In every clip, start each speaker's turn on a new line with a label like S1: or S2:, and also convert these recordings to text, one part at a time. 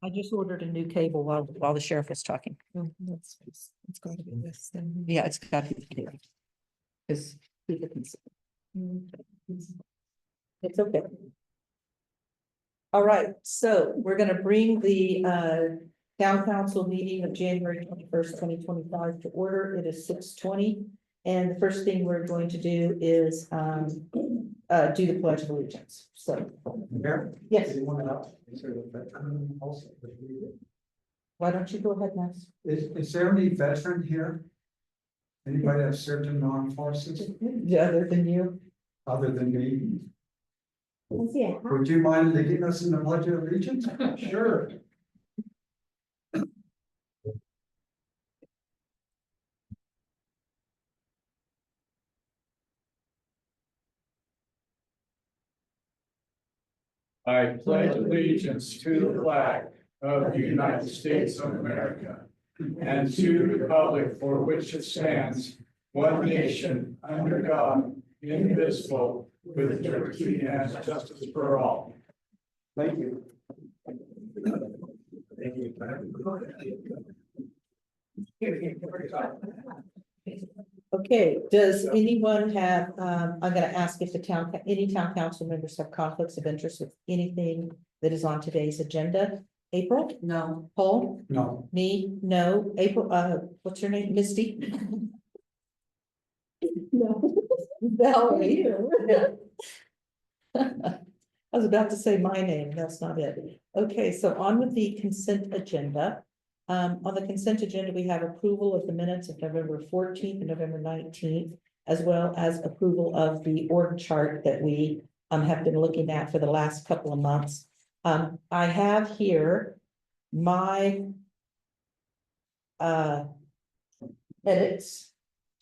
S1: I just ordered a new cable while the sheriff was talking.
S2: It's gotta be this then.
S1: Yeah, it's got to be clear. Because it's okay. All right, so we're gonna bring the town council meeting of January 21st, 2025 to order. It is 6:20. And the first thing we're going to do is do the pledge of allegiance. So, yes, why don't you go ahead, Max?
S3: Is there any veteran here? Anybody that served in armed forces
S1: Other than you?
S3: other than me?
S2: Yeah.
S3: Would you mind leading us in the pledge of allegiance? Sure.
S4: I pledge allegiance to the flag of the United States of America and to the republic for which it stands, one nation, under God, indivisible, with liberty and justice for all.
S3: Thank you.
S1: Okay, does anyone have, I'm gonna ask if any town council members have conflicts of interest with anything that is on today's agenda? April? No. Paul?
S3: No,
S1: Me? No. April, what's her name? Misty? No. Valerie? I was about to say my name, that's not it. Okay, so on with the consent agenda. On the consent agenda, we have approval of the minutes of November 14th and November 19th, as well as approval of the org chart that we have been looking at for the last couple of months. I have here my edits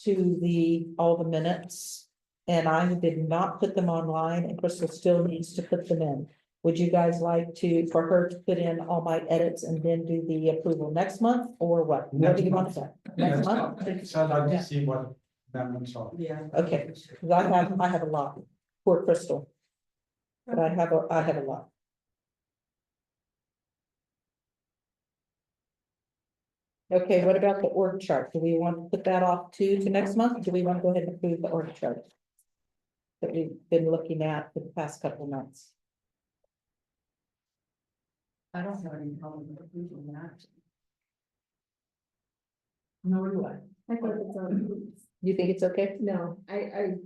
S1: to all the minutes, and I did not put them online, and Crystal still needs to put them in. Would you guys like for her to put in all my edits and then do the approval next month, or what? What do you want to say? Next month?
S3: so I'd like to see what amendments are.
S1: Yeah. Okay, because I have a lot. Poor Crystal. But I have a lot. Okay, what about the org chart? Do we want to put that off to next month? Do we want to go ahead and approve the org chart that we've been looking at for the past couple of months? I don't have any problem with approving that. Nor do I.
S2: I thought it's on.
S1: You think it's okay?
S2: No, I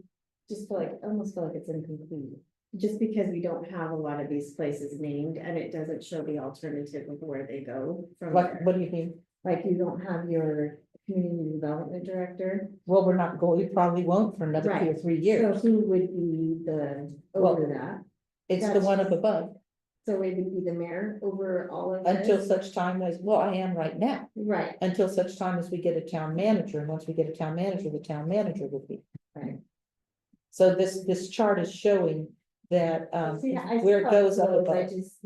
S2: just feel like, I almost feel like it's incomplete. Just because we don't have a lot of these places named and it doesn't show the alternative of where they go from there.
S1: What do you think?
S2: Like you don't have your community development director.
S1: Well, we're not going, we probably won't for another 2 or 3
S2: So
S1: years.
S2: who would be the, over that?
S1: It's the one up above
S2: So it would be the mayor over all of
S1: until
S2: this?
S1: such time as, well, I am right now.
S2: Right,
S1: Until such time as we get a town manager, and once we get a town manager, the town manager will be.
S2: right.
S1: So this chart is showing that
S2: See, I
S1: where it
S2: saw
S1: goes up
S2: those, I
S1: above.
S2: just,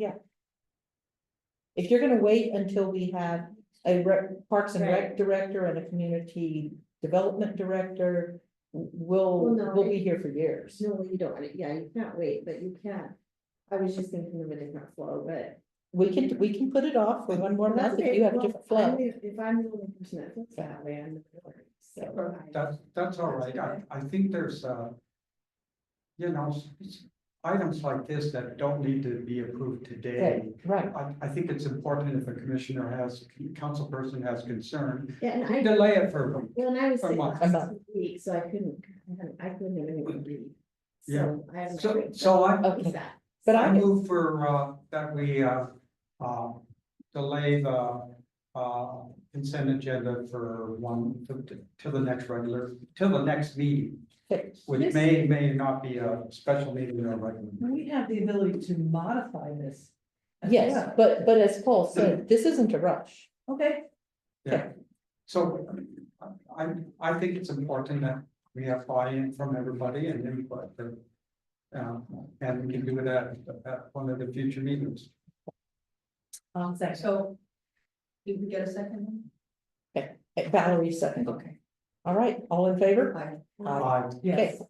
S1: If you're gonna wait until we have a Parks and Rec
S2: Right.
S1: director and a community development director,
S2: Well, no,
S1: we'll be here for years.
S2: no, you don't, yeah, you can't wait, but you can. I was just thinking of a different flow, but.
S1: We can put it off for one more month if you have a different flow.
S2: If I'm the only person that feels that way, I'm the board, so.
S3: That's all right. I think there's, items like this that don't need to be approved today.
S1: Right,
S3: I think it's important if a council person has concern,
S2: Yeah, and I,
S3: delay it for,
S2: well, and I was
S3: for
S2: sick
S3: months.
S2: last week, so I couldn't even read.
S3: Yeah.
S2: So I haven't.
S3: so I,
S1: okay,
S2: That.
S1: but
S3: I
S1: I,
S3: move for, that we, delay the, consent agenda for till the next meeting, which
S2: This-
S3: may not be a special meeting or regular.
S5: We have the ability to modify this.
S1: yes,
S5: Yeah.
S1: but as Paul said, this isn't a rush.
S5: Okay,
S3: Yeah, so I think it's important that we have buy-in from everybody and input that. And we can do it at one of the future meetings.
S5: so. Did we get a second?
S1: Valerie second.
S5: Okay.
S1: All right, all in favor?
S3: Aye.
S5: Yes.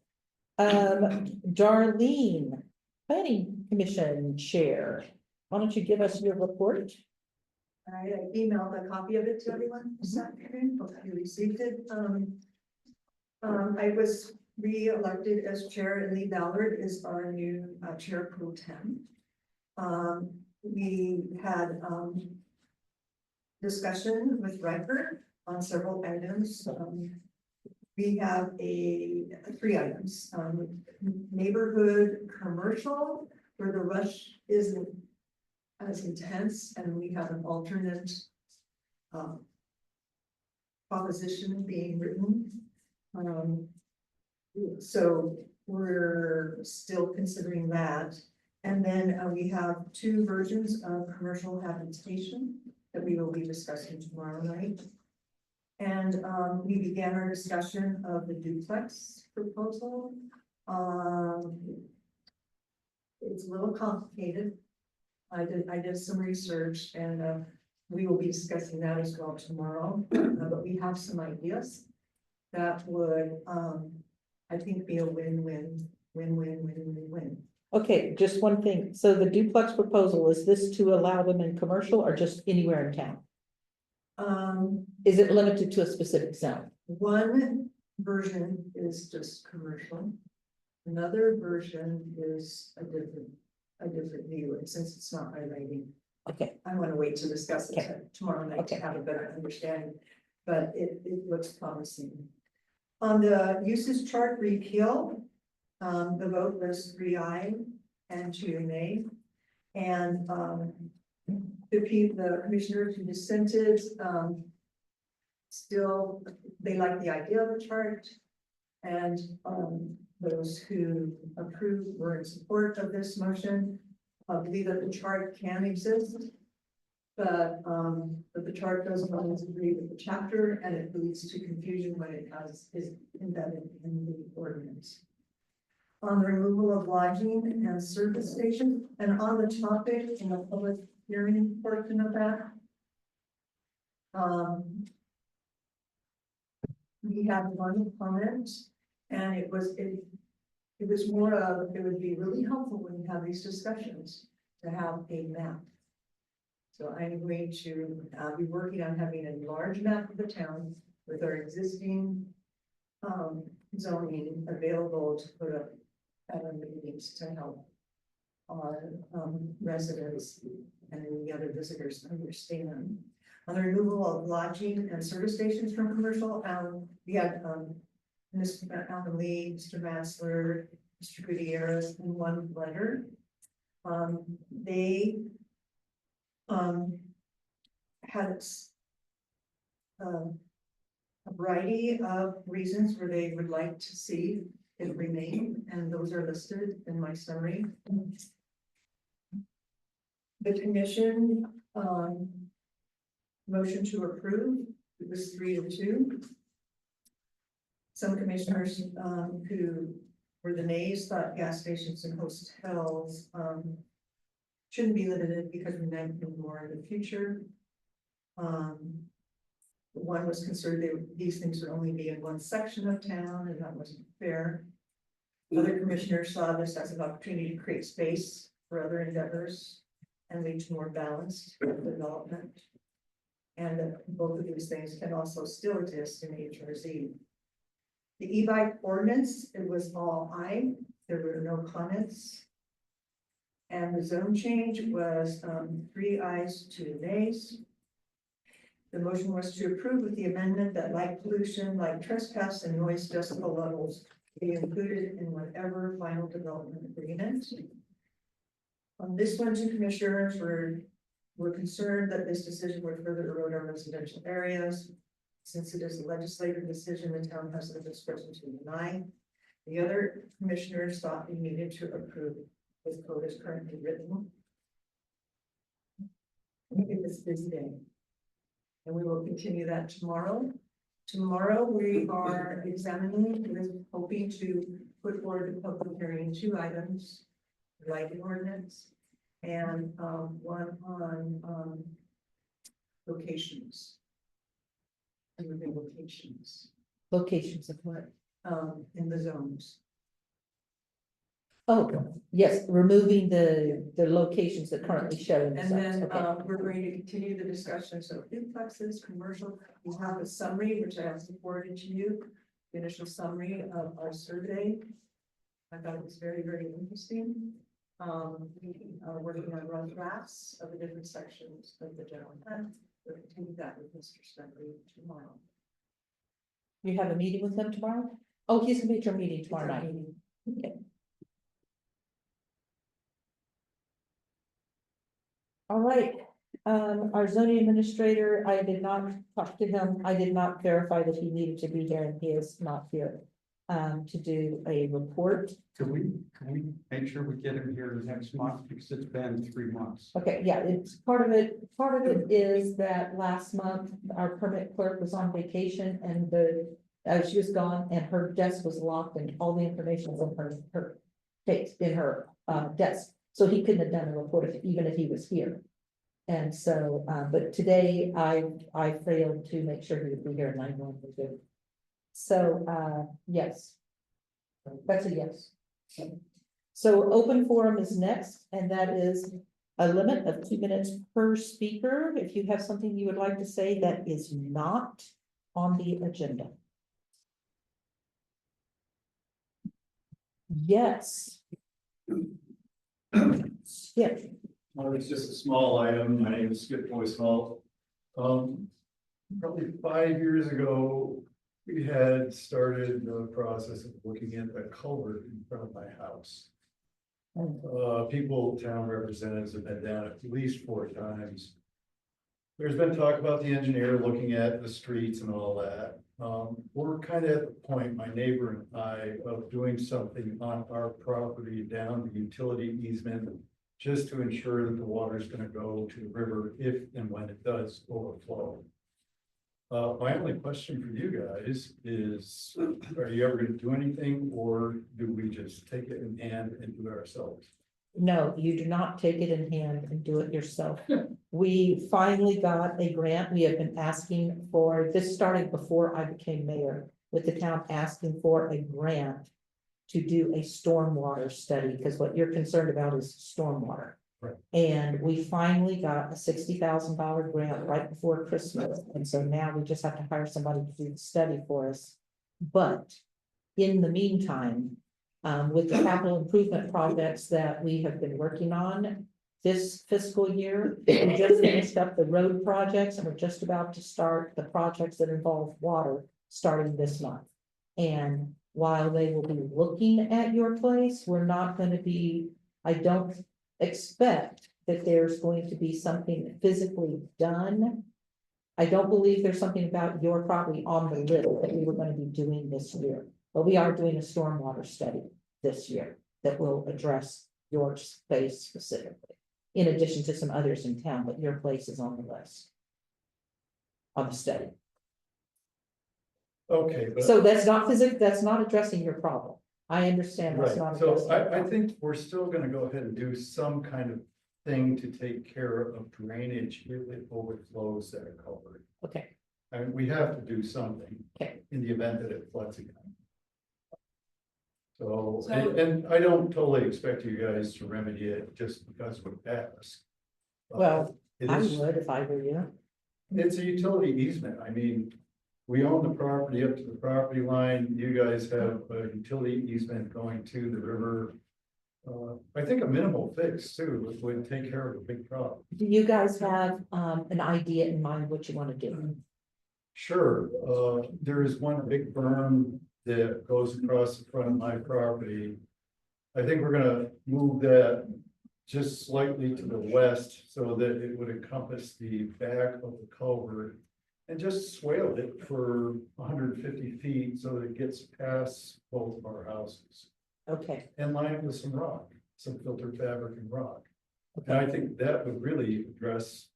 S1: Okay. Darlene, planning commission chair, why don't you give us your report?
S5: I emailed a copy of it to everyone this afternoon, hope you received it. I was re-elected as chair, and Lee Ballard is our new chair pro tem. We had discussion with Riker on several items. We have three items, neighborhood commercial, where the rush isn't as intense, and we have an alternate proposition being written. So we're still considering that. And then we have two versions of commercial habitation that we will be discussing tomorrow night. And we began our discussion of the duplex proposal. It's a little complicated. I did some research, and we will be discussing that as well tomorrow, but we have some ideas that would, I think, be a win-win.
S1: Okay, just one thing. So the duplex proposal, is this to allow them in commercial or just anywhere in town? Is it limited to a specific zone?
S5: One version is just commercial. Another version is a different view, and since it's not my writing,
S1: Okay,
S5: I want to wait to discuss
S1: Okay.
S5: it tomorrow night to
S1: Okay.
S5: have a better understanding, but it looks promising. On the uses chart repeal, the vote was 3 aye and 2 nay. And the commissioners who dissented, still, they like the idea of the chart. And those who approved were in support of this motion. I believe that the chart can exist. But the chart doesn't always agree with the chapter, and it leads to confusion when it is embedded in the ordinance. On the removal of lodging and service stations, and on the topic in the public hearing portion of that. We had one comment, and it was more of, it would be really helpful when you have these discussions to have a map. So I'm going to be working on having a large map of the town with our existing zoning available to put up at our meetings to help our residents and any other visitors understand. On the removal of lodging and service stations from commercial, we had Mr. Alvin Lee, Mr. Matzler, Mr. Gutierrez in one letter. They had a variety of reasons where they would like to see it remain, and those are listed in my summary. The commission motion to approve, it was 3-2. Some commissioners who were the nays thought gas stations and hotels shouldn't be limited because we might need more in the future. One was concerned these things would only be in one section of town, and that wasn't fair. Other commissioners saw this as an opportunity to create space for other endeavors and lead to more balanced development. And that both of these things can also still exist in HRZ. The e-bike ordinance, it was all aye, there were no comments. And the zone change was 3 ayes, 2 nays. The motion was to approve with the amendment that light pollution, light trespass, and noise decibel levels be included in whatever final development agreement. On this one, two commissioners were concerned that this decision would further erode our residential areas. Since it is a legislative decision, the town has the discretion to deny. The other commissioners thought we needed to approve as code is currently written. It was busy day. And we will continue that tomorrow. Tomorrow, we are examining, hoping to put forward a public hearing 2 items, lighting ordinance, and one on locations.
S1: Locations of what?
S5: In the zones.
S1: Oh, yes, removing the locations that currently show in the
S5: And
S1: zones,
S5: then,
S1: okay.
S5: we're going to continue the discussions of duplexes, commercial, we have a summary, which I have forwarded to you. The initial summary of our survey. I thought it was very, very interesting. We are working on rough drafts of the different sections of the general plan. We'll continue that with Mr. Stenley tomorrow.
S1: You have a meeting with them tomorrow? Oh, he's gonna be at your meeting tomorrow night. Okay. All right, our zoning administrator, I did not talk to him, I did not verify that he needed to be here, and he is not here. To do a report.
S3: Can we make sure we get him here next month, because it's been 3 months?
S1: Okay, yeah, it's part of it is that last month, our permit clerk was on vacation and she was gone and her desk was locked and all the information was in her case, in her, desk. So he couldn't have done a report even if he was here. And so, but today I failed to make sure he would be here and I wanted to do. So, yes. That's a yes. So open forum is next, and that is a limit of 2 minutes per speaker. If you have something you would like to say that is not on the agenda. Yes. Yeah,
S4: Well, it's just a small item. My name is Skip Boyceveld. Probably 5 years ago, we had started the process of looking at the culvert in front of my house. People, town representatives have been down at least 4 times. There's been talk about the engineer looking at the streets and all that. We're kind of at the point, my neighbor and I, of doing something on our property down the utility easement, just to ensure that the water is going to go to the river if and when it does overflow. My only question for you guys is, are you ever going to do anything, or do we just take it in hand and do it ourselves?
S1: no, you do not take it in hand and do it yourself. We finally got a grant. We have been asking for, this started before I became mayor, with the town asking for a grant to do a stormwater study, because what you're concerned about is stormwater.
S4: Right.
S1: And we finally got a $60,000 grant right before Christmas, and so now we just have to hire somebody to do the study for us. But in the meantime, with the capital improvement projects that we have been working on this fiscal year, we just finished up the road projects and we're just about to start the projects that involve water starting this month. And while they will be looking at your place, we're not going to be, I don't expect that there's going to be something physically done. I don't believe there's something about your property on the list that we were going to be doing this year, but we are doing a stormwater study this year that will address your space specifically, in addition to some others in town, but your place is on the list. On the study.
S4: Okay, but.
S1: So that's not that's not addressing your problem. I understand that's
S4: Right,
S1: not.
S4: so
S1: addressing your
S4: I
S1: problem.
S4: think we're still gonna go ahead and do some kind of thing to take care of drainage if it overflows that culvert.
S1: Okay,
S4: I mean, we have to do something.
S1: Okay.
S4: In the event that it floods again. So,
S5: So-
S4: and I don't totally expect you guys to remedy it just because we ask.
S1: Well,
S4: It
S1: I
S4: is,
S1: would if I were you.
S4: it's a utility easement, I mean, we own the property up to the property line, you guys have a utility easement going to the river. I think a minimal fix too would take care of a big problem.
S1: Do you guys have an idea in mind what you want to do?
S4: Sure, there is one big berm that goes across the front of my property. I think we're gonna move that just slightly to the west so that it would encompass the back of the culvert. And just swale it for 150 feet so that it gets past both of our houses.
S1: Okay,
S4: And line it with some rock, some filtered fabric and rock. And
S1: okay.
S4: I think that would really address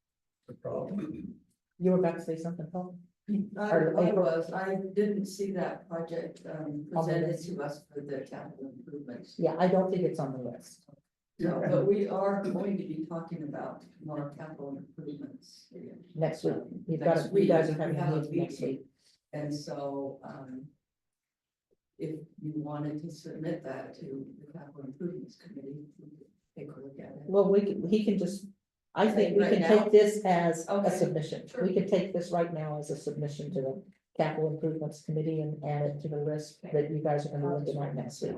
S4: the problem.
S1: You were about to say something, Paul?
S6: I didn't see that project presented
S1: list.
S6: to us for the capital improvements.
S1: Yeah, I don't think it's on the list.
S6: No, but we are going to be talking about more capital improvements.
S1: Next week. You've got,
S6: Next
S1: you
S6: week,
S1: guys are
S6: we
S1: having a
S6: have a
S1: meeting next
S6: meeting.
S1: week.
S6: And so, if you wanted to submit that to the capital improvements committee, we could take a look at it.
S1: Well, he can just, I think we
S6: Right
S1: can
S6: now?
S1: take this as a
S6: Okay,
S1: submission.
S6: sure.
S1: We can take this right now as a submission to the capital improvements committee and add it to the list that you guys are gonna be looking at next week.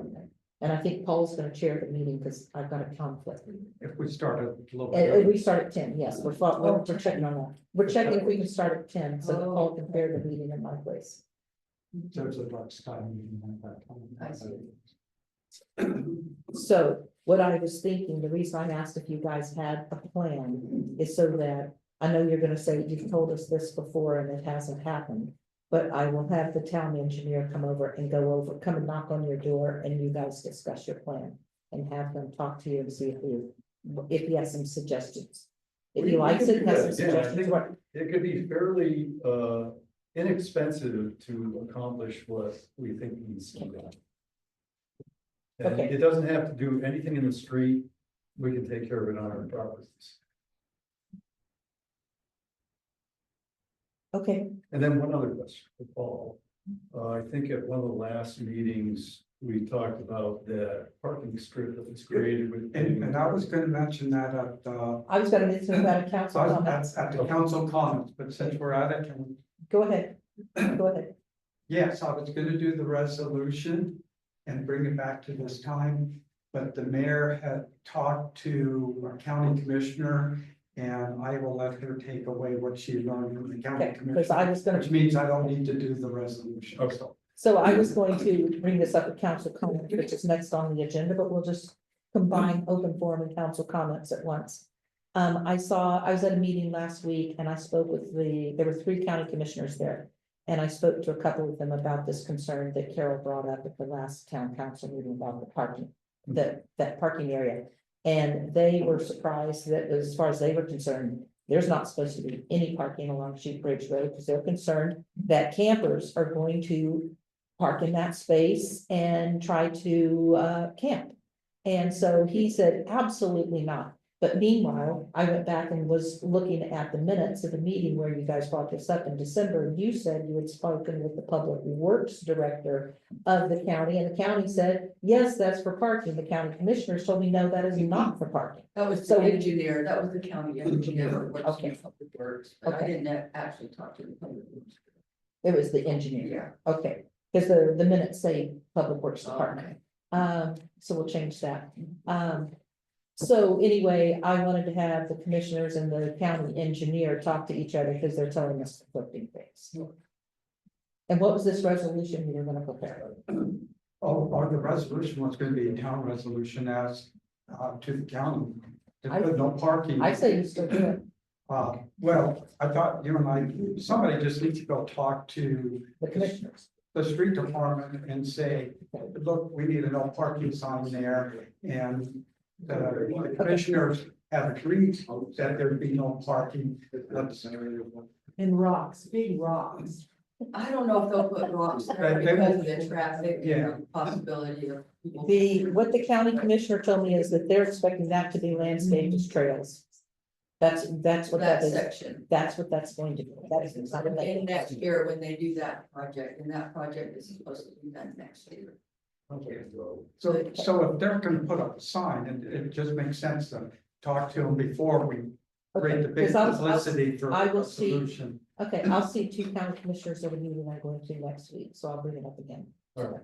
S1: And I think Paul's gonna chair the meeting because I've got a conflict.
S3: If we start a little
S1: And
S3: bit.
S1: we start at 10, yes, we're checking on that. We're checking if we can start at 10, so that Paul can pair the meeting in my place.
S3: In terms of like starting like that.
S6: I see.
S1: So what I was thinking, the reason I asked if you guys had a plan is so that, I know you're gonna say you've told us this before and it hasn't happened. But I will have the town engineer come over and come and knock on your door and you guys discuss your plan. And have them talk to you and see if he has some suggestions. If he likes it, has some suggestions, right?
S7: It could be fairly inexpensive to accomplish what we think needs to be done. And
S1: Okay.
S7: it doesn't have to do anything in the street, we can take care of it on our properties.
S1: Okay,
S7: And then one other question for Paul. I think at one of the last meetings, we talked about the parking strip that was created with.
S3: And I was gonna mention that at,
S1: I was gonna mention about a council comment.
S3: at the council comments, but since we're at it, can we?
S1: Go ahead, go ahead.
S3: Yes, I was gonna do the resolution and bring it back to this time, but the mayor had talked to our county commissioner. And I will let her take away what she learned from the county
S1: Okay, because I
S3: commissioner,
S1: was gonna,
S3: which means I don't need to do the resolution.
S7: Okay.
S1: so I was going to bring this up at council comment, which is next on the agenda, but we'll just combine open forum and council comments at once. I was at a meeting last week and I spoke with there were 3 county commissioners there. And I spoke to a couple of them about this concern that Carol brought up at the last town council meeting about the parking, that parking area. And they were surprised that as far as they were concerned, there's not supposed to be any parking along Sheep Bridge Road because they're concerned that campers are going to park in that space and try to camp. And so he said, absolutely not. But meanwhile, I went back and was looking at the minutes of the meeting where you guys brought this up in December. And you said you had spoken with the public works director of the county, and the county said, yes, that's for parking. The county commissioners told me, no, that is not for parking.
S6: That was
S1: So
S6: the
S1: we-
S6: engineer, that was the county engineer, what's
S1: Okay.
S6: in public works, but I
S1: Okay.
S6: didn't actually talk to the public works.
S1: It was the engineer.
S6: Yeah.
S1: Okay, because the minutes say public works department. So we'll change that. So anyway, I wanted to have the commissioners and the county engineer talk to each other because they're telling us conflicting things. And what was this resolution you were gonna prepare?
S3: Oh, the resolution was gonna be a town resolution as, to the county. To put no parking.
S1: I say you still do it,
S3: Well, I thought you and I, somebody just needs to go talk to
S1: the commissioners.
S3: the street department and say, look, we need a no parking sign there. And the commissioners have agreed that there'd be no parking.
S5: And rocks, big rocks.
S6: I don't know if they'll put rocks there
S3: They
S6: because
S3: won't-
S6: of the traffic and
S3: Yeah.
S6: the possibility of people.
S1: What the county commissioner told me is that they're expecting that to be landscaped as trails. That's what that
S6: That
S1: is,
S6: section.
S1: that's what that's going to be. That is not
S6: In next year, when they do that project, and that project is supposed to be done next year.
S3: So if they're gonna put up a sign, it just makes sense to talk to them before we create the big publicity for
S1: I will
S3: a
S1: see.
S3: solution.
S1: Okay, I'll see 2 county commissioners at a meeting I'm going to next week, so I'll bring it up again.
S7: All right.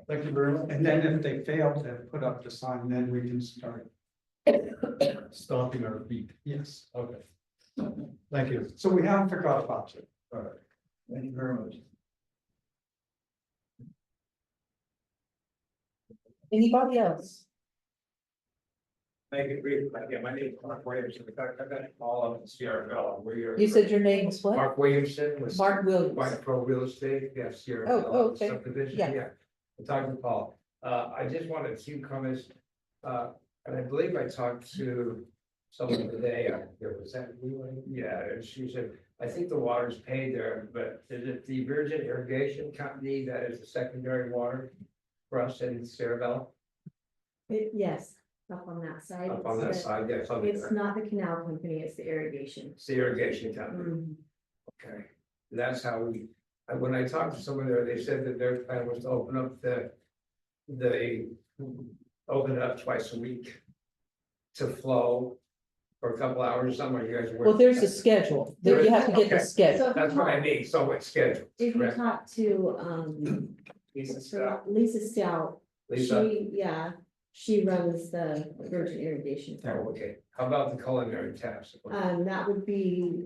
S7: Thank you very much.
S3: And then if they fail to put up the sign, then we can start.
S7: Stomping our feet.
S3: Yes.
S7: Okay. Thank you.
S3: So we haven't forgot about you.
S7: All right. Thank you very much.
S1: Anybody else?
S8: Make it brief, yeah, my name is Mark Williamson, I've got all of the Sierra Villa, we're.
S1: You said your name was what?
S8: Mark Williamson with.
S1: Mark Williams.
S8: White Pro Real Estate, yeah, Sierra.
S1: Oh,
S8: Villa
S1: okay.
S8: Subdivision,
S1: Yeah.
S8: yeah. I'm talking to Paul, I just wanted a few comments, and I believe I talked to someone today, was that you? Yeah, and she said, I think the water's paid there, but is it the Virgin Irrigation Company that is the secondary water for us in Sierra Villa?
S2: Yes, up on that side.
S8: Up on that
S2: It's the-
S8: side, yeah, something
S2: It's
S8: there.
S2: not the canal company, it's the irrigation.
S8: It's the irrigation company.
S2: Mm.
S8: Okay, that's how when I talked to someone there, they said that their plan was to open up open it up twice a week. To flow for a couple hours, somewhere you guys work.
S1: Well, there's a schedule,
S8: There
S1: that you
S8: is?
S1: have to get the
S8: Okay.
S1: schedule.
S8: That's what I mean, so it's scheduled.
S2: If you
S8: correct?
S2: talk to,
S8: Lisa Scott,
S2: Lisa Stout,
S8: Lisa,
S2: she runs the Virgin Irrigation.
S8: oh, okay, how about the culinary taps?
S2: That would be.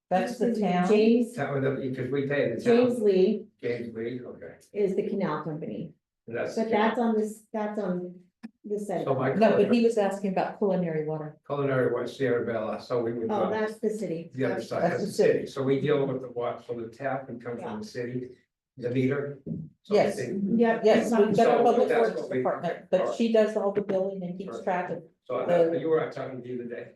S1: That's the town.
S2: James,
S8: That would, because we pay the
S2: James
S8: town,
S2: Lee
S8: James Lee, okay,
S2: is the canal company,
S8: and that's.
S2: but that's on this side.
S8: So my
S1: No, but he was asking about culinary water.
S8: culinary was Sierra Bella, so we would
S2: Oh,
S8: go
S2: that's the city.
S8: the other side,
S1: That's
S8: that's
S1: the
S8: the city, so we deal with the water, so the tap can come
S2: Yeah.
S8: from the city, the meter. so
S1: Yes.
S8: they-
S2: Yep.
S1: Yes, we've got a
S8: So
S1: public
S8: that's
S1: works
S8: what we-
S1: department, but
S8: alright.
S1: she does all the billing and keeps track of.
S8: So you were talking to you today.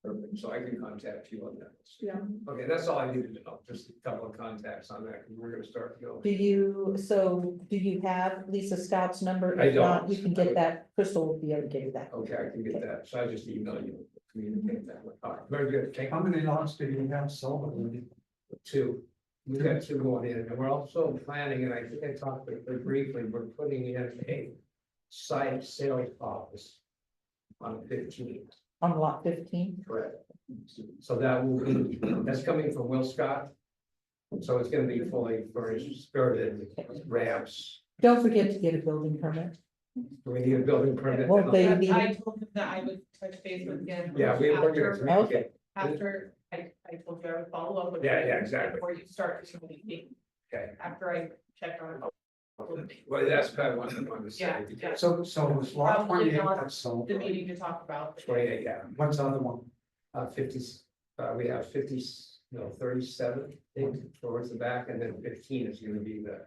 S8: Perfect, so I can contact you on that.
S2: Yeah.
S8: Okay, that's all I needed to know, just a couple of contacts on that, because we're gonna start going.
S1: Do you have Lisa Stout's number?
S8: I
S1: If not,
S8: don't.
S1: you can get that, Crystal will be able to get you that.
S8: Okay, I can get that, so I just email you, communicate that. All right, very good, thank
S3: How
S8: you.
S3: many lots do you have sold?
S8: Two, we've got two going in, and we're also planning, and I think I talked with her briefly, we're putting in a site sales office on 15th.
S1: On lot 15.
S8: Correct. So that will be, that's coming from Will Scott. So it's gonna be fully furnished, skirted, ramps.
S1: Don't forget to get a building permit.
S8: Do we need a building permit?
S1: Well, they need,
S9: I told him that I would touch base with him.
S8: Yeah, we're gonna
S9: after-
S8: communicate.
S9: After, I told you I would follow up with.
S8: Yeah,
S9: you
S8: yeah, exactly.
S9: Before you start this meeting,
S8: Okay,
S9: after I checked on it.
S8: well, that's kind of what I wanted to
S9: Yeah,
S8: say.
S9: yeah.
S3: So it's lot
S9: Probably
S3: 28
S9: not
S3: that's sold.
S9: The meeting to talk about.
S8: 28, yeah,
S3: What's the other one?
S8: 50, we have 50, no, 37, I think, towards the back, and then 15 is gonna be the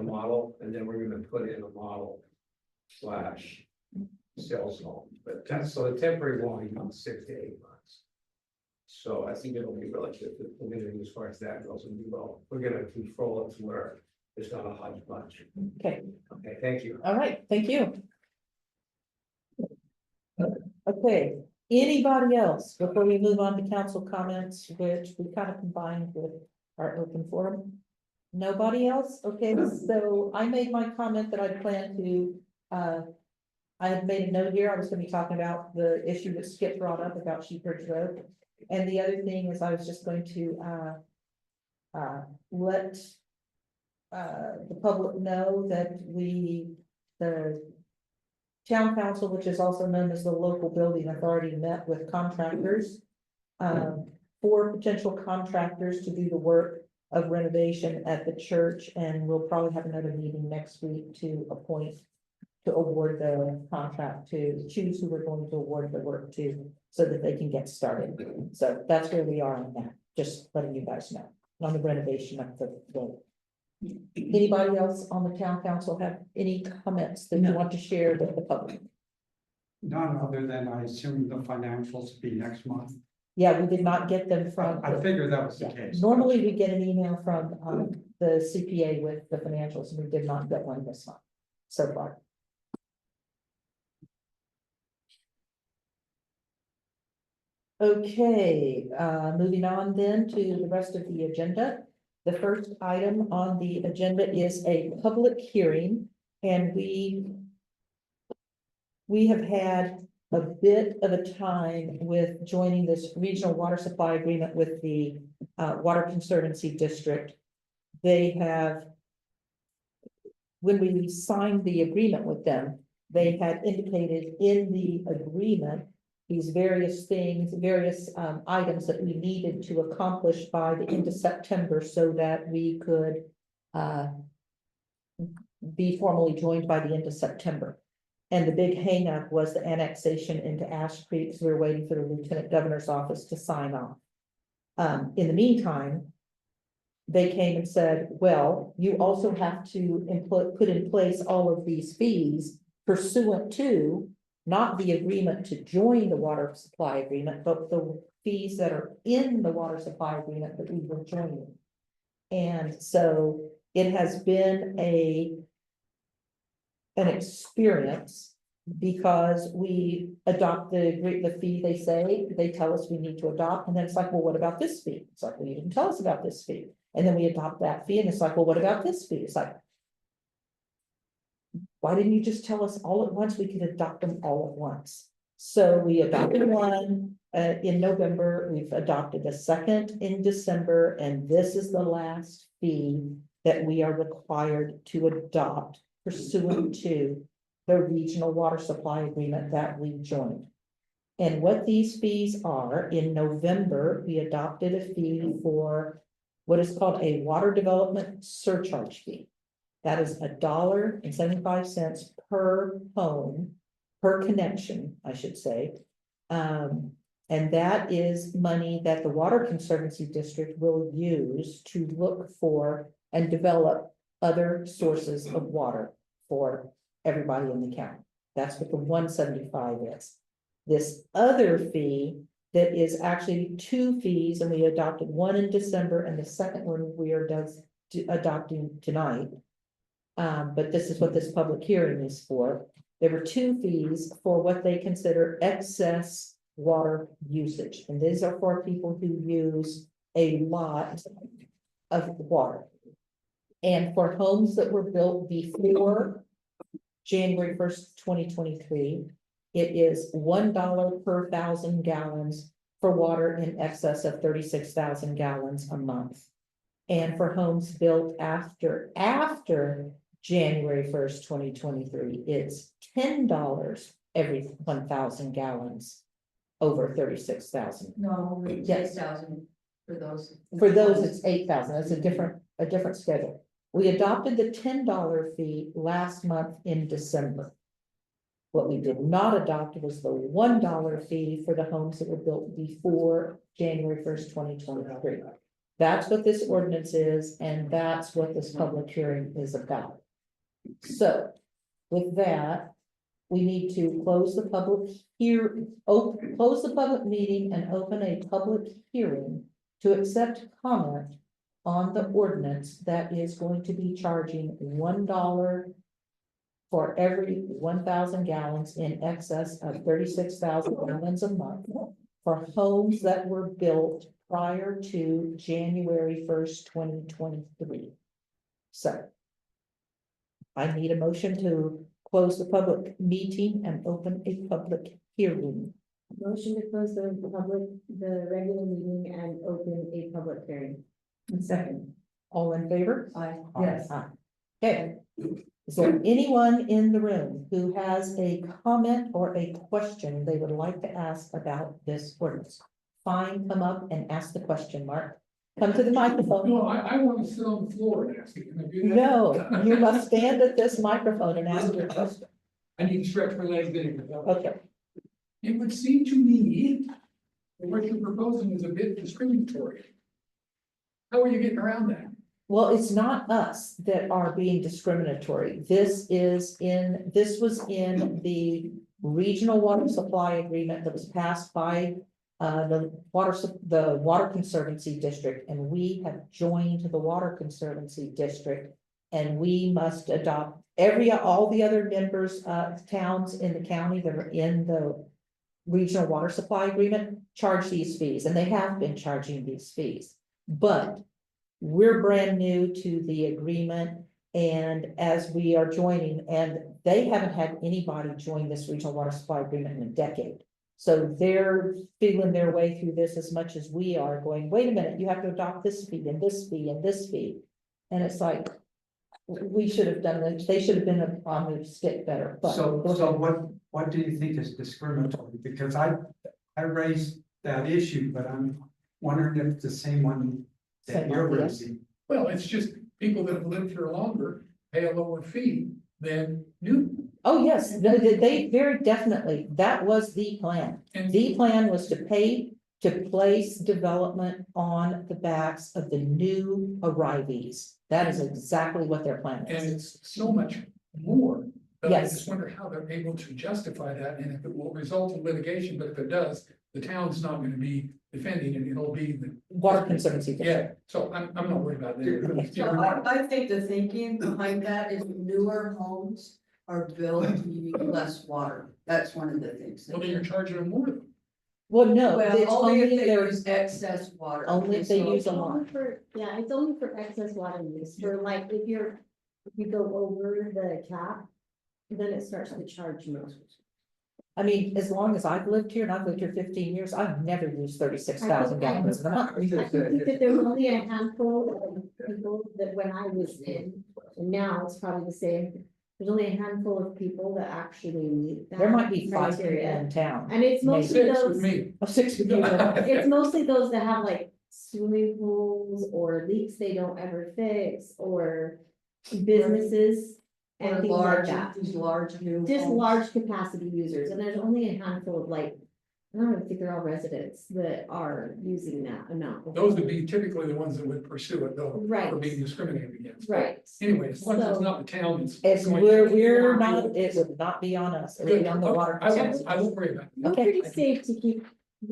S8: model, and then we're gonna put in a model slash sales home, but that's, so the temporary will only be 6 to 8 months. So I think it'll be relative to the community as far as that goes, and we're gonna control it to where there's not a hodgepodge.
S1: okay,
S8: Okay, thank you.
S1: all right, thank you. Okay, anybody else before we move on to council comments, which we kind of combined with our open forum? Nobody else? Okay, so I made my comment that I plan to, I had made a note here, I was gonna be talking about the issue that Skip brought up about Sheepridge Road. And the other thing is I was just going to, let the public know that the town council, which is also known as the local building authority, met with contractors. 4 potential contractors to do the work of renovation at the church, and we'll probably have another meeting next week to award the contract, to choose who we're going to award the work to, so that they can get started. So that's where we are on that, just letting you guys know, on the renovation of the road. Anybody else on the town council have any comments that you want to share with the public?
S3: None other than I assume the financials be next month.
S1: Yeah, we did not get them from.
S3: I figured that was the case.
S1: Normally, we get an email from the CPA with the financials, and we did not get one this month so far. Okay, moving on then to the rest of the agenda. The first item on the agenda is a public hearing, and we have had a bit of a time with joining this regional water supply agreement with the Water Conservancy District. They have, when we signed the agreement with them, they had indicated in the agreement these various things, various items that we needed to accomplish by the end of September so that we could be formally joined by the end of September. And the big hangup was the annexation into Ash Creek, so we're waiting for the Lieutenant Governor's office to sign off. In the meantime, they came and said, well, you also have to put in place all of these fees pursuant to not the agreement to join the water supply agreement, but the fees that are in the water supply agreement that we were joining. And so it has been an experience, because we adopt the fee they say, they tell us we need to adopt, and then it's like, well, what about this fee? It's like, well, you didn't tell us about this fee. And then we adopt that fee, and it's like, well, what about this fee? It's like, why didn't you just tell us all at once? We could adopt them all at once. So we adopted one in November, we've adopted a second in December, and this is the last fee that we are required to adopt pursuant to the regional water supply agreement that we joined. And what these fees are, in November, we adopted a fee for what is called a water development surcharge fee. That is $1.75 per home, per connection, I should say. And that is money that the Water Conservancy District will use to look for and develop other sources of water for everybody in the county. That's what the 175 is. This other fee that is actually two fees, and we adopted one in December, and the second one we are adopting tonight. But this is what this public hearing is for. There were two fees for what they consider excess water usage, and these are for people who use a lot of water. And for homes that were built before January 1st, 2023, it is $1 per 1,000 gallons for water in excess of 36,000 gallons a month. And for homes built after January 1st, 2023, it's $10 every 1,000 gallons over 36,000.
S6: No, it's
S1: Yes.
S6: 6,000 for those.
S1: For those, it's 8,000. That's a different schedule. We adopted the $10 fee last month in December. What we did not adopt was the $1 fee for the homes that were built before January 1st, 2023. That's what this ordinance is, and that's what this public hearing is about. So, with that, we need to close the public close the public meeting and open a public hearing to accept comment on the ordinance that is going to be charging $1 for every 1,000 gallons in excess of 36,000 gallons a month for homes that were built prior to January 1st, 2023. So I need a motion to close the public meeting and open a public hearing.
S2: Motion to close the regular meeting and open a public hearing.
S1: Second, all in favor?
S6: Aye.
S1: Yes. Okay. Is there anyone in the room who has a comment or a question they would like to ask about this ordinance? Fine, come up and ask the question, Mark. Come to the microphone.
S4: No, I want to sit on the floor and ask it. Can I do that?
S1: No, you must stand at this microphone and ask your question.
S4: I need to stretch my legs in.
S1: Okay,
S4: It would seem to me that what you're proposing is a bit discriminatory. How are you getting around that?
S1: well, it's not us that are being discriminatory. This was in the regional water supply agreement that was passed by the Water Conservancy District, and we have joined the Water Conservancy District. And we must adopt all the other members, towns in the county that are in the regional water supply agreement charge these fees, and they have been charging these fees. But we're brand new to the agreement, and as we are joining, and they haven't had anybody join this regional water supply agreement in a decade. So they're feeling their way through this as much as we are, going, wait a minute, you have to adopt this fee and this fee and this fee. And it's like, we should have done this, they should have been on the stick better. But
S3: So what do you think is discriminatory? Because I raised that issue, but I'm wondering if it's the same one that
S1: Same
S3: you're
S1: idea.
S3: raising.
S4: Well, it's just people that have lived here longer pay a lower fee than new.
S1: Oh, yes, they very definitely, that was the plan.
S4: And
S1: The plan was to place development on the backs of the new arrivees. That is exactly what their plan
S4: And
S1: is.
S4: it's so much more. But I
S1: Yes.
S4: just wonder how they're able to justify that and if it will result in litigation, but if it does, the town's not gonna be defending it, it'll be the.
S1: Water Conservancy District.
S4: Yeah, so I'm not worried about that.
S6: So I think the thinking behind that is newer homes are built to use less water. That's one of the things.
S4: Well, then you're charging them more.
S1: Well, no,
S6: Well,
S1: it's
S6: only if they
S1: there's
S6: use excess water.
S1: only if they
S6: So-
S1: use a
S2: It's
S1: lot.
S2: only for, yeah, it's only for excess water use, for like, if you go over the cap, then it starts to charge you.
S1: I mean, as long as I've lived here, and I've lived here 15 years, I've never used 36,000 gallons a month.
S2: I think that there were only a handful of people that when I was in, and now it's probably the same. There's only a handful of people that actually meet that.
S1: There might be 5 people
S2: criteria.
S1: in town.
S2: And it's
S1: Maybe.
S2: mostly
S4: Six with
S2: those,
S4: me.
S1: Of 6 people.
S2: it's mostly those that have like swimming pools or leaks they don't ever fix, or businesses
S6: Or
S2: and things like
S6: large,
S2: that.
S6: these large new.
S2: Just
S6: homes.
S2: large capacity users, and there's only a handful of like, I don't even think they're all residents that are using that amount.
S4: Those would be typically the ones that would pursue it though,
S2: Right.
S4: for being discriminated against.
S2: Right.
S4: Anyway, as long as it's
S2: So-
S4: not the town that's.
S1: As
S4: going-
S1: we're not, it would not be on us, it would
S4: Good,
S1: be on the
S4: okay,
S1: water.
S4: I won't worry about it.
S2: We're
S1: Okay.
S2: pretty safe to keep,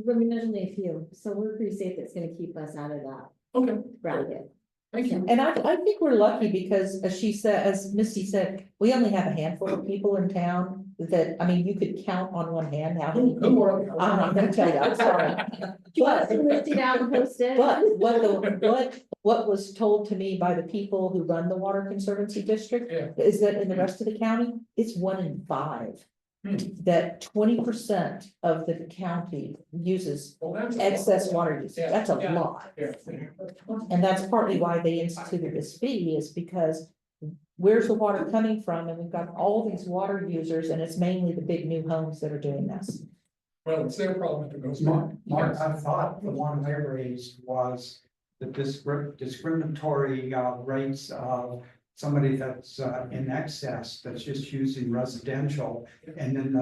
S2: I mean, there's only a few, so we're pretty safe, it's gonna keep us out of that
S4: Okay,
S2: bracket.
S4: thank you.
S1: And I think we're lucky because as she said, as Misty said, we only have a handful of people in town that, I mean, you could count on one hand how many
S4: Who
S1: people.
S4: are you?
S1: I'm not gonna tell you, I'm sorry.
S2: Do you want us to list it out and post it?
S1: But what was told to me by the people who run the Water Conservancy District
S4: Yeah.
S1: is that in the rest of the county, it's 1 in 5.
S4: Hmm.
S1: That 20% of the county uses
S4: Well, that's a lot.
S1: excess water use.
S4: Yeah,
S1: That's a
S4: yeah.
S1: lot.
S4: Yeah.
S1: And that's partly why they instituted this fee, is because where's the water coming from? And we've got all these water users, and it's mainly the big new homes that are doing this.
S4: Well, it's their problem if it goes
S3: Mark,
S4: wrong.
S3: Mark, I thought the one I raised was the discriminatory rates of somebody that's in excess, that's just using residential. And then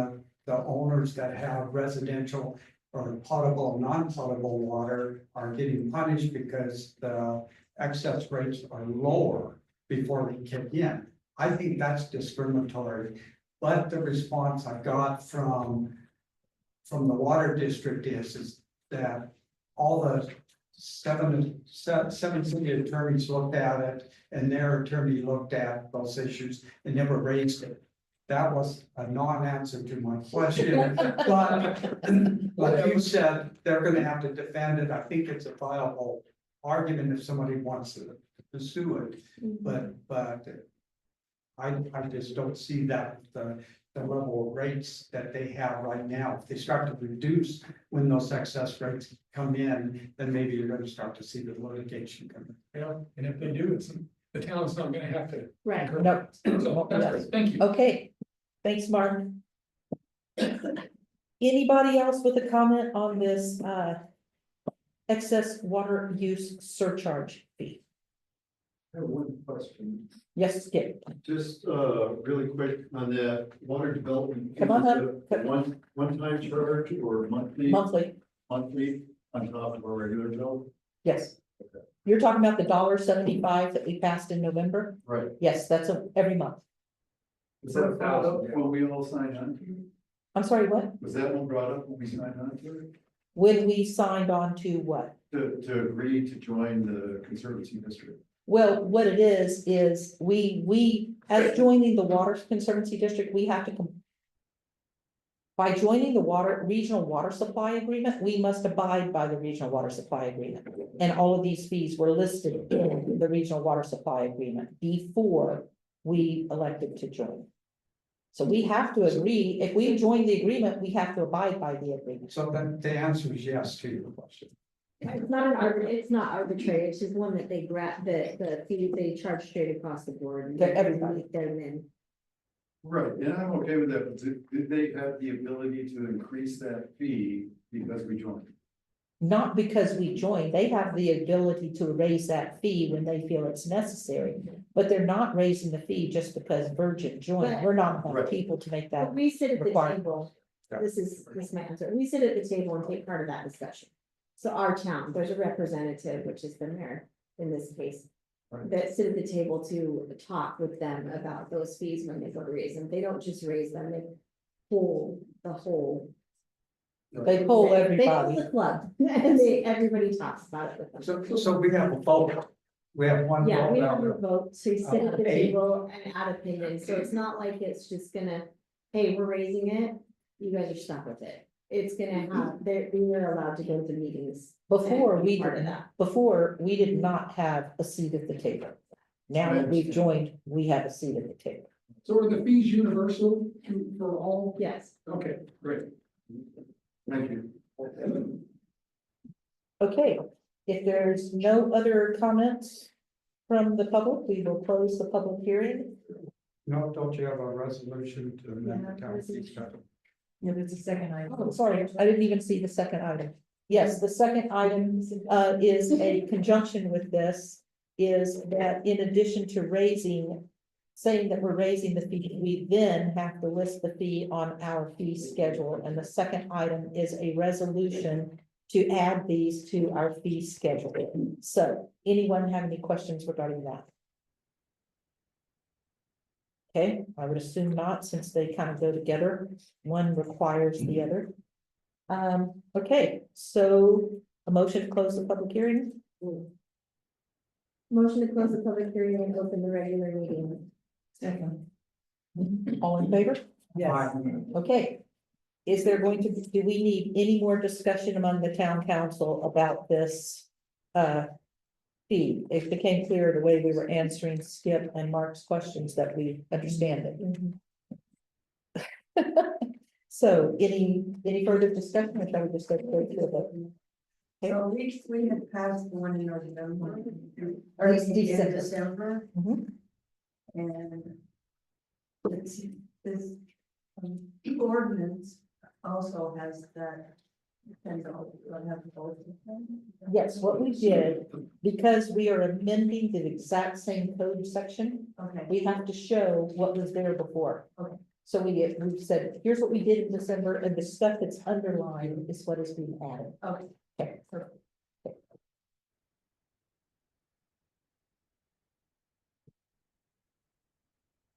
S3: the owners that have residential or potable, non-potable water are getting punished because the excess rates are lower before they kick in. I think that's discriminatory, but the response I got from the water district is that all the seven city attorneys looked at it, and their attorney looked at those issues and never raised it. That was a non-answer to my question, but you said they're gonna have to defend it. I think it's a viable argument if somebody wants to pursue it, but I just don't see that the level of rates that they have right now. If they start to reduce when those excess rates come in, then maybe you're gonna start to see the litigation come in.
S4: Yeah, and if they do, the town's not gonna have to.
S2: Right.
S4: incur
S1: No.
S4: that. So, that's great. Thank you.
S1: Okay, thanks, Mark. Anybody else with a comment on this excess water use surcharge fee?
S7: I have one question,
S1: Yes, Skip.
S7: just really quick on that water development.
S1: Come on
S7: is
S1: up.
S7: it a one-time charge or monthly
S1: Monthly,
S7: on top of our regular bill?
S1: yes. You're talking about the $1.75 that we passed in November?
S7: Right.
S1: Yes, that's every month.
S7: Was that brought up when we all signed on to it?
S1: I'm sorry, what?
S7: Was that one brought up when we signed on to it?
S1: When we signed on to what?
S7: To agree to join the Conservancy District?
S1: Well, what it is we, as joining the Water Conservancy District, we have to. By joining the regional water supply agreement, we must abide by the regional water supply agreement. And all of these fees were listed in the regional water supply agreement before we elected to join. So we have to agree, if we join the agreement, we have to abide by the agreement.
S3: So then the answer is yes to your question.
S2: It's not arbitrary, it's just one that they the fee they charge straight across the board.
S1: To everybody.
S2: They're in.
S7: Right, and I'm okay with that, but did they have the ability to increase that fee because we joined?
S1: Not because we joined, they have the ability to raise that fee when they feel it's necessary. But they're not raising the fee just because Virgin joined,
S2: But-
S1: we're not enough
S7: Right.
S1: people to make
S2: But
S1: that.
S2: we sit at the
S1: required.
S2: table,
S3: Yeah.
S2: this is my answer, we sit at the table and take part of that discussion. So our town, there's a representative, which is the mayor in this case.
S7: Right.
S2: That sit at the table to talk with them about those fees when they go to raise them, they don't just raise them, they pull the whole.
S1: They pull
S2: They pull
S1: everybody.
S2: the club, and everybody talks about it with them.
S3: So we have a vote. We have one
S2: Yeah,
S3: vote
S2: we
S3: now.
S2: have a vote, so you sit at the
S3: Eight.
S2: table and add opinions, so it's not like it's just gonna, hey, we're raising it, you guys are stuck with it. It's gonna have, we are allowed to go to meetings.
S1: Before
S2: and be
S1: we,
S2: part of that.
S1: before, we did not have a seat at the table. Now that we've joined, we have a seat at the table.
S4: So are the fees universal for all?
S2: Yes.
S4: Okay, great. Thank you.
S1: Okay, if there's no other comments from the public, we will close the public hearing.
S3: No, don't you have a resolution to amend the town fee schedule?
S5: Yeah, there's a second item.
S1: Oh, sorry, I didn't even see the second item. Yes, the second item is a conjunction with this, is that in addition to saying that we're raising the fee, we then have to list the fee on our fee schedule. And the second item is a resolution to add these to our fee schedule. So, anyone have any questions regarding that? Okay, I would assume not, since they kind of go together. One requires the other. Okay, so a motion to close the public hearing?
S2: Motion to close the public hearing and open the regular meeting.
S5: Second.
S1: All in favor?
S5: Yes.
S1: Okay. Is there going to, do we need any more discussion among the town council about this? Fee? It became clear the way we were answering Skip and Mark's questions that we understand it. So any further discussion, or shall we just go straight to the?
S6: So we had passed one in November.
S1: Or it's
S6: in
S1: December.
S6: December,
S1: Mhm.
S6: and this ordinance also has that.
S1: Yes, what we did, because we are amending the exact same code section,
S6: Okay,
S1: we have to show what was there before.
S6: Okay.
S1: So we've said, here's what we did in December, and the stuff that's underlined is what is being added.
S6: okay.
S1: Okay, perfect.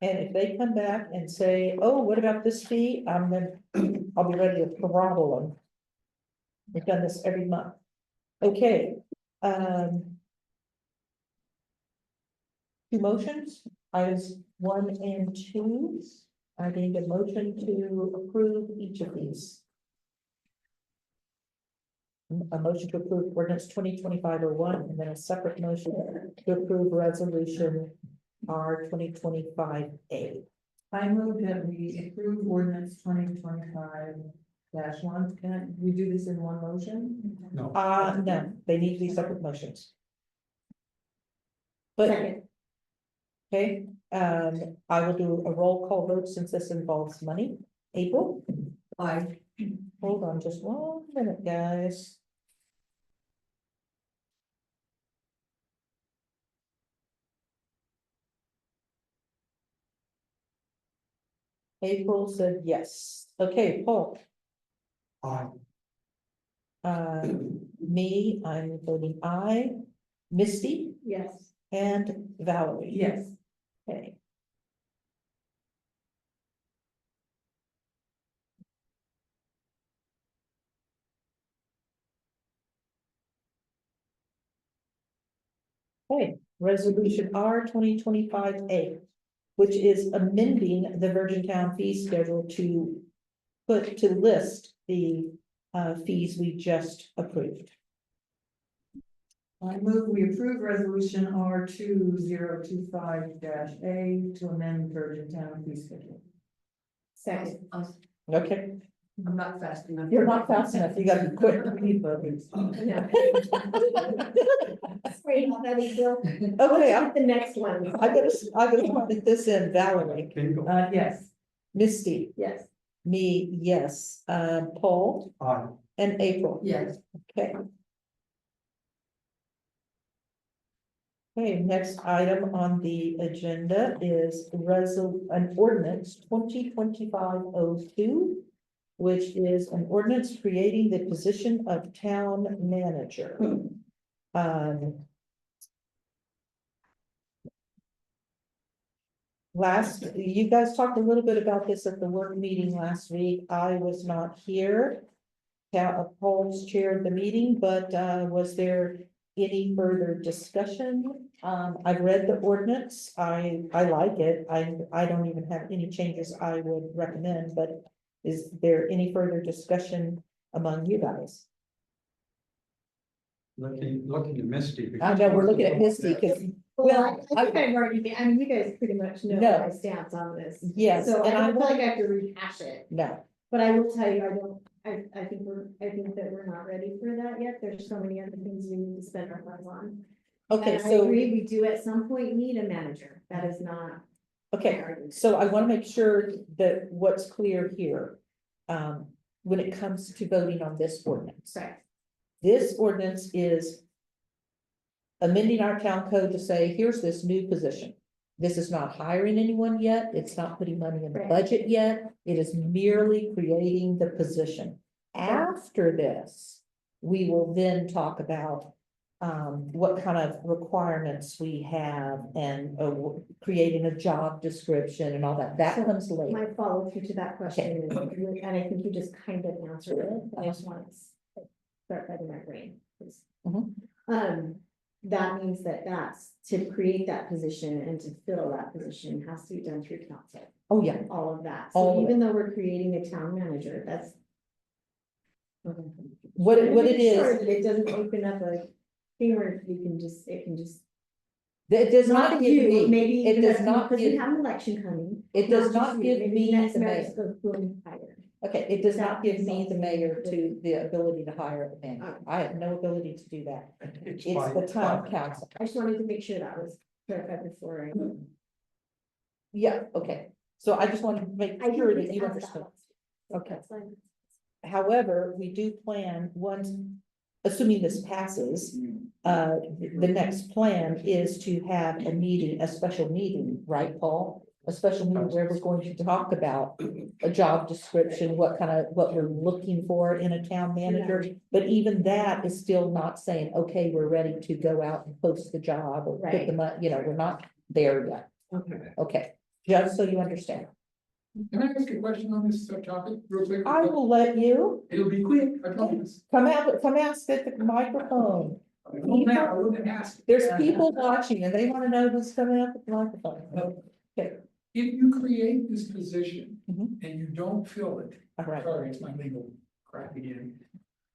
S1: And if they come back and say, oh, what about this fee? I'll be ready to throttle them. We've done this every month. Okay, two motions, items 1 and 2. I need a motion to approve each of these. A motion to approve ordinance 2025-01, and then a separate motion to approve resolution R 2025-A.
S5: I move that we approve ordinance 2025-1. Can we do this in one motion?
S3: No.
S1: No, they need to be separate motions. But,
S2: Second.
S1: okay, I will do a roll call vote since this involves money. April?
S6: Aye.
S1: Hold on just 1 minute, guys. April said yes. Okay, Paul.
S3: Aye.
S1: Me, I'm voting aye. Misty
S2: Yes.
S1: and Valerie.
S5: Yes.
S1: Okay. Okay, resolution R 2025-A, which is amending the Virgin Town fee schedule to list the fees we just approved.
S5: I move we approve resolution R 2025-A to amend Virgin Town fee schedule.
S2: Second.
S1: Okay,
S6: I'm not fast enough.
S1: you're not fast enough, you gotta be quick.
S2: Yeah. Wait, already, Bill.
S1: Okay,
S2: Let's get the next one.
S1: I'm gonna put this in, Valerie,
S3: Bingo.
S5: Yes.
S1: Misty,
S2: Yes.
S1: me, yes, Paul
S3: Aye.
S1: and April.
S6: Yes.
S1: Okay. Okay, next item on the agenda is an ordinance 2025-02, which is an ordinance creating the position of town manager. You guys talked a little bit about this at the work meeting last week. I was not here. Paul's chaired the meeting, but was there any further discussion? I've read the ordinance. I like it. I don't even have any changes I would recommend, but Is there any further discussion among you guys?
S3: Looking at Misty.
S1: I know, we're looking at Misty, because,
S2: Well, I
S1: I-
S2: think I've already, I mean, you guys pretty much know
S1: No.
S2: my stance on this.
S1: yes,
S2: So I
S1: and I
S2: don't feel like
S1: want,
S2: I have to rehash it,
S1: no,
S2: but I will tell you, I think that we're not ready for that yet. There's so many other things we need to spend our funds on.
S1: okay,
S2: And I
S1: so,
S2: agree, we do at some point need a manager. That is not. my
S1: okay,
S2: argument.
S1: so I want to make sure that what's clear here. When it comes to voting on this ordinance.
S2: Right.
S1: This ordinance is amending our town code to say, here's this new position. This is not hiring anyone yet. It's not putting money in the
S2: Right.
S1: budget yet. It is merely creating the position. After this, we will then talk about what kind of requirements we have and creating a job description and all that. That
S2: So
S1: comes later.
S2: My follow through to that question is, and I think you just kind of answered it, I just want to start by my brain, please.
S1: Mhm.
S2: That means that's to create that position and to fill that position has to be done through council,
S1: Oh, yeah.
S2: all of that.
S1: All
S2: So
S1: of
S2: even though we're creating a town manager, that's.
S1: What it
S2: Sure
S1: is,
S2: that it doesn't open up a thing where you can just, it can just.
S1: it does not
S2: Not
S1: give
S2: you,
S1: me,
S2: maybe.
S1: it
S2: even
S1: does
S2: if-
S1: not
S2: Because we
S1: give,
S2: have an election coming.
S1: it does
S2: just
S1: not
S2: you,
S1: give
S2: maybe
S1: me
S2: next
S1: the
S2: mayor
S1: mayor.
S2: just goes boom, hired.
S1: Okay, it does not
S2: That
S1: give me the
S2: consulting
S1: mayor
S2: with-
S1: to the ability to hire a manager.
S2: Okay.
S1: I have no ability to do that.
S3: It's
S1: It's
S3: by-
S1: the town
S3: by-
S1: council.
S2: I just wanted to make sure that was clarified before I.
S1: Yeah, okay. So I just wanted to make
S2: I
S1: sure
S2: can
S1: that you
S2: ask
S1: understood.
S2: one.
S1: Okay.
S2: That's fine.
S1: However, we do plan once, assuming this passes, the next plan is to have a meeting, a special meeting, right, Paul? A special meeting where we're going to talk about a job description, what we're looking for in a town manager. But even that is still not saying, okay, we're ready to go out and post the job or put the money, we're not there yet.
S2: Okay.
S1: Okay, just so you understand.
S10: Can I ask a question on this topic real quick?
S1: I will let you
S10: It'll be quick, I promise.
S1: come ask at the microphone.
S10: I won't now, I wouldn't ask.
S1: There's people watching and they want to know who's coming up at the microphone. Okay,
S10: If you create this position
S1: Mhm.
S10: and you don't fill it,
S1: all right.
S10: sorry, it's my legal crap again.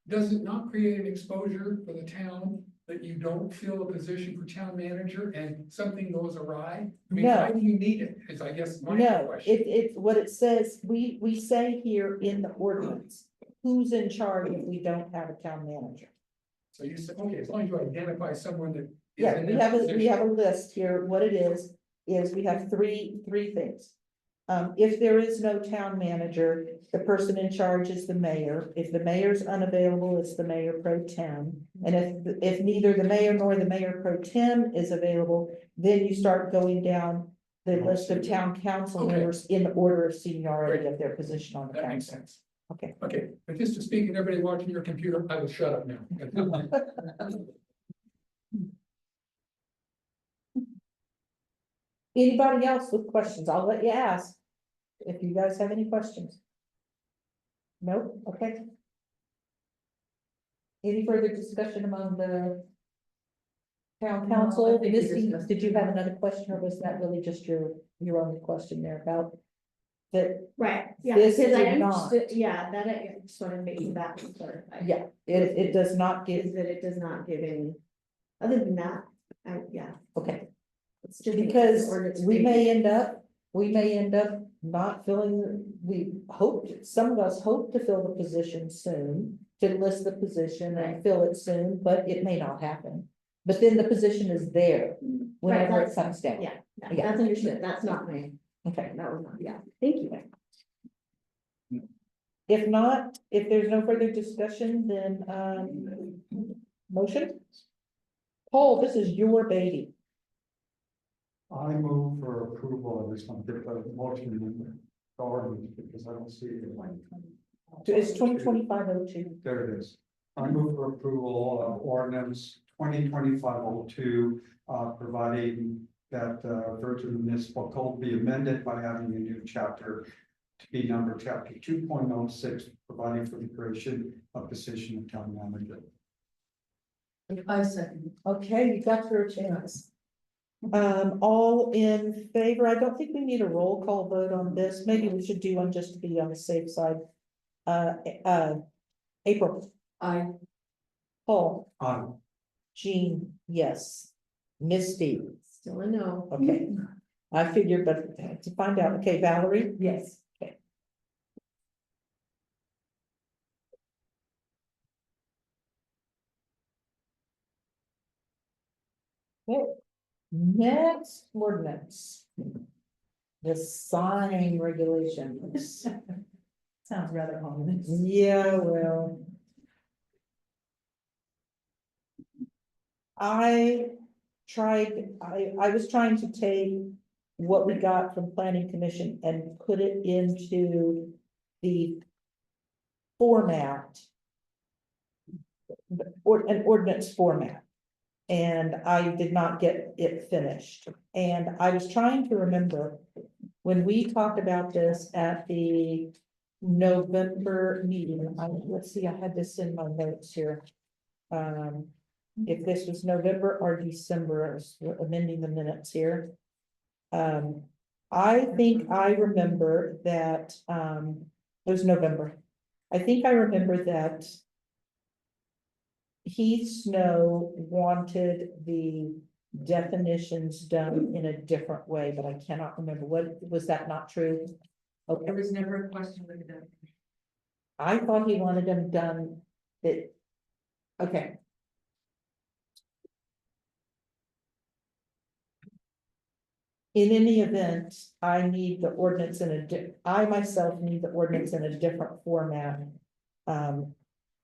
S10: Does it not create an exposure for the town that you don't fill a position for town manager and something goes awry? I mean,
S1: No.
S10: why do you need it? Is I guess my
S1: No,
S10: question.
S1: what it says, we say here in the ordinance, who's in charge if we don't have a town manager?
S10: So you said, okay, as long as you identify someone that. is
S1: Yeah,
S10: in
S1: we
S10: that
S1: have we
S10: position.
S1: have a list here. What it is we have three things. If there is no town manager, the person in charge is the mayor. If the mayor's unavailable, it's the mayor pro tem. And if neither the mayor nor the mayor pro tem is available, then you start going down the list of town council
S10: Okay.
S1: members in order of seniority of their position on the
S10: That makes
S1: council.
S10: sense.
S1: Okay.
S10: Okay, but just to speak and everybody watching your computer, I will shut up now.
S1: Anybody else with questions? I'll let you ask. If you guys have any questions. Nope, okay. Any further discussion among the town
S6: No, I
S1: council?
S6: think we
S1: Misty,
S6: discussed
S1: did you
S6: it.
S1: have another question or was that really just your only question there about? That,
S2: Right, yeah,
S1: This
S2: because I
S1: did not.
S2: understood, yeah, that I just wanted to make sure that was clarified.
S1: yeah, it does not give,
S2: Is that it does not give any, other than that, yeah.
S1: okay.
S2: It's just.
S1: Because
S2: ordinance
S1: we may
S2: created.
S1: end up not filling, we hope, some of us hope to fill the position soon. To list the position and
S2: Right.
S1: fill it soon, but it may not happen. But then the position is there whenever it
S2: that's-
S1: comes down.
S2: Yeah,
S1: Yeah.
S2: that's understood, that's not my,
S1: Okay,
S2: that was not, yeah, thank you.
S1: if not, if there's no further discussion, then, motion? Paul, this is your baby.
S3: I move for approval of this one, get the motion in the ordinance, because I don't see it.
S1: It's 2025-02.
S3: There it is. I move for approval of ordinance 2025-02, providing that Virgin Municipal Code be amended by having a new chapter to be number chapter 2.06, providing for the creation of position of town manager.
S6: I second.
S1: Okay, you got your chance. All in favor? I don't think we need a roll call vote on this. Maybe we should do one just to be on the safe side. April, Paul, Jean, yes. Misty,
S2: Still a no.
S1: okay. I figured, but to find out, okay, Valerie?
S2: Yes.
S1: Okay. Next ordinance. The sign regulations.
S5: Sounds rather ominous.
S1: Yeah, well. I was trying to take what we got from planning commission and put it into the format. Or an ordinance format. And I did not get it finished. And I was trying to remember when we talked about this at the November meeting. Let's see, I had this in my notes here. If this was November or December, I was amending the minutes here. I think I remember that, it was November. I think I remember that Heath Snow wanted the definitions done in a different way, but I cannot remember. Was that not true? Okay,
S6: There was never a question with that.
S1: I thought he wanted them done that. Okay. In any event, I need the ordinance I myself need the ordinance in a different format.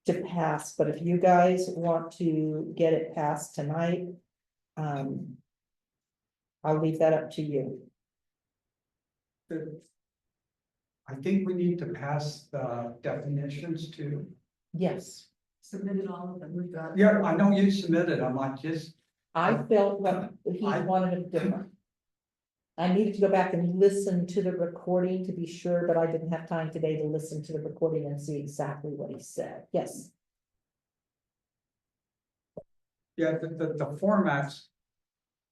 S1: To pass, but if you guys want to get it passed tonight. I'll leave that up to you.
S3: I think we need to pass the definitions too.
S1: Yes,
S6: Submitted all of them, we've got.
S3: Yeah, I know you submitted, I'm like, just,
S1: I felt that he
S3: I-
S1: wanted it different. I needed to go back and listen to the recording to be sure, but I didn't have time today to listen to the recording and see exactly what he said. Yes,
S3: yeah, the formats.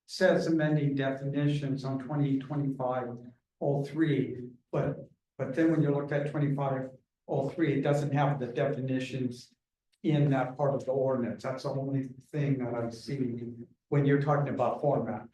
S3: Says amending definitions on 2025-03, but then when you look at 25-03, it doesn't have the definitions. In that part of the ordinance, that's the only thing that I see when you're talking about format.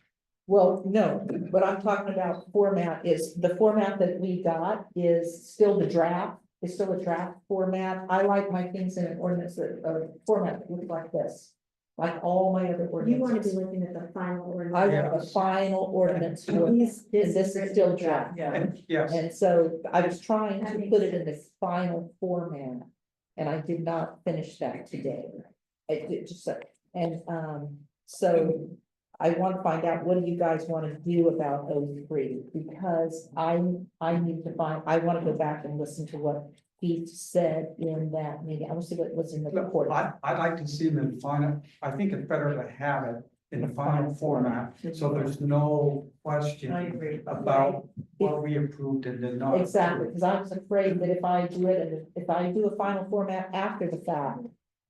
S1: well, no, what I'm talking about format is the format that we got is still the draft. It's still a draft format. I like my things in an ordinance that format that looks like this. Like all my other
S2: You want to be
S1: ordinances.
S2: looking at the final ordinance.
S1: I want the final ordinance for this, and this is still draft.
S5: Yeah.
S3: And yes,
S1: And so I was trying to put it in the final format. And I did not finish that today. It just, and, so I want to find out, what do you guys want to do about O3? Because I need to I want to go back and listen to what he said in that meeting. I want to see what was in the report.
S3: I'd like to see them in final, I think it's better to have it in the final format, so there's no question
S5: I agree.
S3: about what we approved and did not.
S1: Exactly, because I was afraid that if I do it, and if I do a final format after the fact,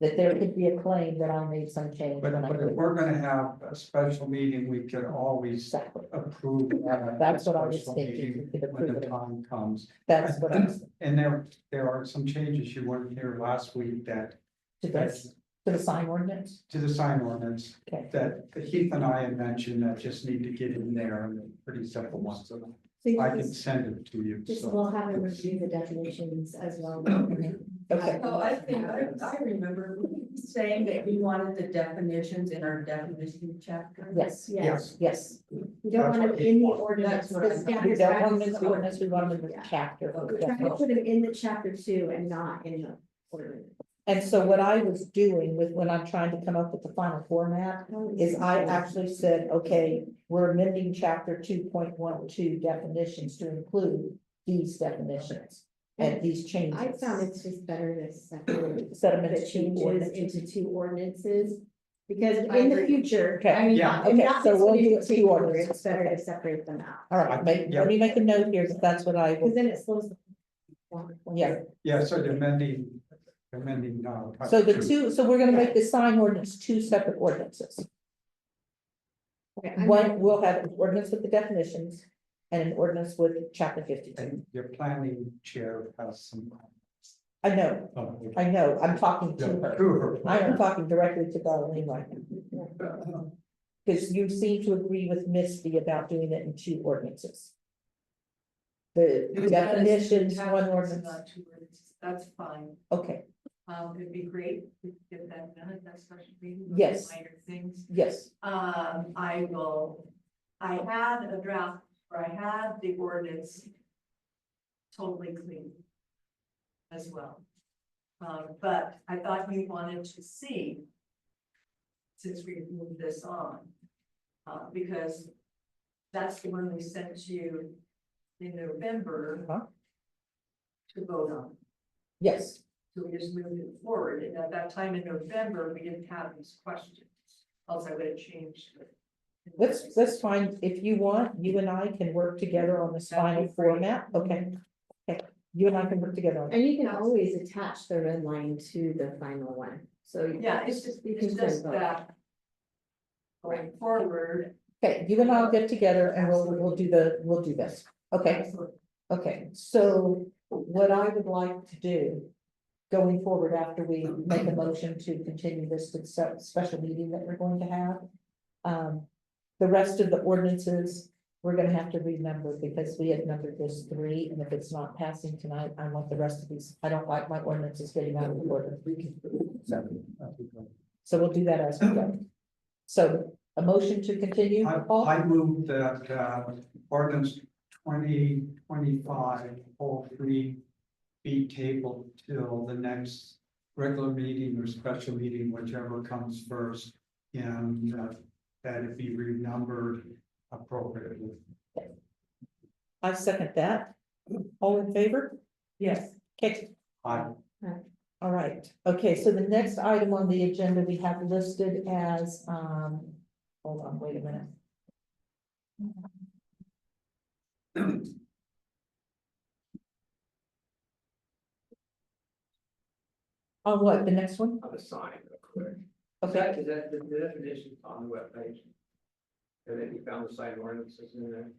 S1: that there could be a claim that I made some change.
S3: But
S1: when I
S3: if
S1: did.
S3: we're gonna have a special meeting, we could always
S1: Exactly,
S3: approve. that
S1: That's what I was
S3: special
S1: thinking,
S3: meeting
S1: we could
S3: When
S1: approve
S3: the
S1: it.
S3: time comes.
S1: that's what I was,
S3: And there are some changes you weren't here last week that,
S1: to this, to the sign ordinance,
S3: to the sign ordinance,
S1: okay.
S3: that Heath and I had mentioned that just need to get in there, and they're pretty simple ones, so
S2: So you
S3: I can
S2: just,
S3: send it to you,
S2: just
S3: so.
S2: we'll have him review the definitions as well.
S1: Okay,
S6: Oh, I think, I remember saying that we wanted the definitions in our definition chapter.
S1: yes,
S2: Yes,
S1: yes.
S2: we don't want them in the ordinance.
S6: That's what I
S2: the
S6: thought.
S1: We
S2: standard
S1: don't want them in
S2: practice.
S1: the ordinance, we want them in the
S2: Yeah.
S1: chapter.
S2: We're trying to put them in the chapter 2 and not in the ordinance.
S1: And so what I was doing with, when I'm trying to come up with the final format, is I actually said, okay, we're amending chapter 2.12 definitions to include these definitions and these changes.
S2: I found it's just better to separate
S1: Set them
S2: the
S1: into two
S2: changes
S1: ordinances.
S2: into 2 ordinances. Because
S6: I
S2: in the
S6: agree.
S2: future,
S1: Okay.
S2: I mean,
S3: Yeah.
S2: and
S1: Okay,
S2: not
S1: so we'll
S2: this
S1: do it
S2: particular,
S1: 2 ordinances.
S2: it's better
S1: Okay.
S2: to separate them out.
S1: All right,
S3: Yeah.
S1: let me make a note here, that that's what I
S2: Because
S1: will,
S2: then it slows.
S1: yeah.
S3: Yeah, so the amending.
S1: So the two, so we're gonna make the sign ordinance 2 separate ordinances.
S2: Okay, I'm-
S1: One, we'll have an ordinance with the definitions and an ordinance with chapter 52.
S3: And your planning chair has some.
S1: I know, I'm talking to her.
S3: Sure.
S1: I am talking directly to Darlene right now. Because you seem to agree with Misty about doing it in two ordinances. The definitions, one ordinance,
S6: That's fine.
S1: okay,
S6: It'd be great if we could get that done at that special meeting. those
S1: Yes.
S6: Minor things.
S1: yes,
S6: I had a draft, or I had the ordinance totally clean as well. But I thought you wanted to see, since we moved this on, because that's the one we sent you in November
S1: Uh-huh.
S6: to vote on.
S1: yes.
S6: So we just moved it forward, and at that time in November, we didn't have these questions, else I would have changed it.
S1: That's fine. If you want, you and I can work together on this final format, okay? Okay, you and I can work together on it.
S2: And you can always attach the red line to the final one, so.
S6: Yeah, it's just that going forward.
S1: Okay, you and I'll get together and we'll do this, okay? Okay, so what I would like to do going forward after we make a motion to continue this to the special meeting that we're going to have. The rest of the ordinances, we're gonna have to renumber because we had numbered this 3, and if it's not passing tonight, I want the rest of these, I don't like my ordinances getting out of order. So we'll do that as we go. So a motion to continue, Paul?
S3: I move that, ordinance 2025-03 be tabled till the next regular meeting or special meeting, whichever comes first, and that it be renumbered appropriately.
S1: I second that. All in favor?
S9: Yes.
S1: Okay,
S3: I,
S1: all right. Okay, so the next item on the agenda we have listed as, hold on, wait a minute. On what, the next one?
S8: On the sign, real quick.
S1: Okay,
S8: Is that the definition on the webpage? And then you found the sign ordinances in there?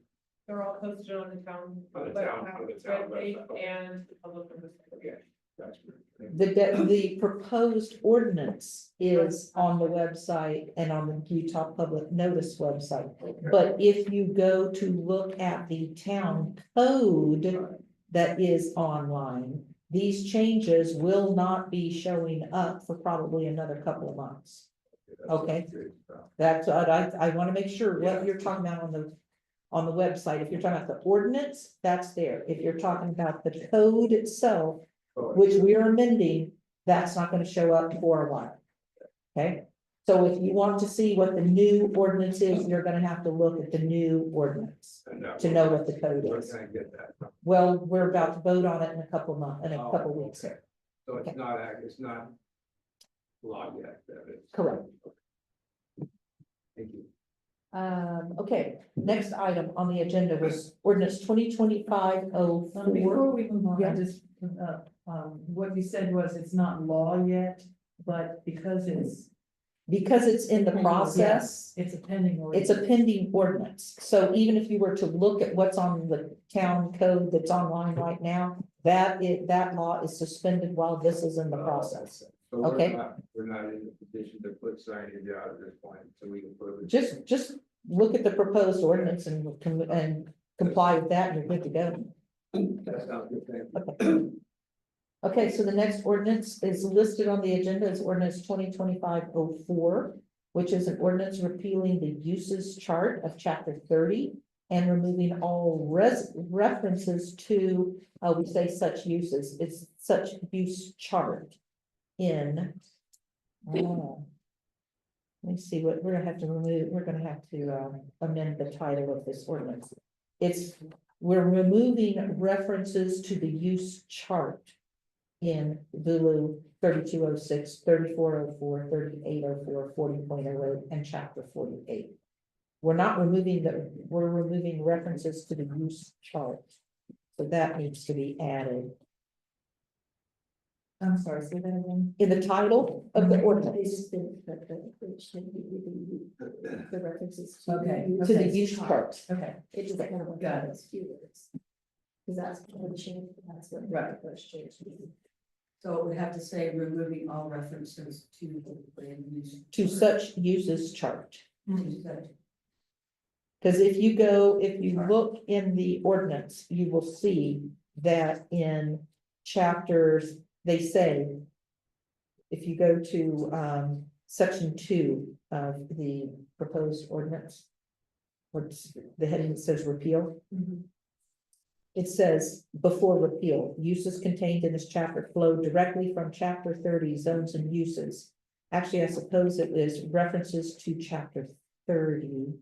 S9: They're all posted on the town.
S8: On the town
S9: webpage
S8: website.
S9: and public.
S8: Okay, that's good.
S1: the proposed ordinance is on the website and on the Utah Public Notice website. But if you go to look at the town code that is online, these changes will not be showing up for probably another couple of months. Okay. That's what I want to make sure what you're talking about on the website. If you're talking about the ordinance, that's there. If you're talking about the code itself, which we are amending, that's not going to show up for a while. Okay, so if you want to see what the new ordinance is, you're going to have to look at the new ordinance to know what the code
S8: Where
S1: is.
S8: can I get that?
S1: Well, we're about to vote on it in a couple of months, in a couple of weeks here.
S8: So it's not law yet, that is.
S1: Correct.
S8: Thank you.
S1: Okay, next item on the agenda was ordinance 2025-04.
S11: Before we move on,
S1: Yeah.
S11: I just, what you said was it's not law yet, but because it's
S1: in the process.
S11: it's a pending.
S1: It's a pending ordinance, so even if you were to look at what's on the town code that's online right now, that law is suspended while this is in the process.
S8: So
S1: Okay.
S8: we're not in the position to put signage out at this point, so we can put it.
S1: Just look at the proposed ordinance and comply with that, and you're good to go.
S8: That sounds good, thank you.
S1: Okay, so the next ordinance is listed on the agenda as ordinance 2025-04, which is an ordinance repealing the uses chart of chapter 30 and removing all references to, we say such uses, it's such use chart in. Let me see what we're gonna have to remove, we're gonna have to amend the title of this ordinance. We're removing references to the use chart in VULU 3206, 3404, 3804, 40.08, and chapter 48. We're removing references to the use chart. So that needs to be added.
S11: I'm sorry, say that again.
S1: in the title of the
S2: They
S1: ordinance,
S2: just didn't put it should be the references to.
S11: Okay,
S1: to the
S11: okay.
S1: use chart.
S11: Okay,
S2: It just kind of.
S11: Got it.
S2: those few words. Cause that's what the change, that's what.
S11: Right.
S2: the first change.
S5: So it would have to say removing all references to the land use.
S1: To such uses chart.
S5: To such.
S1: Because if you look in the ordinance, you will see that in chapters, they say. If you go to section 2 of the proposed ordinance. What's the heading that says repeal? It says, before repeal, uses contained in this chapter flow directly from chapter 30, zones and uses. Actually, I suppose it is references to chapter 30.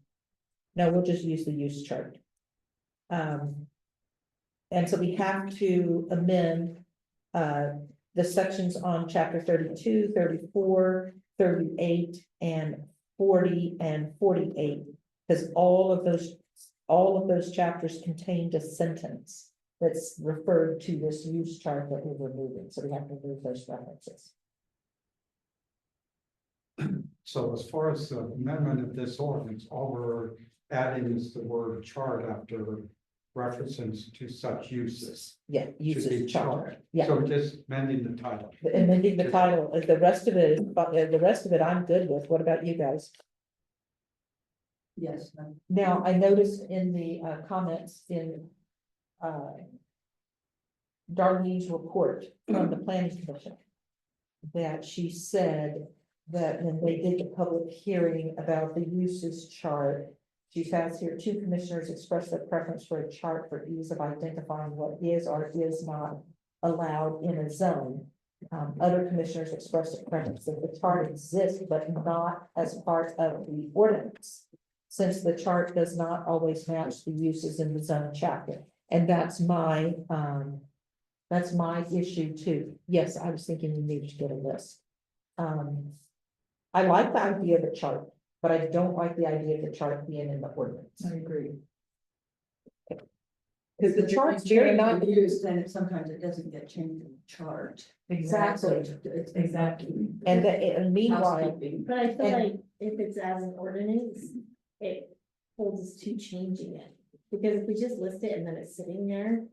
S1: No, we'll just use the use chart. And so we have to amend the sections on chapter 32, 34, 38, and 40 and 48. Because all of those chapters contained a sentence that's referred to this use chart that we're removing, so we have to remove those references.
S3: So as far as the amendment of this ordinance, all we're adding is the word chart after references to such uses.
S1: Yeah,
S3: Should be
S1: uses chart, yeah.
S3: So just amending the title.
S1: Amending the title, the rest of it, I'm good with. What about you guys?
S5: Yes.
S1: Now, I noticed in the comments in Darlene's report from the planning commission that she said that when they did the public hearing about the uses chart, she has here 2 commissioners expressed their preference for a chart for ease of identifying what is or is not allowed in a zone. Other commissioners expressed a preference that the chart exists, but not as part of the ordinance, since the chart does not always match the uses in the zone chapter. And that's my issue too. Yes, I was thinking we needed to get a list. I like the idea of a chart, but I don't like the idea of the chart being in the ordinance.
S11: I agree.
S1: Because the chart's very not.
S5: Used, then sometimes it doesn't get changed in the chart.
S1: Exactly.
S5: It's
S11: Exactly.
S1: And meanwhile,
S5: housekeeping.
S2: But I feel
S1: And-
S2: like if it's as an ordinance, it holds us to changing it. Because if we just list it and then it's sitting there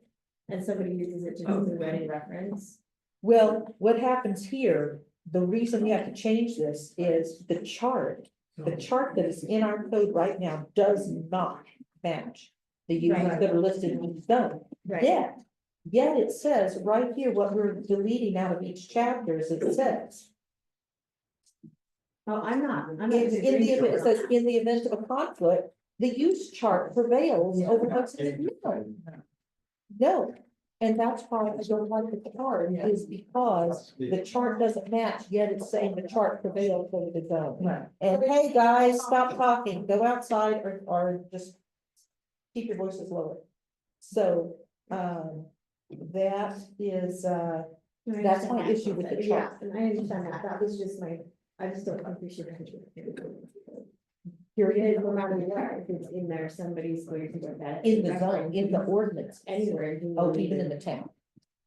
S2: and somebody uses it just as a ready reference.
S1: well, what happens here, the reason we have to change this is the chart that is in our code right now does not match the uses
S2: Right.
S1: that are listed in the zone. Yet it says right here, what we're deleting out of each chapter is it says.
S2: Oh, I'm not.
S1: In the event, it says, in the event of a conflict, the use chart prevails over what's in the zone. No, and that's why I don't like the chart, is because the chart doesn't match, yet it's saying the chart prevails over the zone.
S11: Right.
S1: And hey, guys, stop talking, go outside or just keep your voices lower. So, that is, that's my issue with the
S2: Yeah,
S1: chart.
S2: and I understand that. That was just my, I just don't appreciate it.
S1: Period.
S2: No matter where, if it's in there, somebody's going to get that.
S1: In the zone, in the ordinance.
S2: Anywhere.
S1: Oh, even in the town,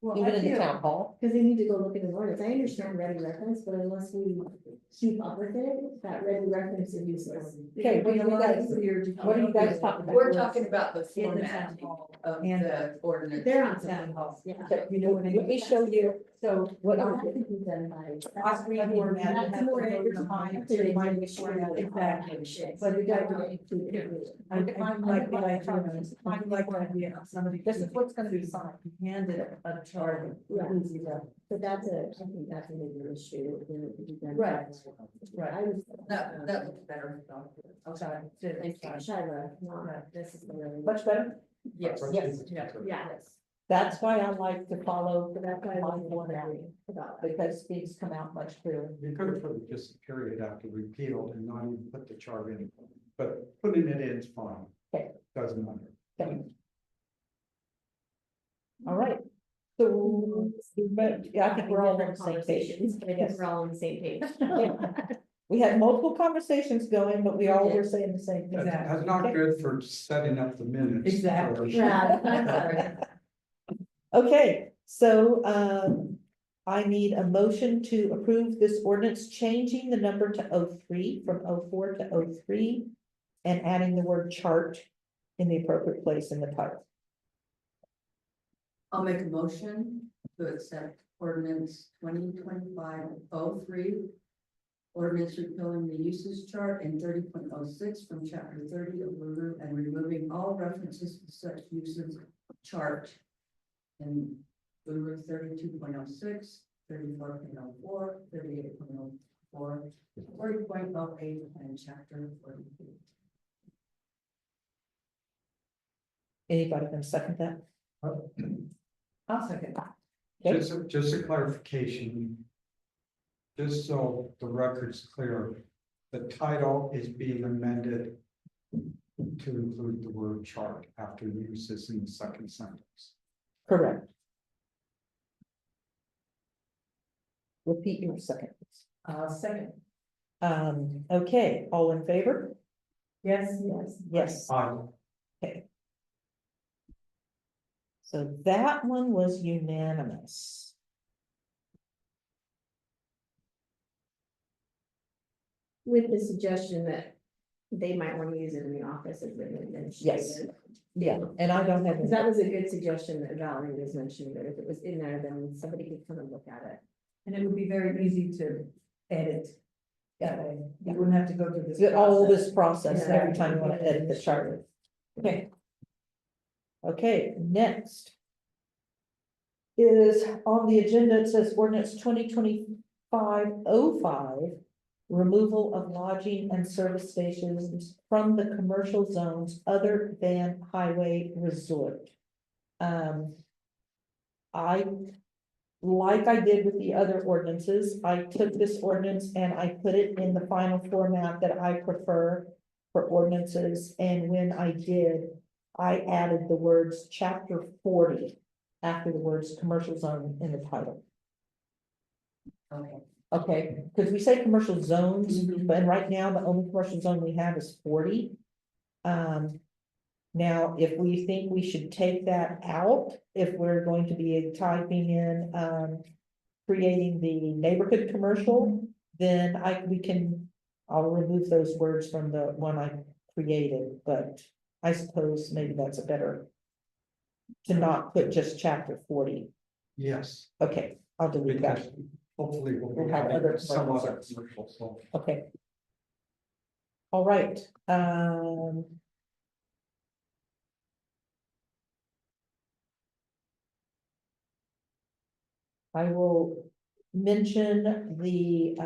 S5: Well,
S1: even
S5: I
S1: in the
S5: feel-
S1: town hall.
S2: Because they need to go look at the ordinance. I understand ready reference, but unless we keep up with it, that ready reference is useless.
S1: Okay, what do you guys, what are you guys talking about?
S5: We're talking about the
S11: In the
S5: format
S11: town hall.
S5: of
S11: And-
S5: the ordinance.
S2: They're on
S11: Town
S2: town
S11: hall.
S2: halls, yeah.
S1: Okay, you know, let me show you,
S11: So
S1: what
S2: That
S1: I,
S2: could be done by.
S11: I read more than that.
S2: That's more time to remind me sure that
S11: Exactly. But it doesn't include it. I like the idea, I like the idea of somebody.
S1: this is what's gonna be signed.
S11: Handed a chart.
S2: Yeah. But that's I think that's a major issue. It would be done
S11: Right.
S2: by-
S11: Right.
S2: I was.
S5: That looks better.
S11: Okay.
S2: Thank you, Shiloh, no, this is the really.
S1: Much better.
S5: Yes.
S1: Yes.
S2: Yeah.
S1: That's why I like to follow
S2: So that's why I
S1: my
S2: was
S1: format,
S2: wondering about that.
S1: because things come out much clearer.
S3: You could have put just a period after repeal and not even put the chart in, but putting it in is fine.
S1: Okay.
S3: Doesn't matter.
S1: Okay. All right, so, but, yeah, I think we're all on the same page.
S2: Conversations, but I think we're all on the same page.
S1: We had multiple conversations going, but we all were saying the same thing.
S3: That's not good for setting up the minutes.
S11: Exactly.
S2: Yeah.
S1: Okay, so, I need a motion to approve this ordinance, changing the number to 03 from 04 to 03. And adding the word chart in the appropriate place in the title.
S12: I'll make a motion to accept ordinance 2025-03. Ordinance repealing the uses chart in 30.06 from chapter 30 of Lulu and removing all references to such uses chart. In Lulu 32.06, 34.04, 38.04, 40.08, and chapter 42.
S1: Anybody gonna second that?
S11: I'll second.
S1: Okay.
S3: Just a clarification. Just so the record's clear, the title is being amended to include the word chart after uses in the second sentence.
S1: Correct. Repeat your second.
S11: Second.
S1: Okay, all in favor?
S11: Yes.
S1: Yes,
S3: Okay.
S1: so that one was unanimous.
S2: With the suggestion that they might want to use it in the office as an administrator.
S1: Yeah, and I don't have.
S2: Because that was a good suggestion that Valerie was mentioning, that if it was in there, then somebody could come and look at it.
S11: And it would be very easy to edit. That way, you wouldn't have to go through this.
S1: All
S11: process.
S1: this process
S11: Yeah.
S1: every time you want to edit the charter. Okay. Okay, next. Is on the agenda, it says ordinance 2025-05. Removal of lodging and service stations from the commercial zones other than highway resort. Like I did with the other ordinances, I took this ordinance and I put it in the final format that I prefer for ordinances, and when I did, I added the words chapter 40 after the words commercial zone in the title.
S12: Okay.
S1: Okay, because we say commercial zones,
S11: Mhm.
S1: but right now the only commercial zone we have is 40. Now, if we think we should take that out, if we're going to be typing in, creating the neighborhood commercial, then I'll remove those words from the one I created, but I suppose maybe that's a better to not put just chapter 40.
S3: Yes,
S1: Okay, I'll delete that.
S3: because hopefully we'll
S1: We'll
S3: be
S1: have
S3: having
S1: other
S3: some
S1: commercial
S3: other
S1: zones.
S3: commercial, so.
S1: Okay. All right, I will mention the,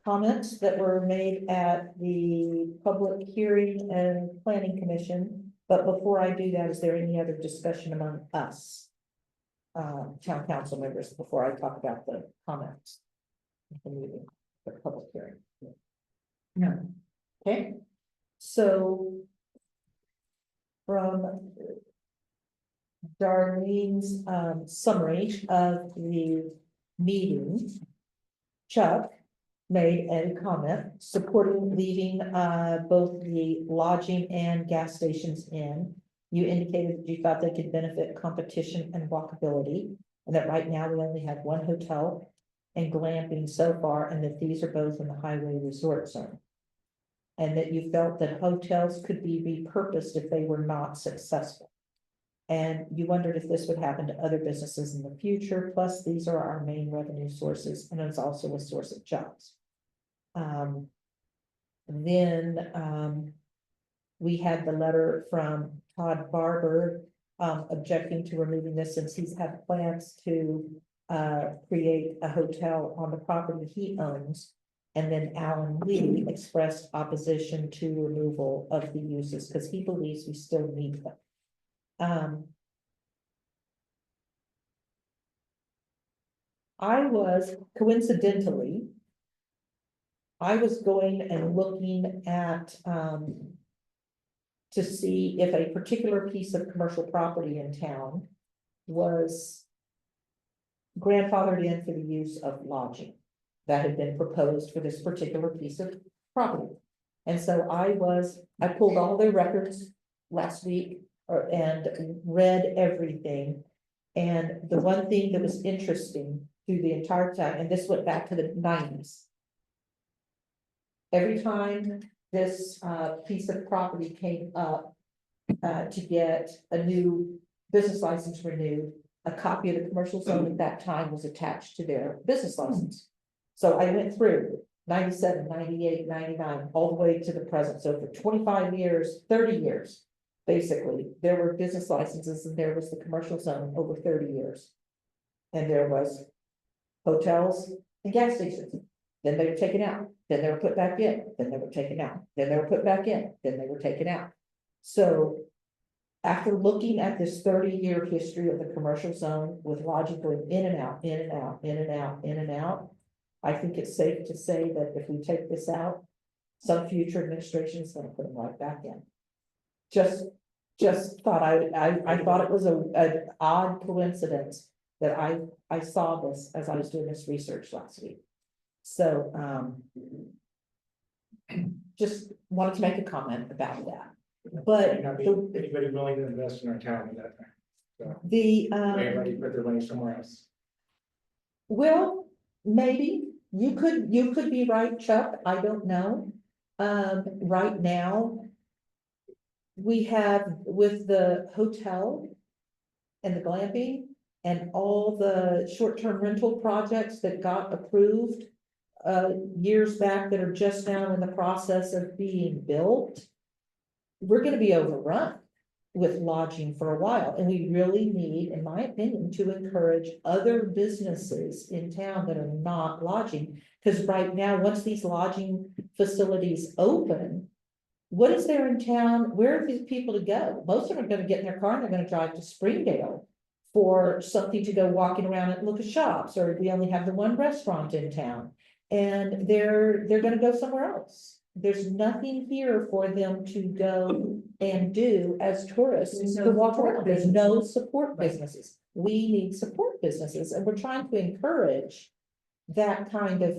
S1: comments that were made at the public hearing and planning commission. But before I do that, is there any other discussion among us? Town council members, before I talk about the comments? at the meeting, the public hearing.
S11: No.
S1: Okay, so. From. Darlene's summary of the meeting. Chuck made a comment supporting leaving both the lodging and gas stations in. You indicated that you thought they could benefit competition and walkability, and that right now we only have one hotel and glamping so far, and that these are both in the highway resort zone. And that you felt that hotels could be repurposed if they were not successful. And you wondered if this would happen to other businesses in the future, plus these are our main revenue sources, and it's also a source of jobs. We had the letter from Todd Barber, objecting to removing this since he's had plans to create a hotel on the property he owns. And then Alan Lee expressed opposition to removal of the uses because he believes we still need them. I was coincidentally, I was going and looking at, to see if a particular piece of commercial property in town was grandfathered in for the use of lodging that had been proposed for this particular piece of property. And so I pulled all their records last week and read everything. And the one thing that was interesting through the entire time, and this went back to the nineties. Every time this piece of property came up to get a new business license renewed, a copy of the commercial zone at that time was attached to their business license. So I went through 97, 98, 99, all the way to the present. So for 25 years, 30 years, basically, there were business licenses and there was the commercial zone over 30 years. And there was hotels and gas stations. Then they were taken out, then they were put back in, then they were taken out, then they were put back in, then they were taken out. So after looking at this 30-year history of the commercial zone with lodging going in and out, in and out, in and out, in and out, I think it's safe to say that if we take this out, some future administration is gonna put them right back in. Just thought I thought it was an odd coincidence that I saw this as I was doing this research last week. So, just wanted to make a comment about that. But
S4: Anybody willing to invest in our town at that time?
S1: the,
S4: Everybody put their money somewhere else.
S1: well, maybe you could be right, Chuck. I don't know. Right now, we have with the hotel and the glamping and all the short-term rental projects that got approved years back that are just now in the process of being built. We're gonna be overrun with lodging for a while, and we really need, in my opinion, to encourage other businesses in town that are not lodging. Because right now, once these lodging facilities open, what is there in town? Where are these people to go? Most of them are gonna get in their car and they're gonna drive to Springdale for something to go walking around and look at shops, or we only have the one restaurant in town. And they're gonna go somewhere else. There's nothing here for them to go and do as tourists
S11: There's no
S1: to walk
S11: support
S1: around. There's no support businesses. We need support businesses, and we're trying to encourage that kind of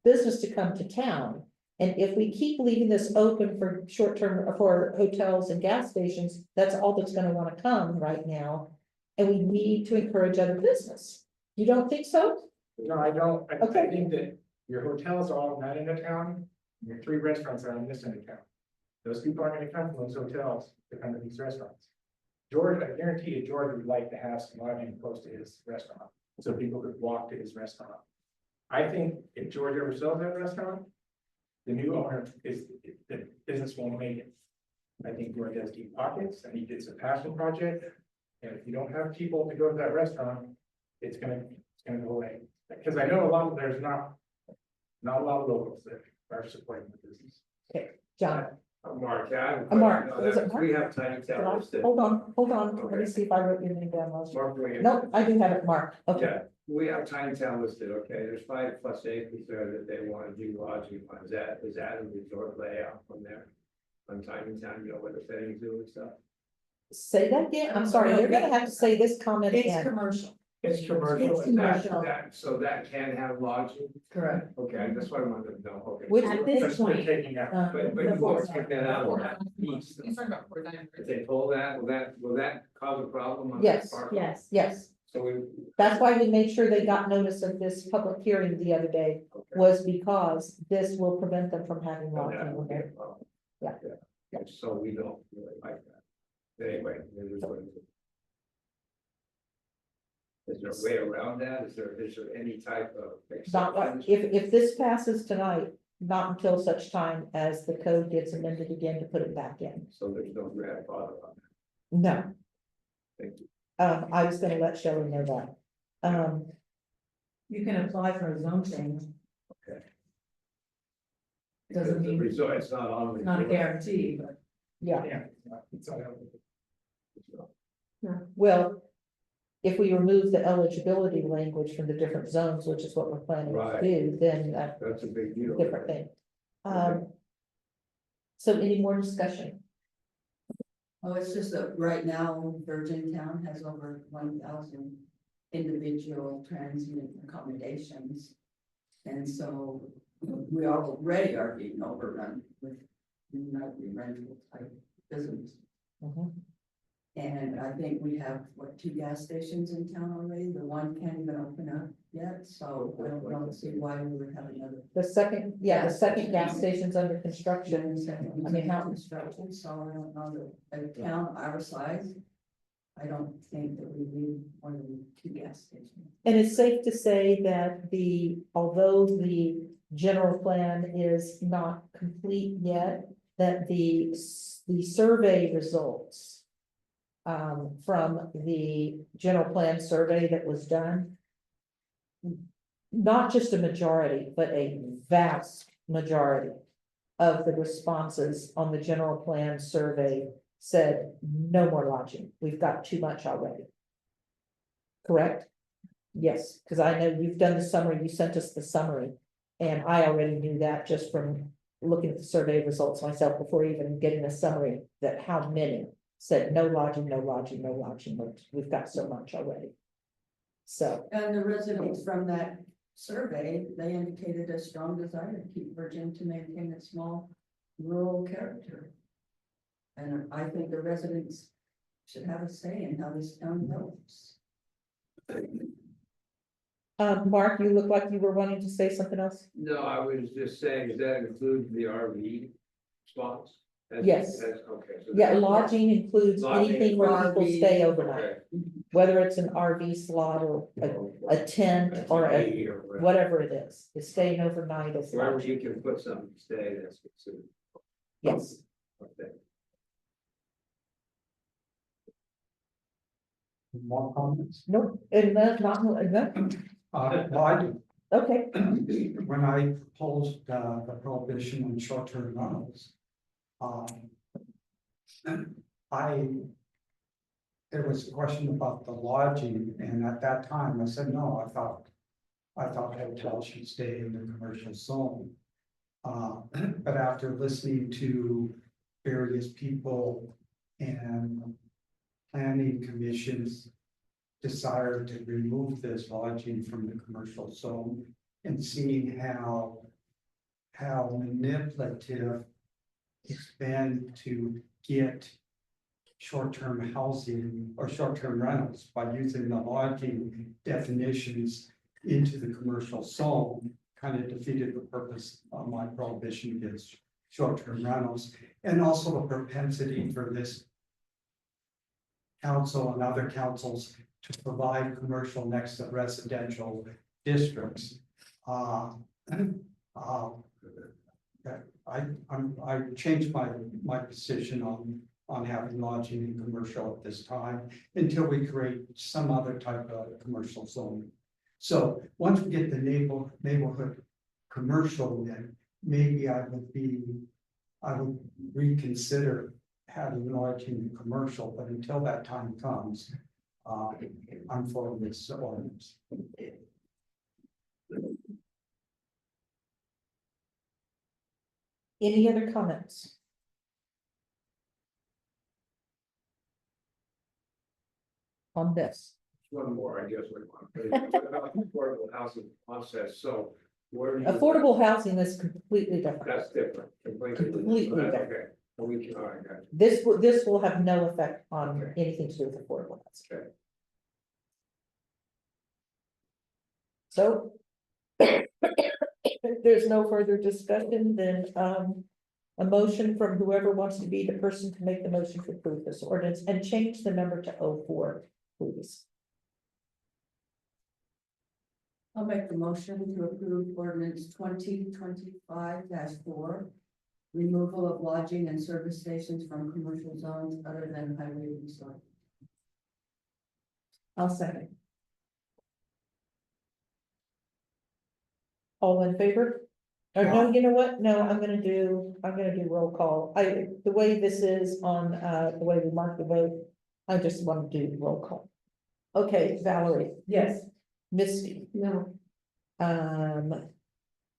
S1: business to come to town. And if we keep leaving this open for short-term, for hotels and gas stations, that's all that's gonna wanna come right now. And we need to encourage other business. You don't think so?
S4: No, I don't. I
S1: Okay.
S4: think that your hotels are all not in the town, your 3 restaurants are in this end of town. Those people aren't gonna come from those hotels to come to these restaurants. George, I guarantee you, George would like to have some lodging close to his restaurant, so people could walk to his restaurant. I think if George ever sells that restaurant, the new owner the business won't make it. I think George has deep pockets and he gets a passion project. And if you don't have people to go to that restaurant, it's gonna go away. Because I know there's not a lot of locals that are supporting the business.
S1: John,
S8: Mark, yeah.
S1: Mark, was it Mark?
S8: We have tiny
S1: did I-
S8: town listed.
S1: hold on, let me
S8: Okay.
S1: see if I wrote your name down. last.
S8: Mark Williams.
S1: No, I do have it marked. Okay,
S8: Yeah, we have tiny town listed, okay, there's 5+ acres there that they want to do lodging on, is that a resort layout from there? On tiny town, you know, where the settings do and stuff?
S1: say that again. I'm sorry, they're gonna have to say this comment
S11: It's
S1: again.
S11: commercial,
S4: It's commercial.
S11: It's commercial.
S8: So that can have lodging,
S11: correct.
S8: okay, that's what I wanted to know, okay.
S1: Which,
S2: At this
S4: That's what they're
S2: point,
S4: taking out.
S8: But you won't take that out of that piece.
S9: He's talking about 49.
S8: If they pull that, will that cause a problem on
S1: Yes.
S8: that part?
S2: yes.
S1: yes,
S8: So we.
S1: that's why we made sure they got notice of this public hearing the other day, was because this will prevent them from having lodging.
S8: Okay, well,
S1: Yeah.
S8: So we don't really like that. But anyway, it is what it is. Is there a way around that? Is there any type of?
S1: Not, if this passes tonight, not until such time as the code gets amended again to put it back in.
S8: So there's no grandfather on that.
S1: No,
S8: Thank you.
S1: I was gonna let Shelley know that.
S11: You can apply for a zone change.
S8: Okay.
S11: Doesn't
S8: The
S11: mean,
S8: resort, it's not on. the
S11: not a
S8: resort.
S11: guarantee, but
S1: Yeah,
S4: It's not-
S1: well, if we remove the eligibility language from the different zones, which is what we're planning to
S8: Right.
S1: do, then that's
S8: That's a big deal.
S1: a different thing. So any more discussion?
S12: Oh, it's just that right now Virgin Town has over 1,000 individual transient accommodations. And so we already are being overrun with nightly rental type business.
S1: Mhm.
S12: And I think we have, what, 2 gas stations in town already, the one can't even open up yet, so I don't see why we would have another.
S1: The second, the second gas station's under construction. I mean, how,
S12: Construction, so I don't know that a town our size, I don't think that we need more than 2 gas stations.
S1: and it's safe to say that although the general plan is not complete yet, that the survey results from the general plan survey that was done, not just a majority, but a vast majority of the responses on the general plan survey said, no more lodging, we've got too much already. Correct? Yes, because I know you've done the summary, you sent us the summary, and I already knew that just from looking at the survey results myself before even getting a summary, that how many said no lodging, no lodging, no lodging, we've got so much already. So,
S12: And the residents from that survey, they indicated a strong desire to keep Virgin to maintain its small rural character. And I think the residents should have a say in how this town develops.
S1: Mark, you look like you were wanting to say something else?
S8: No, I was just saying, does that include the RV spots?
S1: Yes.
S8: Okay. So
S1: Yeah, lodging includes
S8: Lodging
S1: anything where people
S12: RV,
S1: stay overnight,
S8: Okay.
S1: whether it's an RV slot or a tent or whatever it is, it's staying overnight is
S8: Wherever
S1: lodging.
S8: you can put something to stay, that's considered.
S1: Yes,
S8: Okay.
S3: More comments?
S1: no, and that's not, and that,
S3: Well, I do.
S1: okay,
S3: When I proposed the prohibition on short-term rentals, there was a question about the lodging, and at that time I said, no, I thought hotels should stay in the commercial zone. But after listening to various people and planning commissions desire to remove this lodging from the commercial zone and seeing how manipulative it's been to get short-term housing or short-term rentals by using the lodging definitions into the commercial zone, kind of defeated the purpose of my prohibition against short-term rentals, and also a propensity for this council and other councils to provide commercial next to residential districts. I changed my position on having lodging in commercial at this time until we create some other type of commercial zone. So once we get the neighborhood commercial in, maybe I would reconsider having lodging in commercial, but until that time comes, I'm for this ordinance.
S1: any other comments? On this,
S8: One more, I guess. What about affordable housing process? So where? do you-
S1: affordable housing is completely different.
S8: That's different.
S1: Completely
S8: That's
S1: different.
S8: Okay. Well, we can, all right, got it.
S1: This will have no effect on
S8: Okay.
S1: anything to do with affordable housing.
S8: Okay.
S1: So. If there's no further discussion, then, a motion from whoever wants to be the person to make the motion to approve this ordinance and change the number to 04, please.
S12: I'll make the motion to approve ordinance 2025-4. Removal of lodging and service stations from commercial zones other than highway resort.
S1: I'll second. All in favor? Or no, you know what? No, I'm gonna do roll call. The way this is on, the way we mark the vote, I just want to do roll call. Okay, Valerie,
S11: yes,
S1: Misty,
S2: No,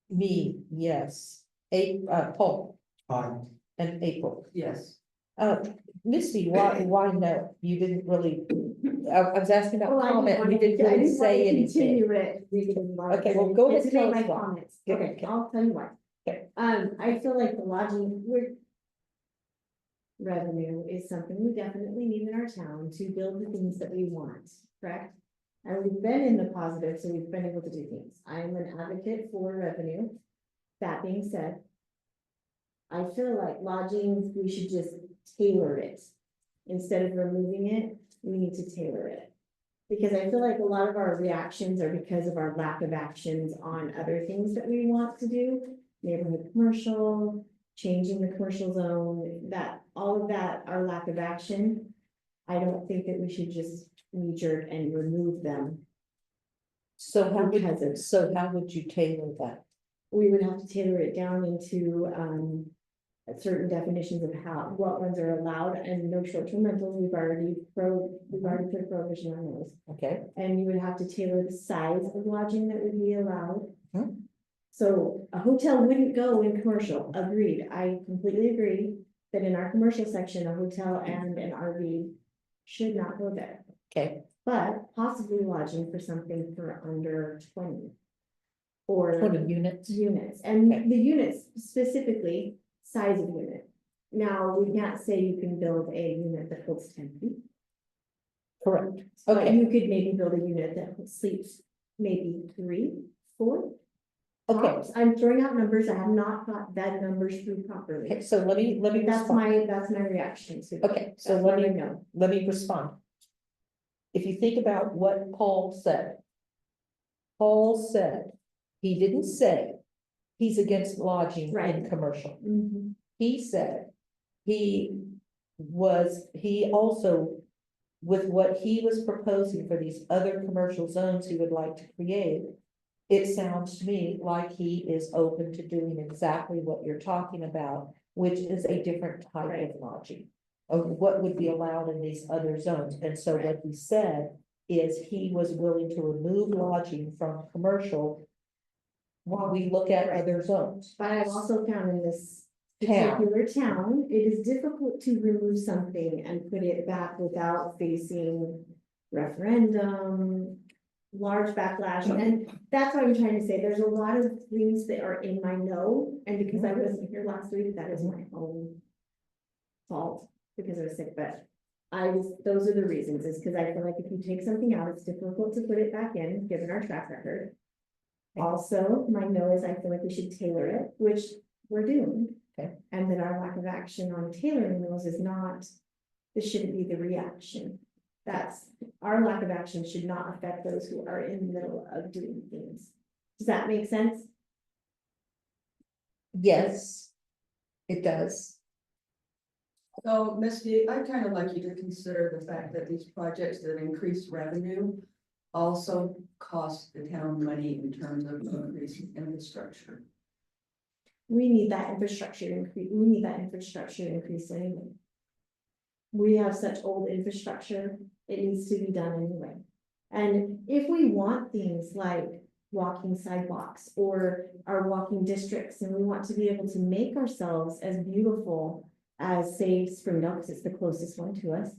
S1: me, yes, Paul and April.
S12: Yes.
S1: Misty, why no? You didn't really, I was asking about
S2: well, I
S1: comment, you
S2: didn't
S1: didn't
S2: want to, I
S1: really
S2: didn't want
S1: say
S2: to
S1: anything.
S2: continue it.
S1: Okay, well, go ahead and tell
S2: my
S1: us why.
S2: comments.
S1: Yeah,
S2: Okay,
S1: okay.
S2: I'll tell you why.
S1: Okay.
S2: I feel like the lodging, revenue is something we definitely need in our town to build the things that we want, correct? And we've been in the positive, so we've been able to do things. I'm an advocate for revenue. That being said, I feel like lodging, we should just tailor it. Instead of removing it, we need to tailor it. Because I feel like a lot of our reactions are because of our lack of actions on other things that we want to do. Neighborhood commercial, changing the commercial zone, that, all of that, our lack of action. I don't think that we should just knee-jerk and remove them.
S1: So how
S2: Because
S1: would,
S2: of-
S1: so how would you tailor that?
S2: We would have to tailor it down into, certain definitions of how, what ones are allowed and no short-term rentals. We've already put prohibition on those.
S1: Okay,
S2: And you would have to tailor the size of lodging that would be allowed.
S1: Hmm.
S2: So a hotel wouldn't go in commercial, agreed, I completely agree that in our commercial section, a hotel and an RV should not go there.
S1: okay,
S2: But possibly lodging for something for under 20. Or
S1: 20 units,
S2: units, and
S1: Okay.
S2: the units specifically, size of unit. Now, we can't say you can build a unit that holds 10 feet.
S1: correct,
S2: But
S1: okay,
S2: you could maybe build a unit that sleeps maybe 3, 4.
S1: okay.
S2: tops. I'm throwing out numbers, I have not thought that numbers through properly.
S1: Okay, so let me
S2: That's
S1: respond.
S2: that's my reaction to.
S1: Okay, so
S2: That's
S1: let
S2: what I
S1: me,
S2: know.
S1: let me respond. If you think about what Paul said. Paul said, he didn't say he's against lodging in
S2: Right.
S1: commercial.
S2: Mhm.
S1: He said he also, with what he was proposing for these other commercial zones he would like to create, it sounds to me like he is open to doing exactly what you're talking about, which is a different type
S2: Right.
S1: of lodging. Of what would be allowed in these other zones. And so what he said is he was willing to remove lodging from commercial while we look at
S2: Right.
S1: other zones.
S2: But I've also found in this
S1: Town.
S2: particular town, it is difficult to remove something and put it back without facing referendum, large backlash, and that's what I'm trying to say, there's a lot of things that are in my know, and because I wasn't here last week, that is my own fault, because I was sick, but those are the reasons, is because I feel like if you take something out, it's difficult to put it back in, given our track record. Also, my no is I feel like we should tailor it, which we're doing.
S1: Okay.
S2: And that our lack of action on tailoring those is not, this shouldn't be the reaction. That's, our lack of action should not affect those who are in the middle of doing things. Does that make sense?
S1: Yes, it does.
S12: So, Misty, I'd kind of like you to consider the fact that these projects that increase revenue also cost the town money in terms of increasing infrastructure.
S2: We need that infrastructure increase anyway. We have such old infrastructure, it needs to be done anyway. And if we want things like walking sidewalks or our walking districts, and we want to be able to make ourselves as beautiful as, say, Springdale, because it's the closest one to us.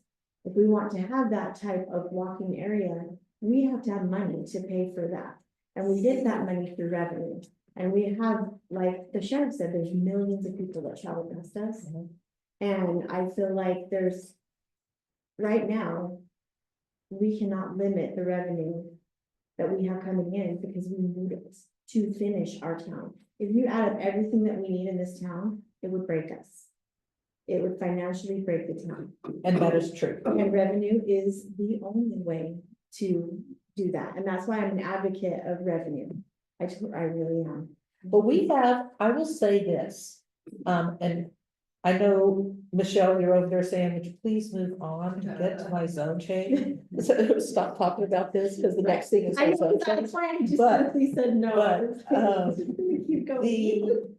S2: If we want to have that type of walking area, we have to have money to pay for that. And we get that money through revenue. And we have, like the sheriff said, there's millions of people that travel past us.
S1: Mhm.
S2: And I feel like there's, right now, we cannot limit the revenue that we have coming in because we need it to finish our town. If you add up everything that we need in this town, it would break us. It would financially break the town.
S1: And that is true.
S2: And revenue is the only way to do that. And that's why I'm an advocate of revenue. I really am.
S1: But we have, I will say this, and I know, Michelle, you're over there saying, would you please move on and get to my zone change? So stop talking about this, because the next thing is.
S2: I
S1: my
S2: know
S1: zone
S2: that's
S1: change.
S2: why I just
S1: But-
S2: simply said no.
S1: but,
S2: Keep going.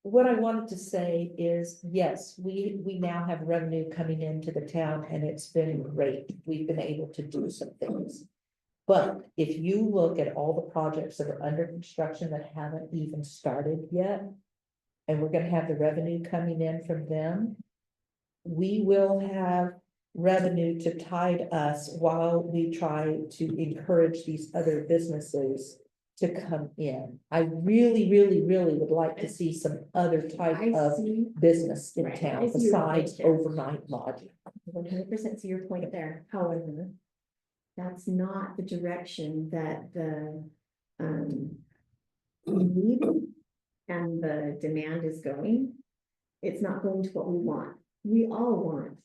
S1: What I wanted to say is, yes, we now have revenue coming into the town and it's been great. We've been able to do some things. But if you look at all the projects that are under construction that haven't even started yet, and we're gonna have the revenue coming in from them, we will have revenue to tide us while we try to encourage these other businesses to come in. I really, really, really would like to see some other type
S2: I
S1: of
S2: see,
S1: business in
S2: Right, I
S1: town
S2: see your point
S1: besides
S2: there.
S1: overnight lodging.
S2: 100% see your point there, however. That's not the direction that the, need and the demand is going. It's not going to what we want. We all want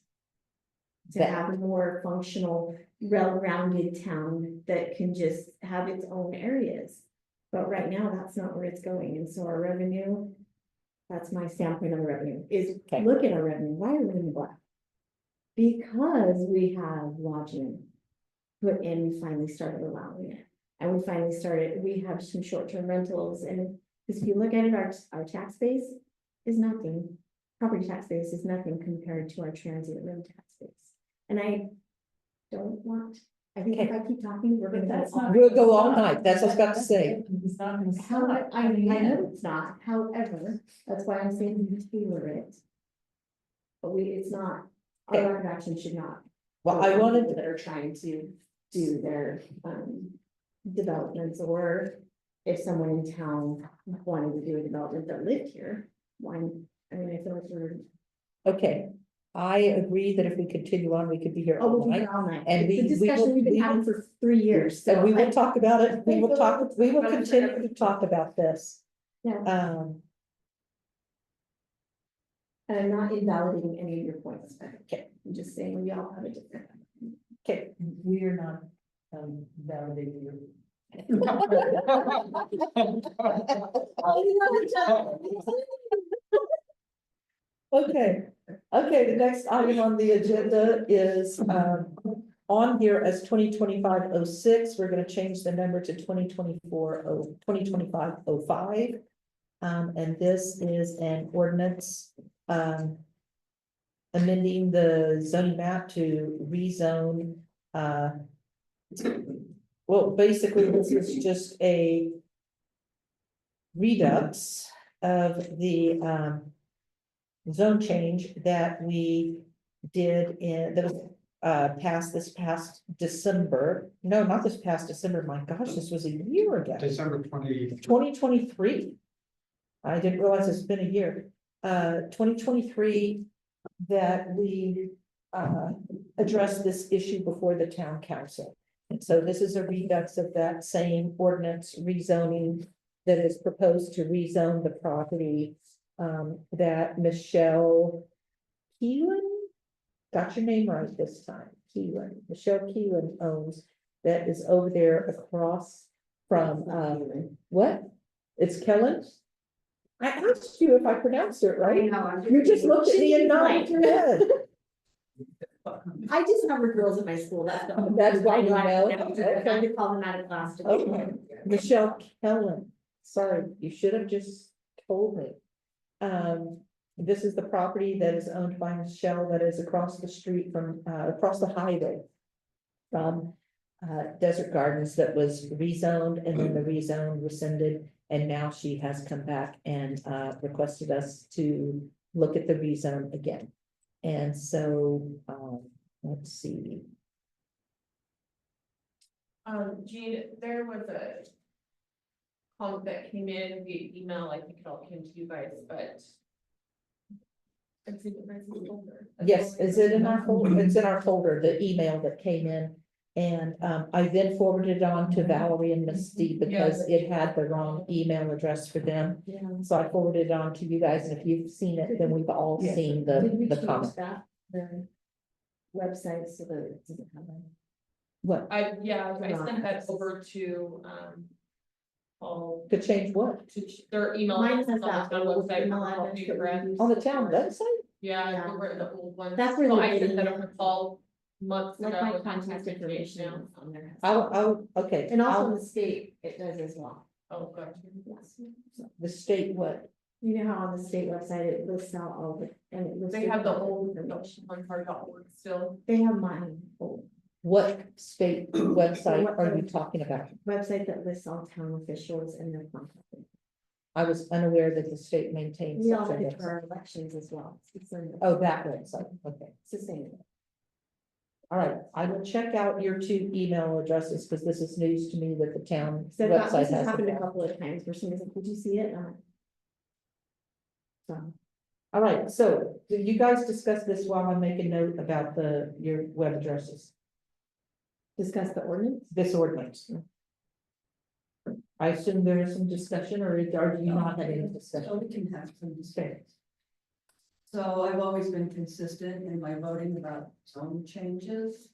S2: to
S1: That-
S2: have a more functional, well-rounded town that can just have its own areas. But right now, that's not where it's going, and so our revenue, that's my standpoint on the revenue, is
S1: Okay.
S2: look at our revenue, why are we in the black? Because we have lodging put in, we finally started allowing it. And we have some short-term rentals, and because if you look at it, our tax base is nothing. Property tax base is nothing compared to our transient room tax base. And I don't want, I think if I keep talking, we're gonna.
S11: That's
S2: go
S11: not.
S2: on.
S1: We'll go all night, that's what I was about to say.
S11: It's not gonna
S2: How,
S11: stop.
S2: I know it's not, however, that's why I'm saying you tailor it. But it's not, our
S1: Okay.
S2: line of action should not.
S1: Well,
S2: go
S1: I
S2: on
S1: wanted,
S2: people that are trying to do their, developments, or if someone in town wanted to do a development that lived here, why, I mean, I feel like we're.
S1: okay, I agree that if we continue on, we could be here
S2: Oh,
S1: all
S2: we'll be
S1: night.
S2: here all night.
S1: And
S2: It's a discussion we've been having for 3 years, so.
S1: And we will
S2: I-
S1: talk about it, we will continue to talk about this.
S2: Yeah. And I'm not invalidating any of your points, but
S1: Okay.
S2: I'm just saying we all have a different.
S1: Okay,
S11: We are not, validating your.
S1: okay, the next item on the agenda is, on here as 2025-06. We're gonna change the number to 2025-05. And this is an ordinance, amending the zoning map to rezone, well, basically, this is just a redux of the, zone change that we did that was, passed this past December. No, not this past December, my gosh, this was a year ago.
S3: December
S1: 2023. I didn't realize it's been a year. 2023 that we addressed this issue before the town council. And so this is a redux of that same ordinance rezoning that is proposed to rezone the property that Michelle Keelan, got your name right this time, Keelan, Michelle Keelan owns, that is over there across from, what? It's Kellen? I asked you if I pronounced it right. You just looked at me and nodded your head.
S2: I just have girls at my school, that's the.
S1: That's why you know.
S2: I had to call them out of class. to-
S1: Okay. Michelle Kellen, sorry, you should have just told me. This is the property that is owned by Michelle that is across the street from, across the highway. From, Desert Gardens that was rezoned and then the rezone rescinded. And now she has come back and, requested us to look at the rezone again. And so, let's see.
S9: Jean, there was a comment that came in via email, I think it all came to you guys, but. It's in the folder.
S1: Yes, is it in our folder? It's in our folder, the email that came in. And I then forwarded it on to Valerie and Misty because it had the wrong email address for them.
S2: Yeah.
S1: So I forwarded it on to you guys, and if you've seen it, then we've all
S11: Yes.
S1: seen
S2: Did we
S1: the
S2: change
S1: comment.
S2: that, the website so that it doesn't have that?
S1: What,
S9: I sent that over to, Paul,
S1: to change what?
S9: to their email.
S2: Mine
S9: address
S2: says
S9: on
S2: that,
S9: the town
S2: old
S9: website,
S2: email
S9: Paul
S2: address
S9: Peter
S2: that we
S9: Grant.
S2: used
S1: On the
S2: to
S1: town
S2: forward.
S1: website?
S9: Yeah,
S2: Yeah.
S9: they were the old ones.
S2: That's where
S9: So
S2: they're
S9: I sent
S2: getting
S9: that
S2: it.
S9: over to Paul months ago.
S2: Like my
S9: and
S2: contact
S9: hasn't changed
S2: information
S9: now.
S2: is on there.
S1: Okay.
S2: And also
S1: I'll-
S2: in the state, it does as well.
S9: Oh, gotcha.
S2: Yes.
S1: The state what?
S2: You know how on the state website, it lists out all the, and it lists.
S9: They have the
S2: different
S9: old,
S2: information.
S9: onecard.org still.
S2: They have mine, old
S1: What state website are you talking about?
S2: website that lists all town officials and their contact.
S1: I was unaware that the state maintains
S2: We
S1: such
S2: all
S1: a
S2: have it for
S1: website.
S2: our elections as well. It's
S1: Oh, that website, okay.
S2: the same.
S1: All right, I will check out your two email addresses, because this is news to me that the town
S2: So that
S1: website
S2: this has
S1: has.
S2: happened a
S1: them.
S2: couple of times where somebody's like, did you see it? So,
S1: All right, so do you guys discuss this while I make a note about your web addresses,
S2: discuss the ordinance.
S1: this ordinance? I assume there is some discussion, or do you not have any
S12: So
S1: discussion?
S12: we can have some discussion. So I've always been consistent in my voting about zone changes.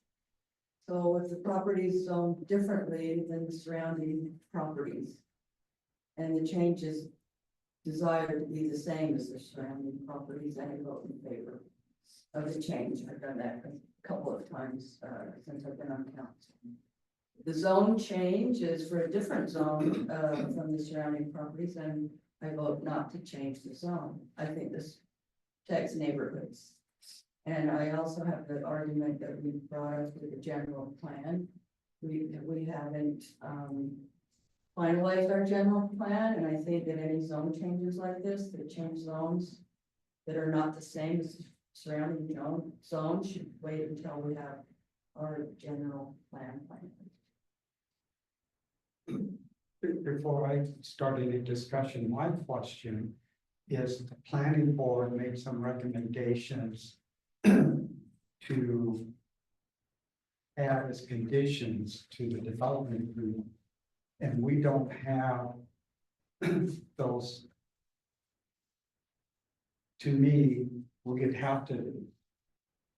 S12: So if the property is zoned differently than the surrounding properties, and the change is desired to be the same as the surrounding properties, I vote in favor of the change. I've done that a couple of times, since I've been on council. The zone change is for a different zone, from the surrounding properties, and I vote not to change the zone. I think this protects neighborhoods. And I also have the argument that we brought up with the general plan. We haven't, finalized our general plan, and I think that any zone changes like this, that change zones that are not the same as surrounding zone should wait until we have our general plan.
S3: Before I start any discussion, my question is the planning board made some recommendations to add as conditions to the development agreement. And we don't have those. To me, we'd have to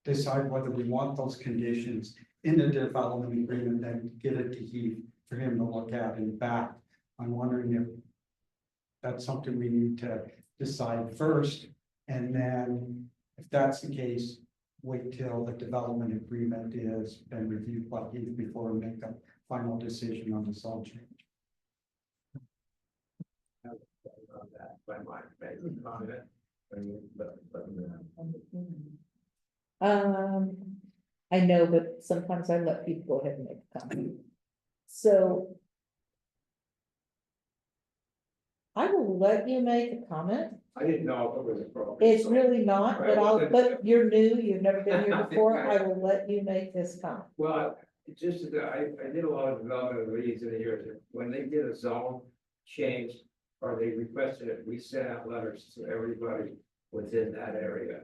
S3: decide whether we want those conditions in the development agreement and get it to Heath for him to look at and back. I'm wondering if that's something we need to decide first, and then if that's the case, wait till the development agreement is been reviewed by Heath before we make a final decision on the zone change.
S8: On that, by my comment.
S1: I know, but sometimes I let people go ahead and make a comment. So I will let you make a comment.
S8: I didn't know if it was appropriate.
S1: It's
S8: so-
S1: really not, but but you're new, you've never been here before. I will let you make this comment.
S8: Well, it's just that I did a lot of development of leads in the years, when they did a zone change, or they requested it, we sent out letters to everybody within that area.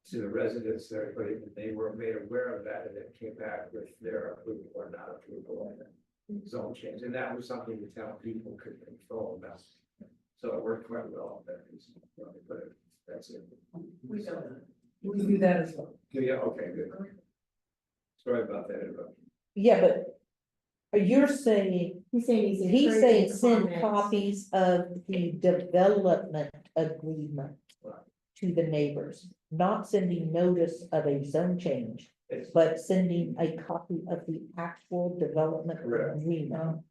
S8: To the residents, everybody, they were made aware of that, and then came back with their approval or not approval of that zone change, and that was something the town people could control about. So it worked quite well, but that's it.
S11: We do that as well.
S8: Yeah, okay, good. Sorry about that interruption.
S1: Yeah, but you're saying,
S2: He's saying
S1: he's saying
S2: encouraging
S1: send
S2: comments.
S1: copies of the development agreement
S8: Right.
S1: to the neighbors, not sending notice of a zone change,
S8: It's-
S1: but sending a copy of the actual development
S8: Correct.
S1: agreement.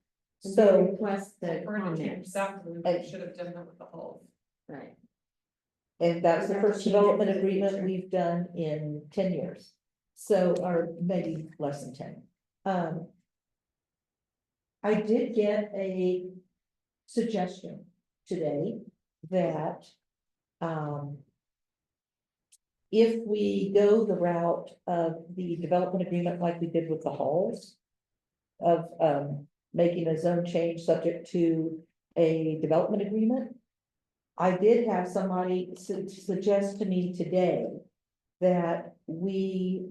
S2: And
S1: So,
S2: then request the
S9: We're gonna change
S2: comments,
S9: that, we should have done that with the whole.
S2: right?
S1: and that's the
S2: We have to
S1: first
S2: change it for
S1: development
S2: the
S1: agreement
S2: future.
S1: we've done in 10 years. So, or maybe less than 10. I did get a suggestion today that, if we go the route of the development agreement like we did with the halls, of, making a zone change subject to a development agreement, I did have somebody suggest to me today that we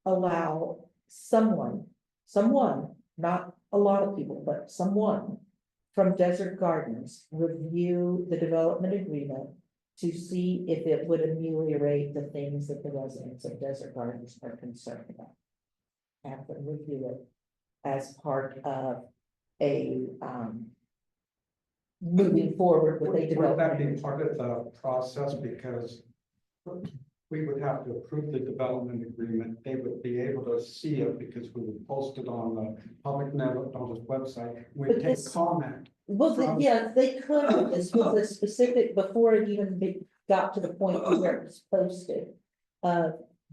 S1: allow someone, not a lot of people, but someone from Desert Gardens review the development agreement to see if it would ameliorate the things that the residents of Desert Gardens are concerned about. Have them review it as part of a, moving forward with a
S3: Would that
S1: development.
S3: be
S1: agreement.
S3: part of the process, because we would have to approve the development agreement, they would be able to see it because we would post it on the public notice website, we
S1: But
S3: take
S1: this-
S3: comment.
S1: Well, yeah, they could, but this was a specific, before it even got to the point where it was posted.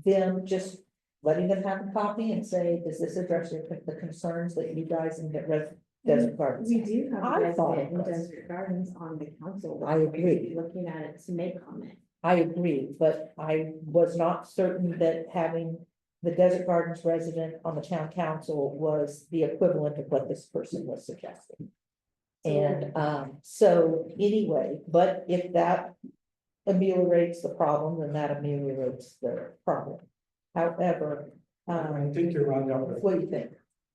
S1: Them just letting them have a copy and say, does this address the concerns that you guys in Desert Gardens?
S2: We
S1: have?"
S2: do have
S1: I
S2: a
S1: thought
S2: resident
S1: it
S2: in
S1: was.
S2: Desert Gardens on the council.
S1: I agree.
S2: Looking at it to make comment.
S1: I agree, but I was not certain that having the Desert Gardens resident on the town council was the equivalent of what this person was suggesting. And, so anyway, but if that ameliorates the problem, then that ameliorates the problem. However,
S3: I think you're right up with,
S1: what do you think?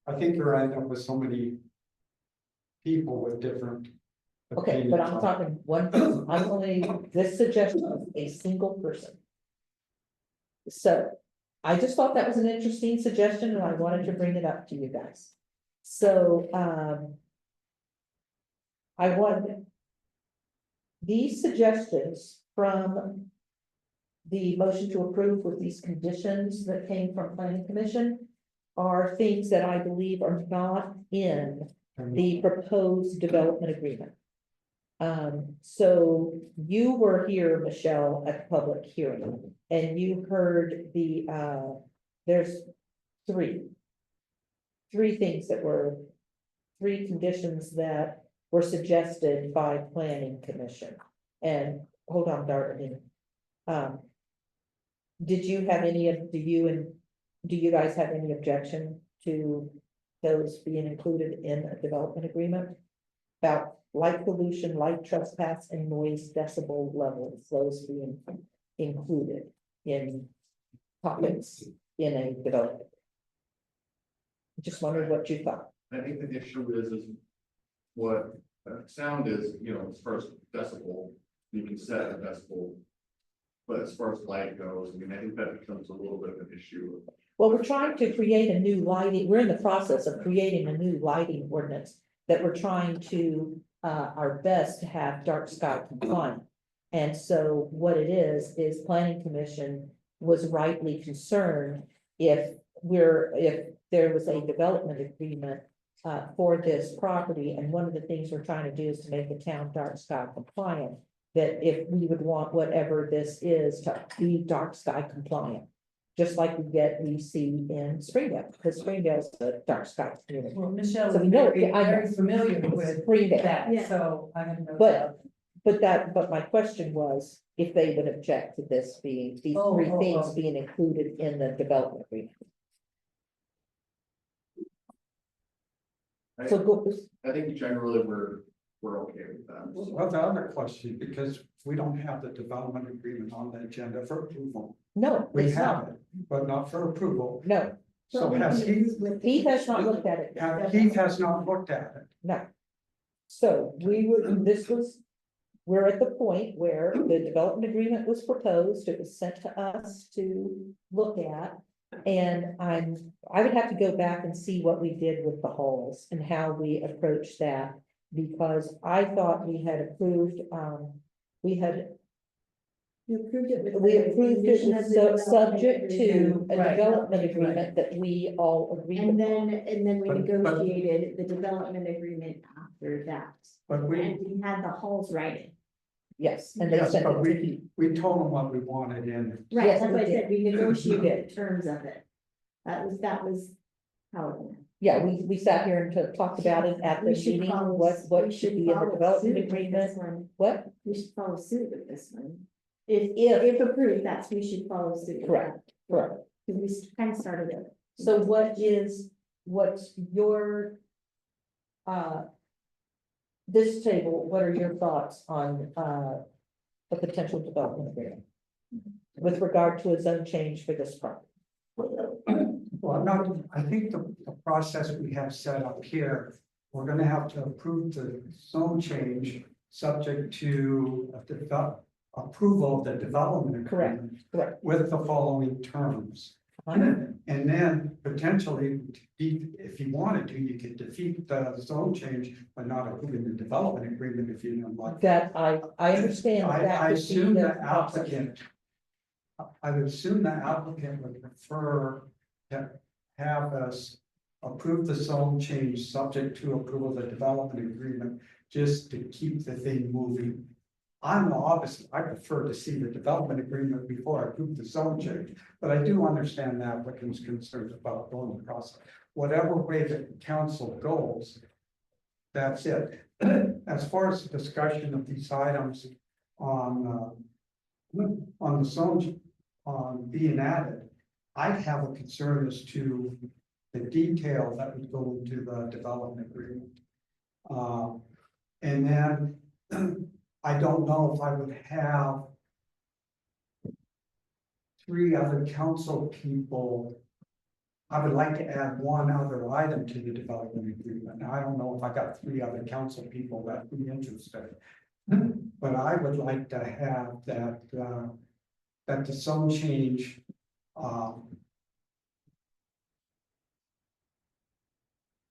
S3: I think you're right up with so many people with different.
S1: Okay, but I'm
S3: opinions.
S1: talking one person, I'm only, this suggestion is a single person. So, I just thought that was an interesting suggestion and I wanted to bring it up to you guys. So, I want these suggestions from the motion to approve with these conditions that came from planning commission are things that I believe are not in the proposed development agreement. So you were here, Michelle, at the public hearing, and you heard the, there's three things that were, three conditions that were suggested by planning commission. And hold on, Darlene. Did you have any of, do you guys have any objection to those being included in a development agreement? About light pollution, light trespass, and noise decibel levels, those being included in topics in a development. Just wondered what you thought.
S13: I think the issue is what sound is, as far as decibel, you can set a decibel. But as far as light goes, I mean, I think that becomes a little bit of an issue.
S1: Well, we're trying to create a new lighting, we're in the process of creating a new lighting ordinance that we're trying to, our best to have dark sky compliant. And so what it is planning commission was rightly concerned if there was a development agreement for this property, and one of the things we're trying to do is to make the town dark sky compliant, that if we would want whatever this is to be dark sky compliant, just like we see in Springdale, because Springdale's a dark sky community.
S11: Well, Michelle
S1: So
S11: is
S1: we know,
S11: very,
S1: I know.
S11: very familiar with
S1: Springdale.
S11: that,
S2: Yeah.
S11: so I don't know.
S1: But my question was, if they would object to this being, these three things being included in the development agreement. So go,
S13: I think generally we're okay with that.
S3: Well, the other question, because we don't have the development agreement on the agenda for approval.
S1: no,
S3: We
S1: it's
S3: have
S1: not,
S3: it, but not for approval.
S1: no,
S3: So has
S1: he has not looked at it.
S3: Keith has not looked at it.
S1: No. So we're at the point where the development agreement was proposed, it was sent to us to look at. And I would have to go back and see what we did with the halls and how we approached that. Because I thought we had approved,
S2: You approved it with.
S1: we
S2: the
S1: approved it
S2: condition
S1: with
S2: of the
S1: subject
S2: development
S1: to
S2: agreement.
S1: a
S11: Right.
S1: development agreement that we all agreed
S2: And
S1: upon.
S2: then we
S3: But-
S2: negotiated the development agreement after that.
S3: But we,
S2: And we had the halls writing.
S1: Yes, and they
S3: yes,
S1: sent
S3: but
S1: it to you.
S3: we told them what we wanted in.
S2: Right,
S1: Yes,
S2: that's
S1: we
S2: why I
S1: did.
S2: said we negotiated the terms of it. That was how it went.
S1: Yeah, we sat here and talked about it at the
S2: We should
S1: meeting,
S2: follow-
S1: what
S2: we
S1: should be in the
S2: follow
S1: development
S2: suit with
S1: agreement,
S2: this one.
S1: what?
S2: We should follow suit with this one. If approved, we should follow suit. with
S1: Correct,
S2: that.
S1: correct.
S2: Because we kind of started it.
S1: So what's your this table, what are your thoughts on a potential development agreement? With regard to a zone change for this property?
S3: Well, I think the process we have set up here, we're gonna have to approve the zone change subject to approval of the development
S1: Correct,
S3: agreement.
S1: correct.
S3: With the following terms. And then potentially, if you wanted to, you could defeat the zone change by not approving the development agreement if you don't like.
S1: That I understand that.
S3: I
S1: could be
S3: assume the
S1: process.
S3: applicant. I would assume the applicant would prefer to have us approve the zone change subject to approval of the development agreement, just to keep the thing moving. I'm the opposite. I prefer to see the development agreement before I approve the zone change, but I do understand the applicant's concerns about going the process. Whatever way the council goes, that's it. As far as the discussion of these items on the zone, on being added, I have a concern as to the detail that would go into the development agreement. And then I don't know if I would have three other council people. I would like to add one other item to the development agreement. Now, I don't know if I got three other council people that would be interested. But I would like to have that, that the zone change,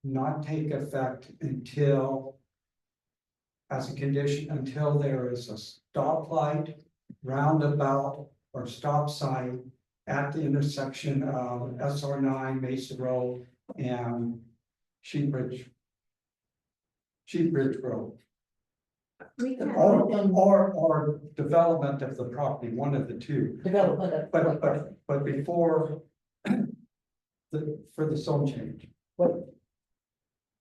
S3: not take effect until, as a condition, until there is a stoplight, roundabout, or stop sign at the intersection of SR9 Mesa Road and Sheep Ridge Road.
S2: We can't.
S3: Or development of the property, one of the two.
S1: Development of.
S3: But before for the zone change.
S1: What?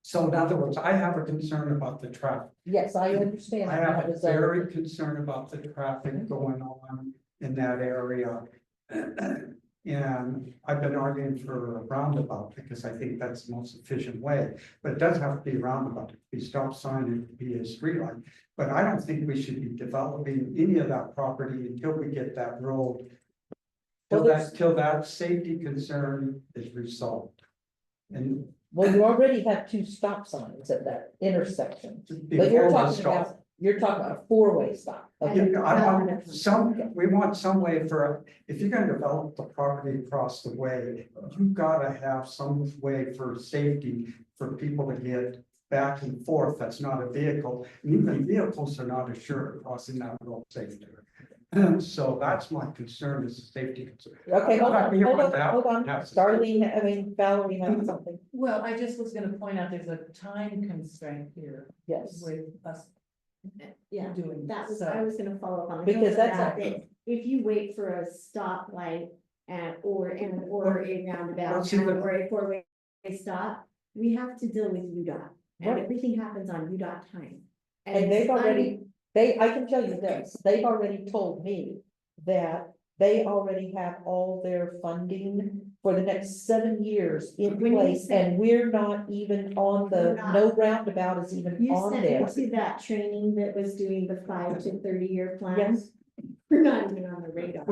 S3: So in other words, I have a concern about the traffic.
S1: Yes, I understand.
S3: I have
S1: that
S3: a
S1: was,
S3: very concern about the traffic going on in that area. And I've been arguing for a roundabout because I think that's the most efficient way, but it doesn't have to be a roundabout, it could be stop sign, it could be a street light. But I don't think we should be developing any of that property until we get that road. Till that safety concern is resolved. And
S1: well, you already have two stop signs at that intersection, but
S3: before
S1: you're talking about a four-way stop. Okay.
S3: we want some way for, if you're gonna develop the property across the way, you've gotta have some way for safety for people to get back and forth. That's not a vehicle. And even vehicles are not assured crossing that road safely. So that's my concern, is the safety concern.
S1: Okay, hold on,
S3: Yes.
S1: Darlene, Valerie has something.
S11: Well, I just was gonna point out, there's a time constraint here
S1: Yes.
S11: with us
S2: Yeah,
S11: doing
S2: that was,
S11: so.
S2: I was gonna follow up on.
S1: Because that's
S2: that. If you wait for a stoplight or a roundabout
S3: see,
S2: or a four-way stop, we have to deal with UDOT. And
S1: Right.
S2: everything happens on UDOT time.
S1: And they've already, I can tell you this, they've already told me that they already have all their funding for the next 7 years in
S2: When you
S1: place,
S2: say-
S1: and we're not even on
S2: We're
S1: the,
S2: not.
S1: no roundabout is even
S2: You
S1: on
S2: sent
S1: there.
S2: me to that training that was doing the 5 to 30-year plan.
S1: Yes.
S2: We're not even on the radar.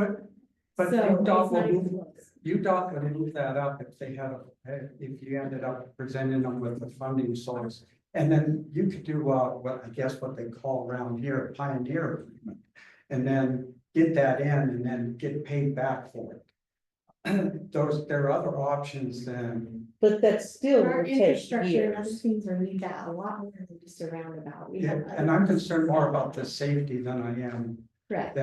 S3: But
S2: So
S3: UDOT
S2: it's not
S3: will
S2: even
S3: move,
S2: close.
S3: UDOT would move that up if they had, if you ended up presenting them with a funding source. And then you could do, what I guess what they call around here, a pioneer agreement. And then get that in and then get paid back for it. There are other options than,
S1: But that still
S2: Our
S1: will take
S2: infrastructure and other
S1: years.
S2: things are need that a lot more than just a roundabout. We have
S3: and I'm
S2: other-
S3: concerned more about the safety than I am
S2: Correct.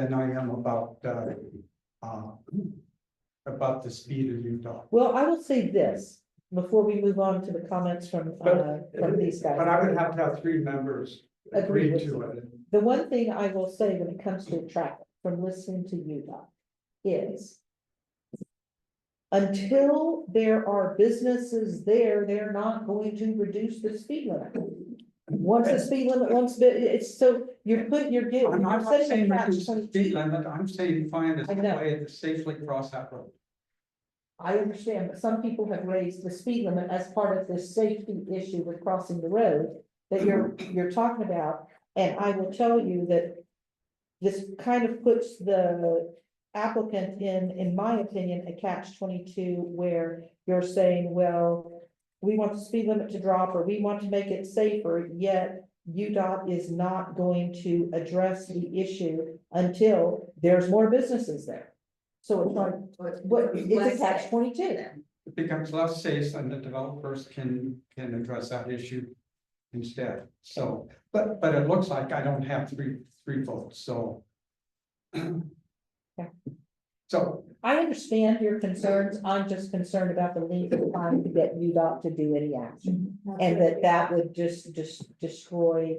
S3: about the speed of UDOT.
S1: Well, I will say this, before we move on to the comments from these guys.
S3: But I would have to have 3 members agree
S1: Agree with
S3: to
S1: you.
S3: it.
S1: The one thing I will say when it comes to traffic, from listening to UDOT, is until there are businesses there, they're not going to reduce the speed limit. Once the speed limit, it's so, you're
S3: I'm not
S1: setting
S3: saying
S1: a
S3: reduce the
S1: catch-22.
S3: speed limit, I'm saying find a
S1: I know.
S3: way to safely cross that road.
S1: I understand, but some people have raised the speed limit as part of this safety issue with crossing the road that you're talking about. And I will tell you that this kind of puts the applicant in my opinion, a catch-22 where you're saying, well, we want the speed limit to drop, or we want to make it safer, yet UDOT is not going to address the issue until there's more businesses there. So it's like, it's a catch-22.
S3: It becomes less safe and the developers can address that issue instead. So, but it looks like I don't have three votes, so.
S1: Yeah.
S3: So,
S1: I understand your concerns, I'm just concerned about the length of time to get UDOT to do any action. And that would just destroy,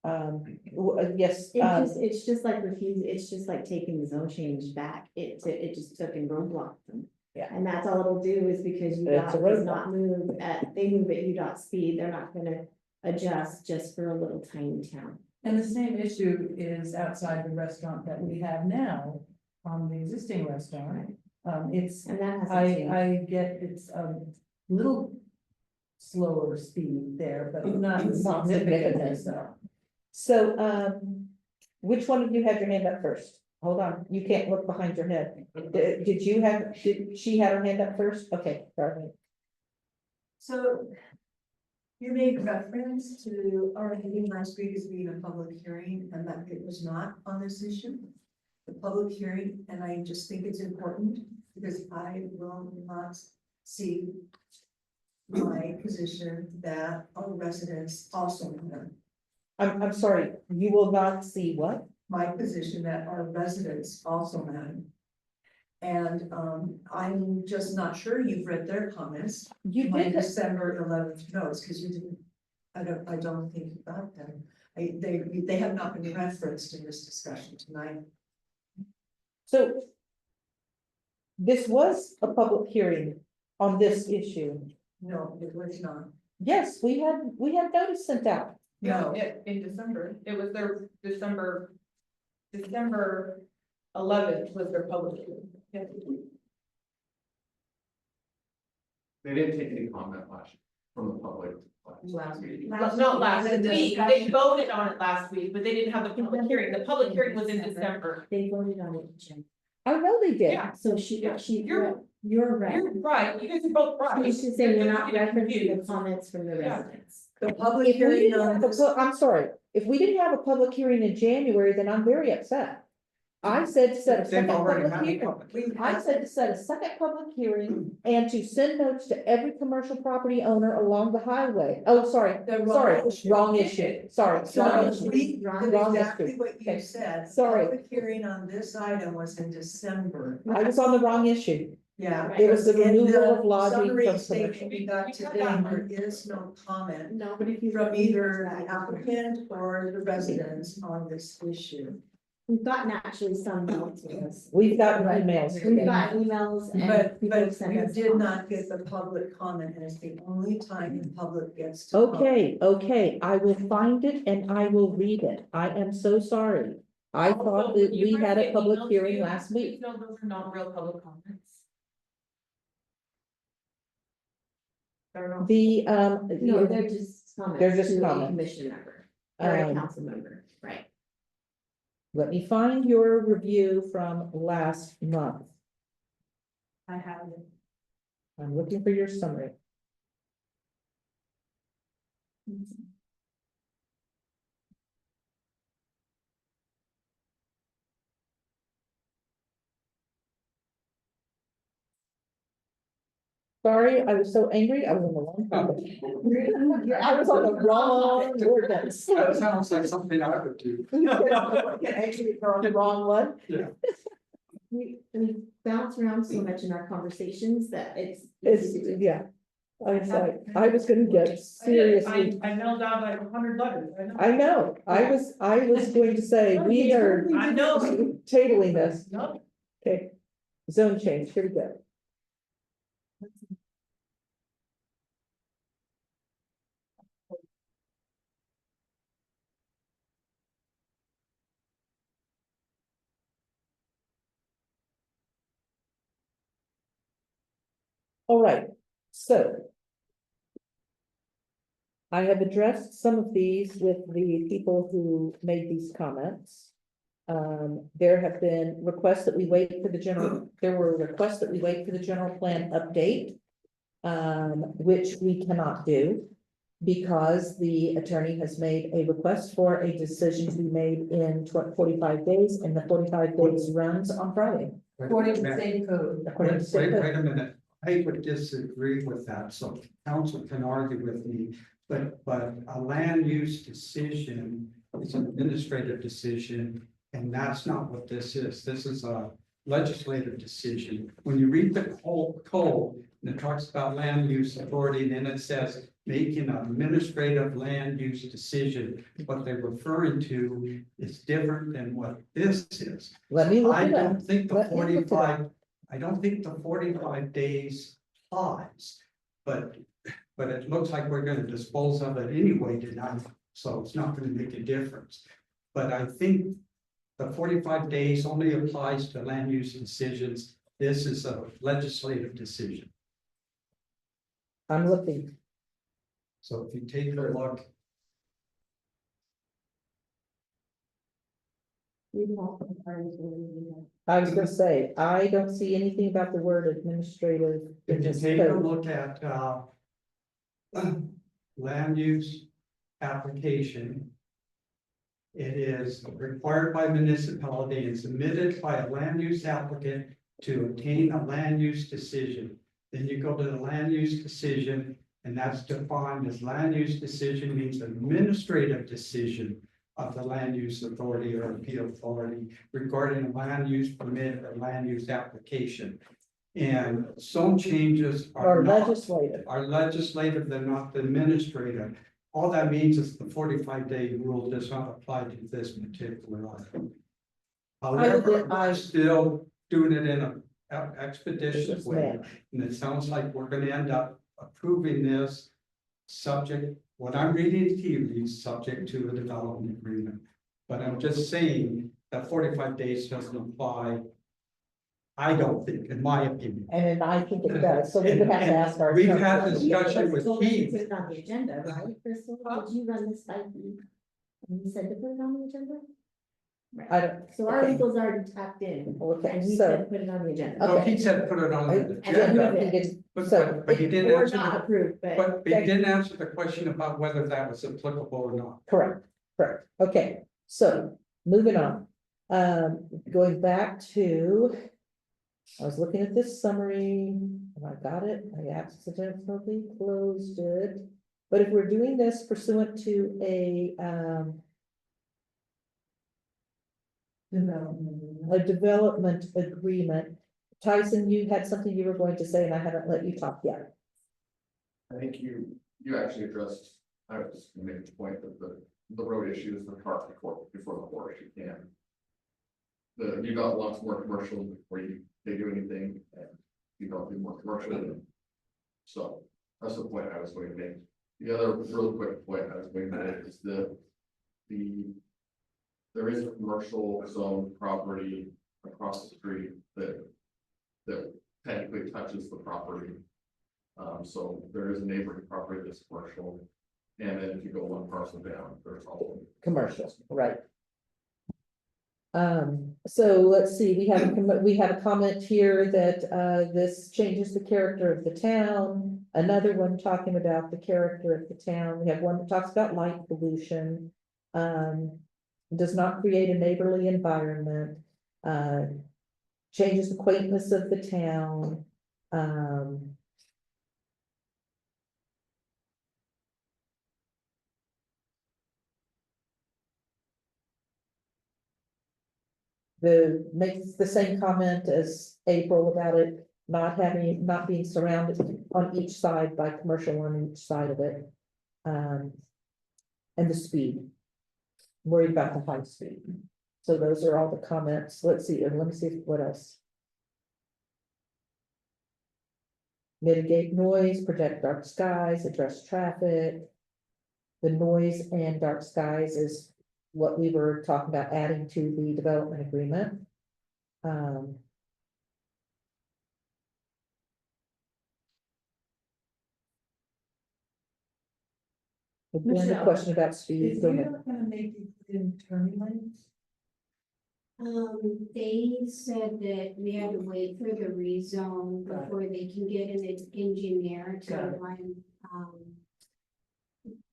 S1: yes.
S2: It's just like refusing, it's just like taking the zone change back. It just took and roadblocked them.
S1: Yeah.
S2: And that's all it'll do is because
S1: It's a
S2: UDOT does
S1: roadblock.
S2: not move they move at UDOT speed, they're not gonna adjust just for a little tiny town.
S11: And the same issue is outside the restaurant that we have now, on the existing restaurant. It's,
S2: And that hasn't
S11: I,
S2: changed.
S11: I get it's little slower speed there, but not
S1: Not
S11: significantly
S1: significant.
S11: so.
S1: So, which one of you had your hand up first? Hold on, you can't look behind your head. Did you have, did she have her hand up first? Okay, sorry.
S5: So you made reference to our meeting last week as being a public hearing and that it was not on this issue. The public hearing, and I just think it's important because I will not see my position that our residents also know.
S1: I'm sorry, you will not see what?
S5: My position that our residents also know. And I'm just not sure you've read their comments.
S1: You
S5: My
S1: did,
S5: December 11th notes, because you didn't, I don't think you got them. They have not been referenced in this discussion tonight.
S1: so. This was a public hearing on this issue.
S5: No, it was not.
S1: Yes, we had notice sent out.
S5: No,
S9: In December, it was their December 11th was their public hearing. Yeah.
S13: They didn't take any comment last from the public.
S12: Last week.
S9: Not last week, they voted on it last week, but they didn't have the public hearing, the public hearing was in December.
S2: They voted on it, Jim.
S1: I know they did.
S9: Yeah.
S2: So
S9: You're-
S2: you're right.
S9: You're right, you guys are both right.
S2: You should say we're not
S9: You're
S2: referencing the
S9: confused.
S2: comments from the
S9: Yeah.
S2: residents.
S5: the public
S1: If we
S5: hearing
S1: didn't
S5: on
S1: have a
S5: this,
S1: I'm sorry, if we didn't have a public hearing in January, then I'm very upset. I said to set a
S3: They've
S1: second
S3: already
S1: public
S3: had a
S1: hearing.
S3: public hearing.
S1: I said to set a second public hearing and to send notes to every commercial property owner along the highway. Oh, sorry,
S5: The wrong
S1: sorry,
S5: issue.
S1: wrong issue, sorry,
S5: So
S1: wrong issue.
S5: we did
S1: Wrong
S5: exactly
S1: issue.
S5: what you
S1: Okay.
S5: said.
S1: Sorry.
S5: Public hearing on this item was in December.
S1: I was on the wrong issue.
S5: Yeah.
S1: It was the
S5: In
S1: removal of lodging
S5: summary
S1: from
S5: statement
S1: commercial.
S5: we got today, there is no comment
S2: No, but if you.
S5: from either the applicant or the residents on this issue.
S2: We've gotten actually some notes with us.
S1: We've gotten emails.
S2: We've
S1: today.
S2: got emails and.
S5: But
S2: people have
S5: you
S2: sent us
S5: did not
S2: comments.
S5: get the public comment, and it's the only time the public gets to.
S1: Okay, okay, I will find it and I will read it. I am so sorry. I thought
S9: Also,
S1: that
S9: you
S1: we
S9: guys
S1: had a
S9: get
S1: public
S9: emails
S1: hearing
S9: too?
S1: last week.
S9: No, those are not real public comments. They're not.
S1: The,
S2: No, they're just comments.
S1: They're just
S2: to a
S1: comments.
S2: Commission member or a
S1: Um,
S2: council member, right?
S1: let me find your review from last month.
S6: I have it.
S1: I'm looking for your summary. Sorry, I was so angry, I was on the wrong topic. I was on the wrong ordinance.
S3: That sounds like something I would do.
S1: Actually, you're on the wrong one.
S2: We bounce around so much in our conversations that it's.
S1: It's, yeah. I was like, I was gonna get seriously,
S9: I mailed out like 100 letters.
S1: I know, I was going to say, we are
S9: I know.
S1: tabling this.
S9: No,
S1: Okay, zone change, here we go. All right, so. I have addressed some of these with the people who made these comments. There have been requests that we wait for the general, there were requests that we wait for the general plan update. Which we cannot do. Because the attorney has made a request for a decision to be made in 45 days, and the 45 days runs on Friday.
S12: According to state code.
S1: According to
S3: Wait,
S1: state code.
S3: wait a minute, I would disagree with that, so council can argue with me, but a land use decision is an administrative decision. And that's not what this is a legislative decision. When you read the whole code, and it talks about land use authority, and then it says making an administrative land use decision, what they're referring to is different than what this is.
S1: Let me look
S3: I
S1: it up.
S3: don't think the
S1: Let me look it up.
S3: 45 I don't think the 45 days applies, but it looks like we're gonna dispose of it anyway tonight, so it's not gonna make a difference. But I think the 45 days only applies to land use decisions This is a legislative decision.
S1: I'm looking.
S3: So if you take a look,
S1: I was gonna say, I don't see anything about the word administrative in
S3: if you
S1: this
S3: take a
S1: code.
S3: look at, land use application. It is required by municipality and submitted by a land use applicant to obtain a land use decision. Then you go to the land use decision, and that's defined as land use decision means administrative decision of the land use authority or appeal authority regarding a land use permit or land use application. And some changes
S1: Or
S3: are not,
S1: legislative.
S3: are legislative, they're not administrative. All that means is the 45-day rule does not apply to this particular item. However, I'm still doing it in a expeditious way, and it sounds like we're gonna end up approving this subject, what I'm reading to you is subject to a development agreement. But I'm just saying that 45 days doesn't apply. I don't think, in my opinion.
S1: And I think it does, so we would have to ask our.
S3: We've had
S1: attorney.
S3: discussion with
S2: Told us to
S3: Keith.
S2: put it on the agenda, right, Crystal? Did you run this by Keith? And he said to put it on the agenda?
S1: I don't,
S2: So our
S1: okay.
S2: legal's already tapped in,
S1: Okay,
S2: and he
S1: so-
S2: said put it on the agenda.
S3: No,
S1: Okay.
S3: he said put it on the
S2: And then
S3: agenda,
S2: we
S1: He
S2: did.
S1: didn't-
S3: but,
S1: so-
S3: but he didn't
S2: Or
S3: answer,
S2: not approved,
S3: but he didn't answer the question about whether that was applicable or not.
S1: Correct, correct. Okay, so moving on. Going back to. I was looking at this summary, and I got it, I accidentally closed it. But if we're doing this pursuant to a development agreement. Tyson, you had something you were going to say, and I haven't let you talk yet.
S13: I think you actually addressed, I was just gonna make the point that the road issue is the part before the horse, you can. You don't want more commercial before they do anything, and you don't do more commercial. So that's the point I was going to make. The other real quick point I was going to make is there is a commercial zone property across the street that technically touches the property. So there is a neighboring property that's commercial. And then if you go one parcel down, there's all.
S1: Commercial, right. So let's see, we have a comment here that, this changes the character of the town. Another one talking about the character of the town. We have one that talks about light pollution. Does not create a neighborly environment. Changes the quaintness of the town. Makes the same comment as April about it not being surrounded on each side by commercial on each side of it. And the speed. Worried about the high speed. So those are all the comments. Let's see, let me see what else. Mitigate noise, protect dark skies, address traffic. The noise and dark skies is what we were talking about adding to the development agreement. Again, the
S2: Michelle,
S1: question about speed.
S11: Is
S1: go
S11: you
S1: ahead.
S11: not gonna make it in turning lanes?
S14: They said that we had to wait for the rezone
S11: Got it.
S14: before they can get an engineer
S11: Got
S14: to
S11: it.
S14: run,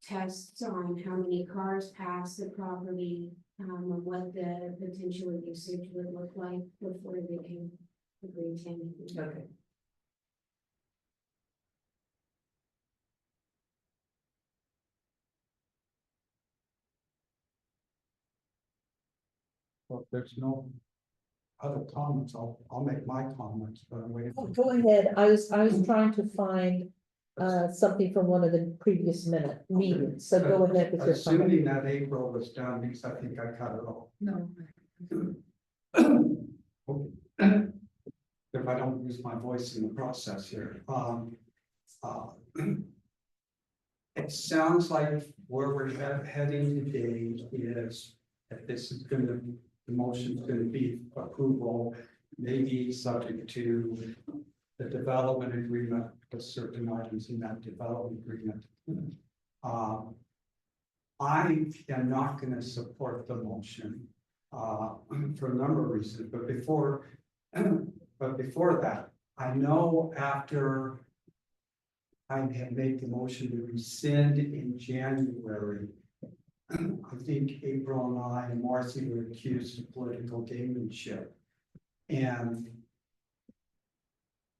S14: tests on how many cars pass the property, and what the potential usage would look like before they can agree to anything.
S11: Okay.
S3: Well, if there's no other comments, I'll make my comments, but I'm waiting.
S1: Go ahead. I was trying to find something from one of the previous meetings, so go ahead with your comment.
S3: Assuming that April was done, because I think I cut it off.
S11: No.
S3: If I don't use my voice in the process here, it sounds like where we're heading today is, if this is gonna, the motion is gonna be approval, may be subject to the development agreement, because certain items in that development agreement. I am not gonna support the motion, for a number of reasons, but before that, I know after I had made the motion to rescind in January, I think April and I and Marcy were accused of political gamesmanship. And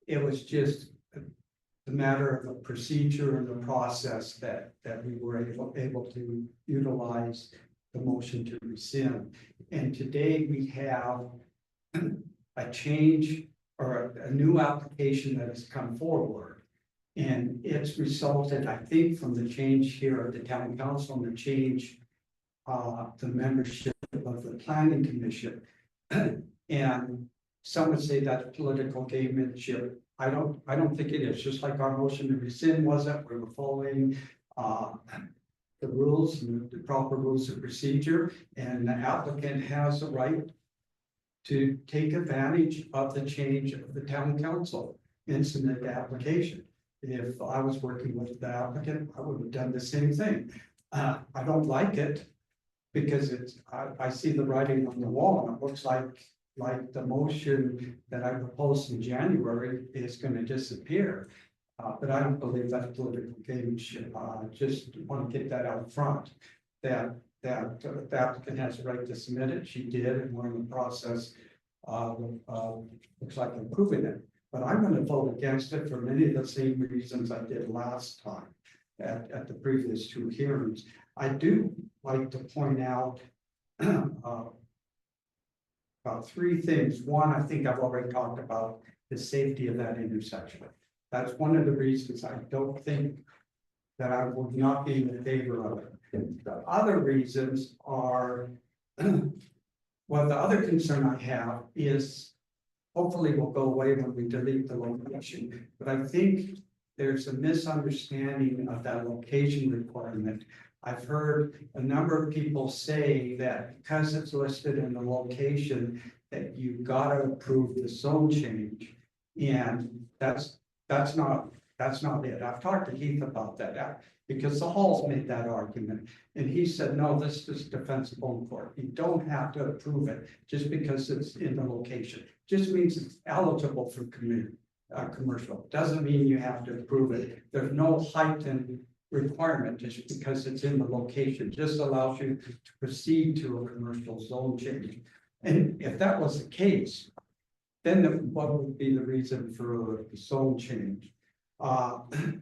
S3: it was just a matter of a procedure and the process that we were able to utilize the motion to rescind. And today we have a change or a new application that has come forward. And it's resulted, I think, from the change here at the town council and the change the membership of the planning commission. And some would say that's political gamesmanship. I don't think it is, just like our motion to rescind wasn't, we were following the rules and the proper rules of procedure, and the applicant has a right to take advantage of the change of the town council and submit the application. If I was working with the applicant, I would have done the same thing. I don't like it because I see the writing on the wall, and it looks like the motion that I proposed in January is going to disappear. But I don't believe that's political gamesmanship. Just want to get that out front, that the applicant has the right to submit it. She did, and we're in the process of looks like improving it. But I'm going to vote against it for many of the same reasons I did last time at the previous two hearings. I do like to point out about three things. One, I think I've already talked about the safety of that intersection. That's one of the reasons I don't think that I will not be in favor of it. The other reasons are, well, the other concern I have is hopefully will go away when we delete the location, but I think there's a misunderstanding of that location requirement. I've heard a number of people say that because it's listed in the location, that you've got to approve the zone change. And that's not it. I've talked to Heath about that because the Halls made that argument. And he said, no, this is defensible in court. You don't have to approve it just because it's in the location. Just means it's eligible for commercial. Doesn't mean you have to approve it. There's no heightened requirement just because it's in the location. Just allows you to proceed to a commercial zone change. And if that was the case, then what would be the reason for the zone change? The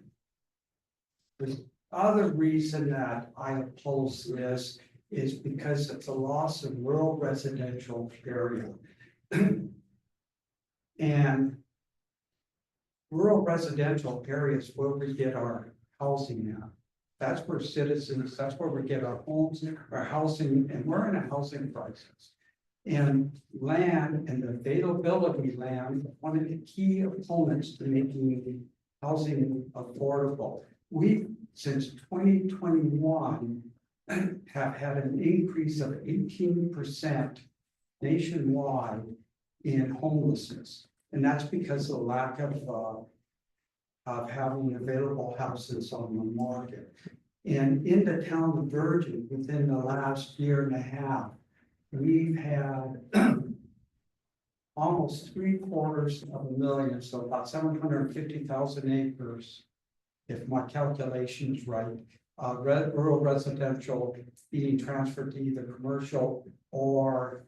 S3: other reason that I oppose this is because it's a loss of rural residential area. And rural residential areas where we get our housing now. That's where citizens, that's where we get our homes, our housing, and we're in a housing crisis. And land and the availability of land, one of the key components to making housing affordable. We, since 2021, have had an increase of 18% nationwide in homelessness. And that's because of the lack of having available houses on the market. And in the town of Virgin, within the last year and a half, we've had almost 750,000, so about 750,000 acres, if my calculation is right, rural residential being transferred to either commercial or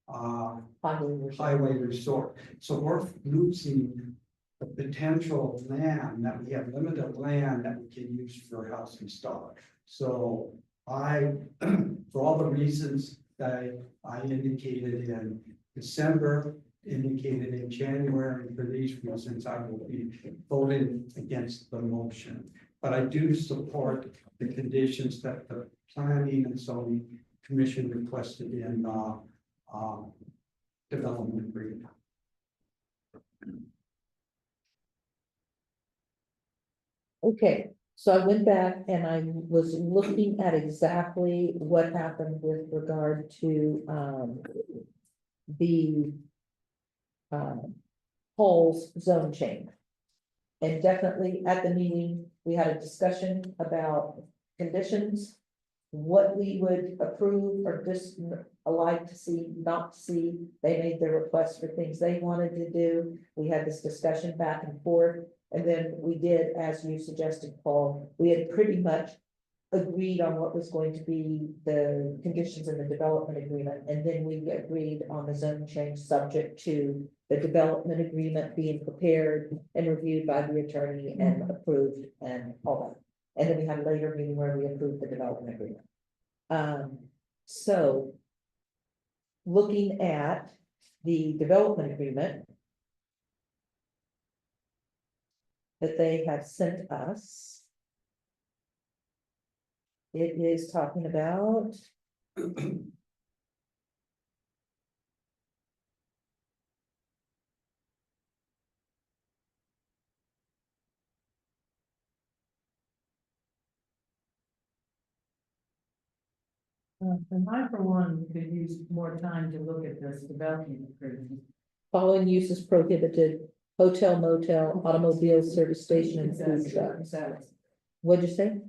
S3: highway resort. So we're losing the potential land that we have, limited land that we can use for housing stock. So for all the reasons that I indicated in December, indicated in January, and for these reasons, I will be voting against the motion. But I do support the conditions that the Planning and Zoning Commission requested in development agreement.
S1: Okay, so I went back and I was looking at exactly what happened with regard to the Paul's zone change. And definitely at the meeting, we had a discussion about conditions. What we would approve or just like to see, not to see. They made their requests for things they wanted to do. We had this discussion back and forth. And then we did, as you suggested, Paul, we had pretty much agreed on what was going to be the conditions in the development agreement. And then we agreed on the zone change subject to the development agreement being prepared and reviewed by the attorney and approved and all that. And then we had a later meeting where we approved the development agreement. So looking at the development agreement that they have sent us, it is talking about
S11: And I, for one, could use more time to look at this development agreement.
S1: following uses prohibited: hotel, motel, automobile service station, and food trucks. What'd you say?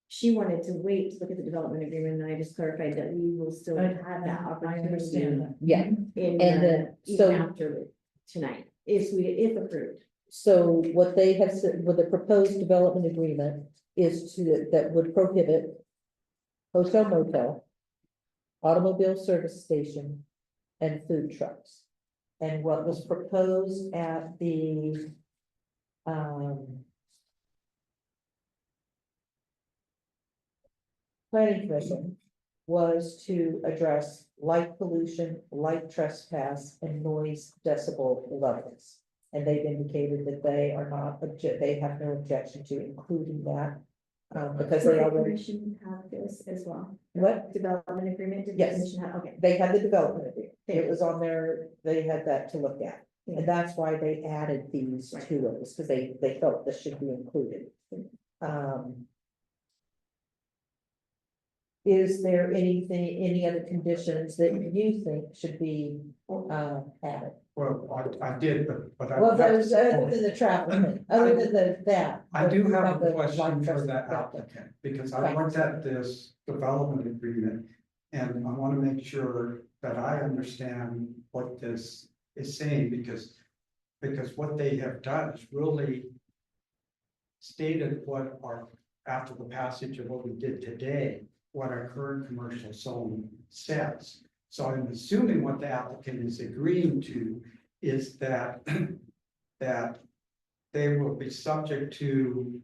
S2: She wanted to wait to look at the development agreement, and I just clarified that we will still have that
S11: I
S2: opportunity.
S11: understand that.
S1: Yeah,
S2: In,
S1: and then,
S2: even
S1: so,
S2: after tonight, if approved.
S1: so what they have said with the proposed development agreement is that would prohibit hotel, motel, automobile service station, and food trucks. And what was proposed at the, planning commission was to address light pollution, light trespass, and noise decibel levels. And they've indicated that they are not they have no objection to including that. Because they
S2: Did the
S1: already,
S2: commission have this as well?
S1: what?
S2: Development agreement, did the
S1: Yes.
S2: commission have, okay.
S1: They had the development agreement. It was on there, they had that to look at. And that's why they added these to it, because they felt this should be included. Is there any other conditions that you think should be, added?
S3: Well, I did, but I.
S1: Well, those, other than the traffic, thing, other than that.
S3: I do have
S1: about
S3: a
S1: the
S3: question
S1: light
S3: for the
S1: trespass.
S3: applicant, because I looked at this development agreement. And I want to make sure that I understand what this is saying, because what they have done is really stated what our, after the passage of what we did today, what our current commercial zone says. So I'm assuming what the applicant is agreeing to is that that they will be subject to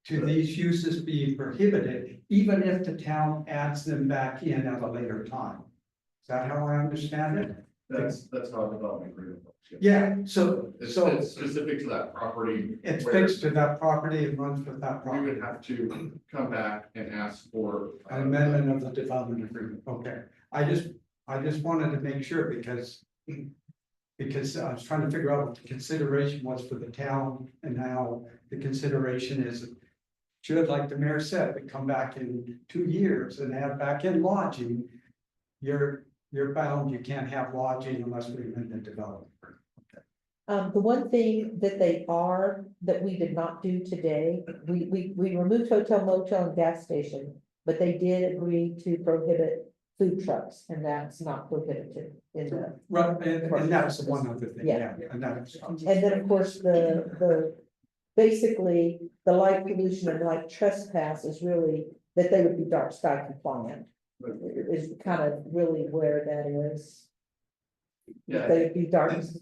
S3: these uses being prohibited, even if the town adds them back in at a later time. Is that how I understand it?
S13: That's how the development agreement works.
S3: Yeah, so
S13: It's specific to that property.
S3: it's
S13: where
S3: fixed to that property and runs with that
S13: We
S3: property.
S13: would have to come back and ask for.
S3: An amendment of the development agreement, okay. I just wanted to make sure because I was trying to figure out what the consideration was for the town, and now the consideration is should, like the mayor said, we come back in 2 years and have back in lodging, you're bound, you can't have lodging unless we amend the development.
S1: The one thing that we did not do today, we removed hotel, motel, and gas station, but they did agree to prohibit food trucks, and that's not prohibited in the.
S3: Right, and that's the one other thing,
S1: Yeah.
S3: yeah, and that's.
S1: And then, of course, basically, the light pollution and light trespass is really that they would be dark sky compliant. Is kind of really where that is.
S13: Yeah,
S1: They'd be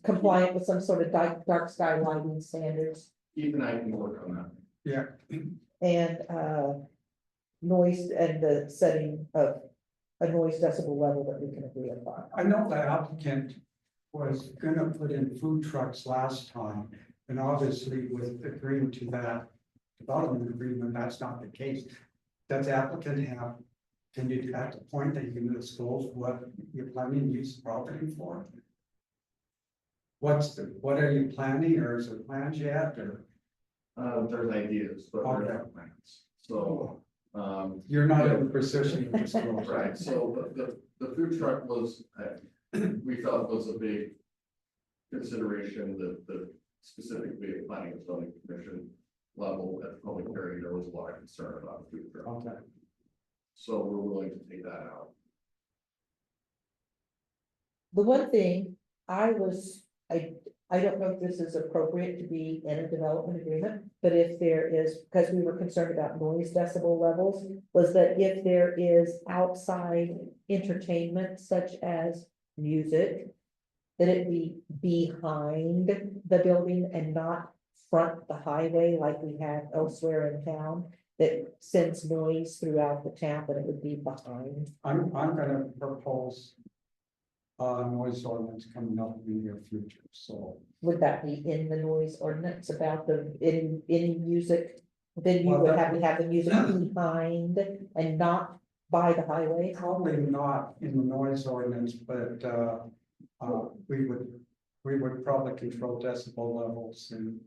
S1: compliant with some sort of dark sky lighting standards
S13: Keith and I can work on that.
S3: Yeah,
S1: and noise and the setting of a noise decibel level that we can agree upon.
S3: I know the applicant was gonna put in food trucks last time, and obviously with agreeing to that development agreement, that's not the case. Does the applicant have, can you, at the point that you can disclose what you're planning to use the property for? What are you planning, or is it planned yet, or?
S13: There's ideas, but
S3: Okay.
S13: there's not plans, so,
S3: You're not in a position to disclose.
S13: right, so the food truck was, we felt was a big consideration that specifically at planning and zoning commission level at the public hearing, there was a lot of concern about food trucks.
S3: Okay.
S13: So we're willing to take that out.
S1: The one thing I don't know if this is appropriate to be in a development agreement, but if there is, because we were concerned about noise decibel levels, was that if there is outside entertainment such as music, that it be behind the building and not front the highway like we have elsewhere in town, that sends noise throughout the town, but it would be behind.
S3: I'm gonna propose noise ordinance coming up in the near future, so.
S1: Would that be in the noise ordinance about the, in any music? Then you
S3: Well,
S1: would
S3: that
S1: have to
S3: would-
S1: have the music behind and not by the highway?
S3: Probably not in the noise ordinance, but we would probably control decibel levels and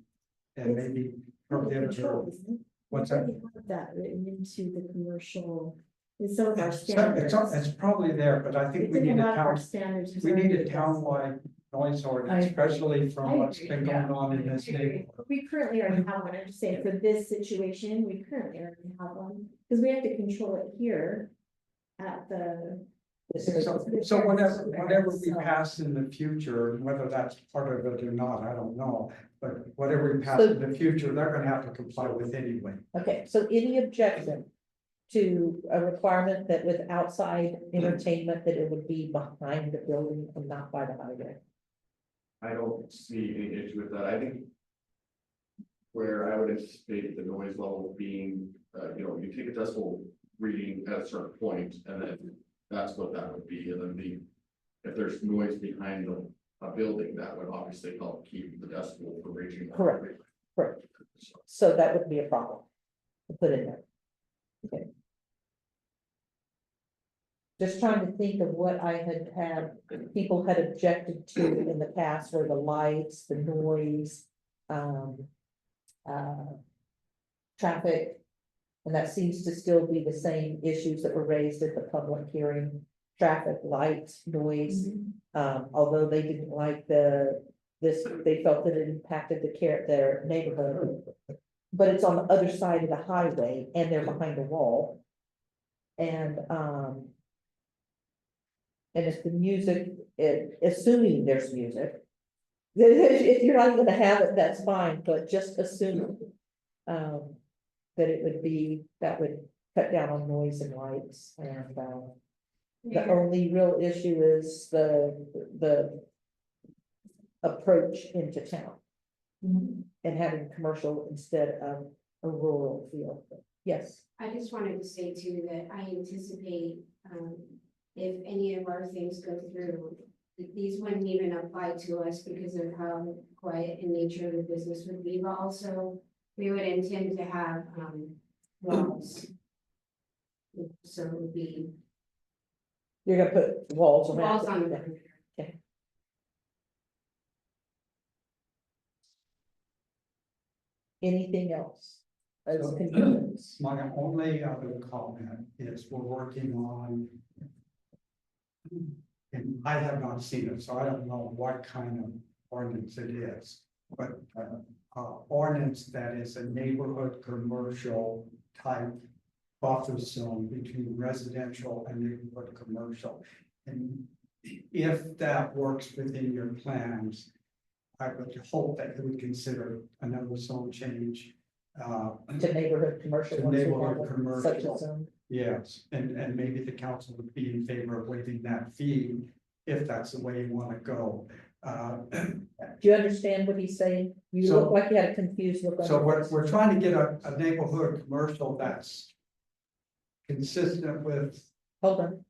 S3: maybe prohibit.
S2: Control, isn't it?
S3: What's
S2: We
S3: that?
S2: already have that written into the commercial, in some of our
S3: It's
S2: standards.
S3: it's probably there, but I think
S2: It's
S3: we
S2: in a
S3: need a
S2: lot of our
S3: town,
S2: standards.
S3: we need a
S2: Yes.
S3: townwide noise ordinance,
S11: I agree.
S3: especially from
S2: I
S3: what's
S2: agree,
S3: been going on in this neighborhood.
S2: We currently already have one, I'm just saying for this situation, we currently already have one, because we have to control it here. At the.
S3: So whatever we pass in the future, whether that's part of it or not, I don't know, but whatever we pass in the future, they're gonna have to comply with anyway.
S1: Okay, so any objection to a requirement that with outside entertainment, that it would be behind the building and not by the highway?
S13: I don't see any issue with that. I think where I would anticipate the noise level being, you take a decibel reading at a certain point, and then that's what that would be, and then if there's noise behind a building, that would obviously help keep the decibel from reaching.
S1: Correct. Correct. So that would be a problem to put in there. Okay. Just trying to think of what I had people had objected to in the past, were the lights, the noise, traffic. And that seems to still be the same issues that were raised at the public hearing, traffic, lights, noise. Although they didn't like they felt that it impacted their neighborhood. But it's on the other side of the highway and they're behind a wall. And if the music, assuming there's music. If you're not gonna have it, that's fine, but just assume. That it would be, that would cut down on noise and lights and, the only real issue is the approach into town. And having commercial instead of a rural feel. Yes,
S14: I just wanted to say too that I anticipate, if any of our things go through, these wouldn't even apply to us because of how quiet in nature the business would be, but also we would intend to have, walls. So it would be
S1: you're gonna put walls around.
S14: walls on
S1: it.
S14: the perimeter.
S1: Okay. Anything else? As
S3: So-
S1: conditions?
S3: My only other comment is we're working on. And I have not seen it, so I don't know what kind of ordinance it is, but ordinance that is a neighborhood commercial type buffer zone between residential and neighborhood commercial. And if that works within your plans, I would hope that you would consider another zone change.
S1: To neighborhood commercial.
S3: To
S1: once we have
S3: neighborhood
S1: Such a
S3: commercial.
S1: zone.
S3: Yes, and maybe the council would be in favor of waiving that fee, if that's the way you want to go.
S1: Do you understand what he's saying? You
S3: So-
S1: look like you had a confused look on
S3: So
S1: your
S3: we're,
S1: face.
S3: we're trying to get a neighborhood commercial that's consistent with,
S1: Hold on,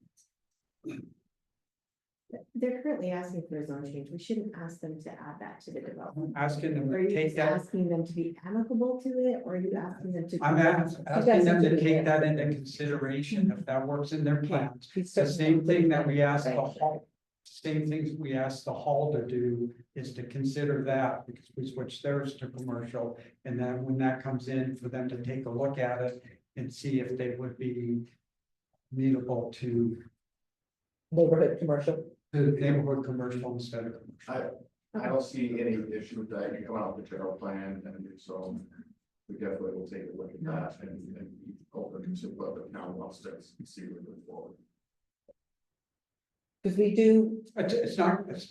S2: They're currently asking for a zone change, we shouldn't ask them to add that to the development.
S3: asking them
S2: Are
S3: to
S2: you
S3: take
S2: just
S3: that.
S2: asking them to be amicable to it, or are you asking them to?
S3: I'm asking them to take that into consideration, if that works in their plans. The same thing that we asked the hall, same things we asked the hall to do is to consider that, because we switched theirs to commercial. And then when that comes in, for them to take a look at it and see if they would be amenable to
S1: neighborhood commercial.
S3: to neighborhood commercial instead of.
S13: I don't see any issue with that, you come out with the general plan, and so we definitely will take a look at that and be open to what the town wants to see moving forward.
S1: Because we do,
S3: It's not, it's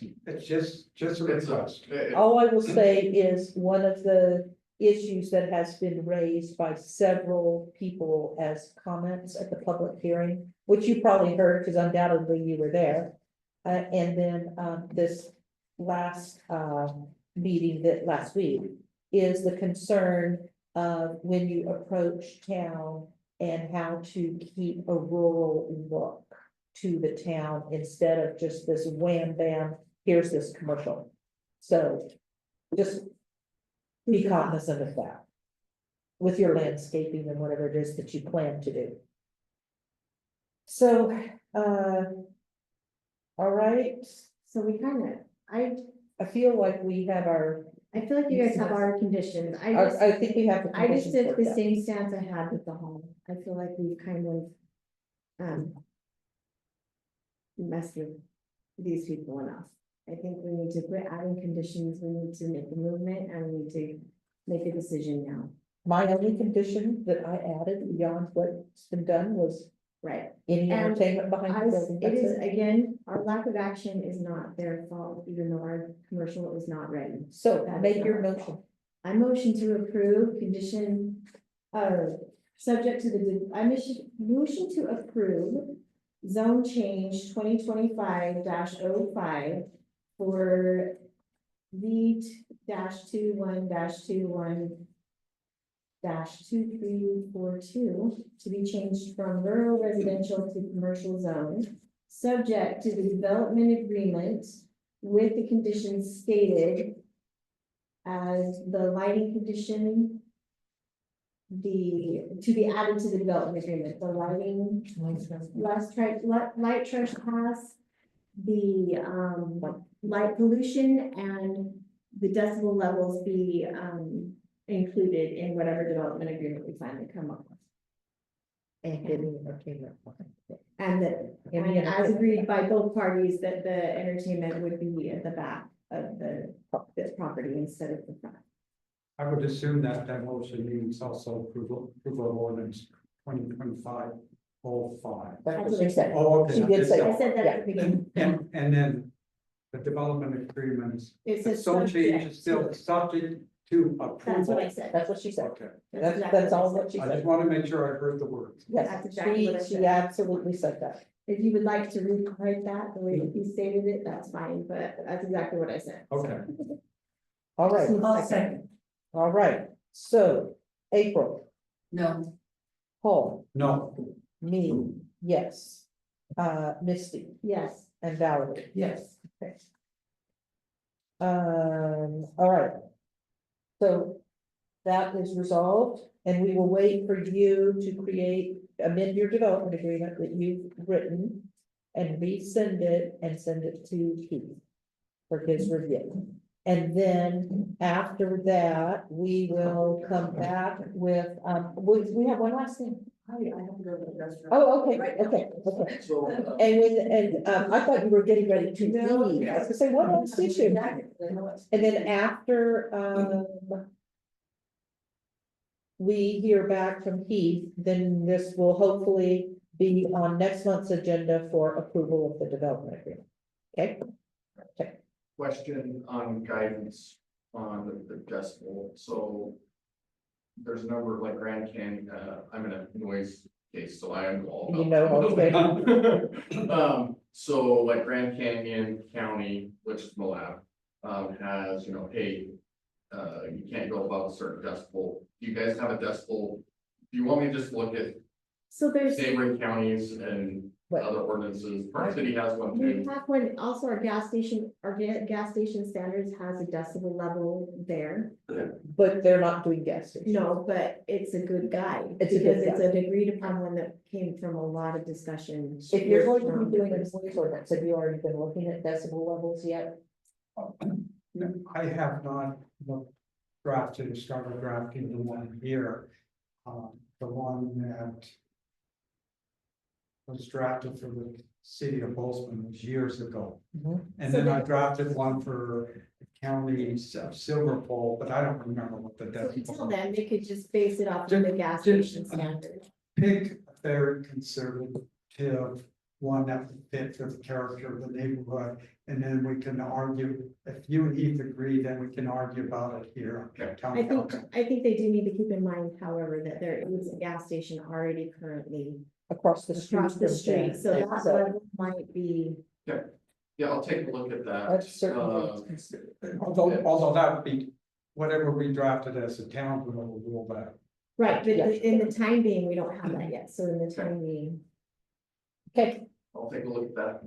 S3: just a request.
S1: all I will say is one of the issues that has been raised by several people as comments at the public hearing, which you probably heard because undoubtedly you were there. And then, this last, meeting that last week is the concern of when you approach town and how to keep a rural look to the town instead of just this wham bam, here's this commercial. So just be cognizant of that with your landscaping and whatever it is that you plan to do. So, all right,
S2: So we kind of,
S1: I feel like we have
S2: I feel like you guys have our conditions.
S1: I think we have. the
S2: I just
S1: conditions
S2: took
S1: worked
S2: the
S1: out.
S2: same stance I had with the home. I feel like we've kind of, messed with these people enough. I think we need to quit adding conditions, we need to make a movement, and we need to make a decision now.
S1: My only condition that I added beyond what's been done was
S2: Right.
S1: any
S2: And
S1: entertainment behind the building.
S2: It
S1: That's
S2: is, again, our lack of action is not their fault, even though our commercial is not ready.
S1: So
S2: That is
S1: make
S2: not
S1: your
S2: our
S1: motion.
S2: fault. I motion to approve condition, subject to the, motion to approve zone change 2025-05 for V-21-21-2342 to be changed from rural residential to commercial zone, subject to the development agreement with the conditions stated as the lighting condition, to be added to the development agreement, the lighting, light trespass, the, light pollution and the decibel levels be, included in whatever development agreement we finally come up with.
S1: And getting entertainment.
S2: And that,
S1: And the
S2: and as
S1: entertainment.
S2: agreed by both parties, that the entertainment would be at the back of this property instead of the front.
S3: I would assume that that motion means also approval of ordinance 2025-05.
S1: That's what she said.
S3: Oh, okay.
S1: She did say.
S2: I said that at the beginning.
S3: And then the development agreements,
S2: It says
S3: so change
S2: subject
S3: is still subject to
S2: That's what I
S3: approval.
S2: said.
S1: That's what she said.
S3: Okay,
S1: That's,
S2: exactly
S1: that's
S2: what I
S1: all
S2: said.
S1: what she
S3: I
S1: said.
S3: just want to make sure I heard the words.
S2: That's
S1: Yes,
S2: exactly what I
S1: she
S2: said.
S1: absolutely said that.
S2: If you would like to rewrite that the way that he stated it, that's fine, but that's exactly what I said.
S3: Okay.
S1: All right,
S11: I'll second.
S1: all right. So April,
S12: No,
S1: Paul,
S3: No,
S1: me, yes. Misty
S2: Yes.
S1: and Valerie.
S11: Yes.
S1: Okay. All right. So that is resolved, and we will wait for you to amend your development agreement that you've written and resend it and send it to Keith for his review. And then after that, we will come back with, we have one last thing.
S12: I have to go to the restaurant.
S1: Oh, okay, okay.
S13: So,
S1: And I thought you were getting ready to leave. I was gonna say, what else did you? And then after, we hear back from Heath, then this will hopefully be on next month's agenda for approval of the development agreement. Okay?
S13: question on guidance on the decibel, so. There's a number of like Grand Canyon, I'm in a noise case, so I am all.
S1: You know, okay.
S13: So like Grand Canyon County, which is Moab, has, hey, you can't go above a certain decibel. Do you guys have a decibel? Do you want me to just look at
S2: So there's,
S13: neighboring counties and
S1: What?
S13: other ordinances? Park City has one
S2: we
S13: too.
S2: have one, also our gas station standards has a decibel level there.
S1: But they're not doing gas stations.
S2: No, but it's a good guide,
S1: It's a good
S2: because it's an agreed upon one that came from a lot of discussion.
S1: If you're going to be doing a noise ordinance, have you already been looking at decibel levels yet?
S3: no, I have not drafted or started drafting the one here. The one that was drafted for the city of Boltzmann was years ago.
S1: Mhm.
S3: And then I drafted one for the county's Silver Pole, but I don't remember what the
S2: So until
S3: decimal.
S2: then, they could just base it off of the gas station standard.
S3: Pick a very conservative one that would fit for the character of the neighborhood. And then we can argue, if you and Heath agree, then we can argue about it here. Town council.
S2: I think they do need to keep in mind, however, that there is a gas station already currently
S1: Across the street.
S2: across the
S1: from
S2: street,
S1: there.
S2: so that
S1: So
S2: level might be.
S13: Yeah, I'll take a look at that.
S1: That's certainly.
S3: Although that would be, whatever we drafted as a town, we'll rule that.
S2: Right, but
S1: Yeah.
S2: in the time being, we don't have that yet, so in the time being.
S1: Okay,
S13: I'll take a look at that.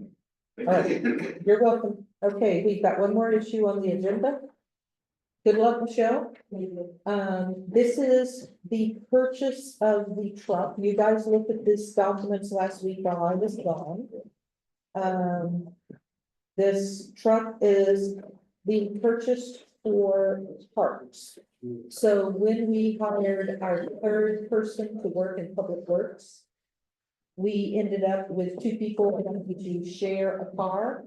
S1: all right, you're welcome. Okay, we've got one more issue on the agenda. Good luck, Michelle. This is the purchase of the truck. You guys looked at this documents last week while I was gone. This truck is being purchased for parts. So when we hired our third person to work in Public Works, we ended up with two people having to share a car,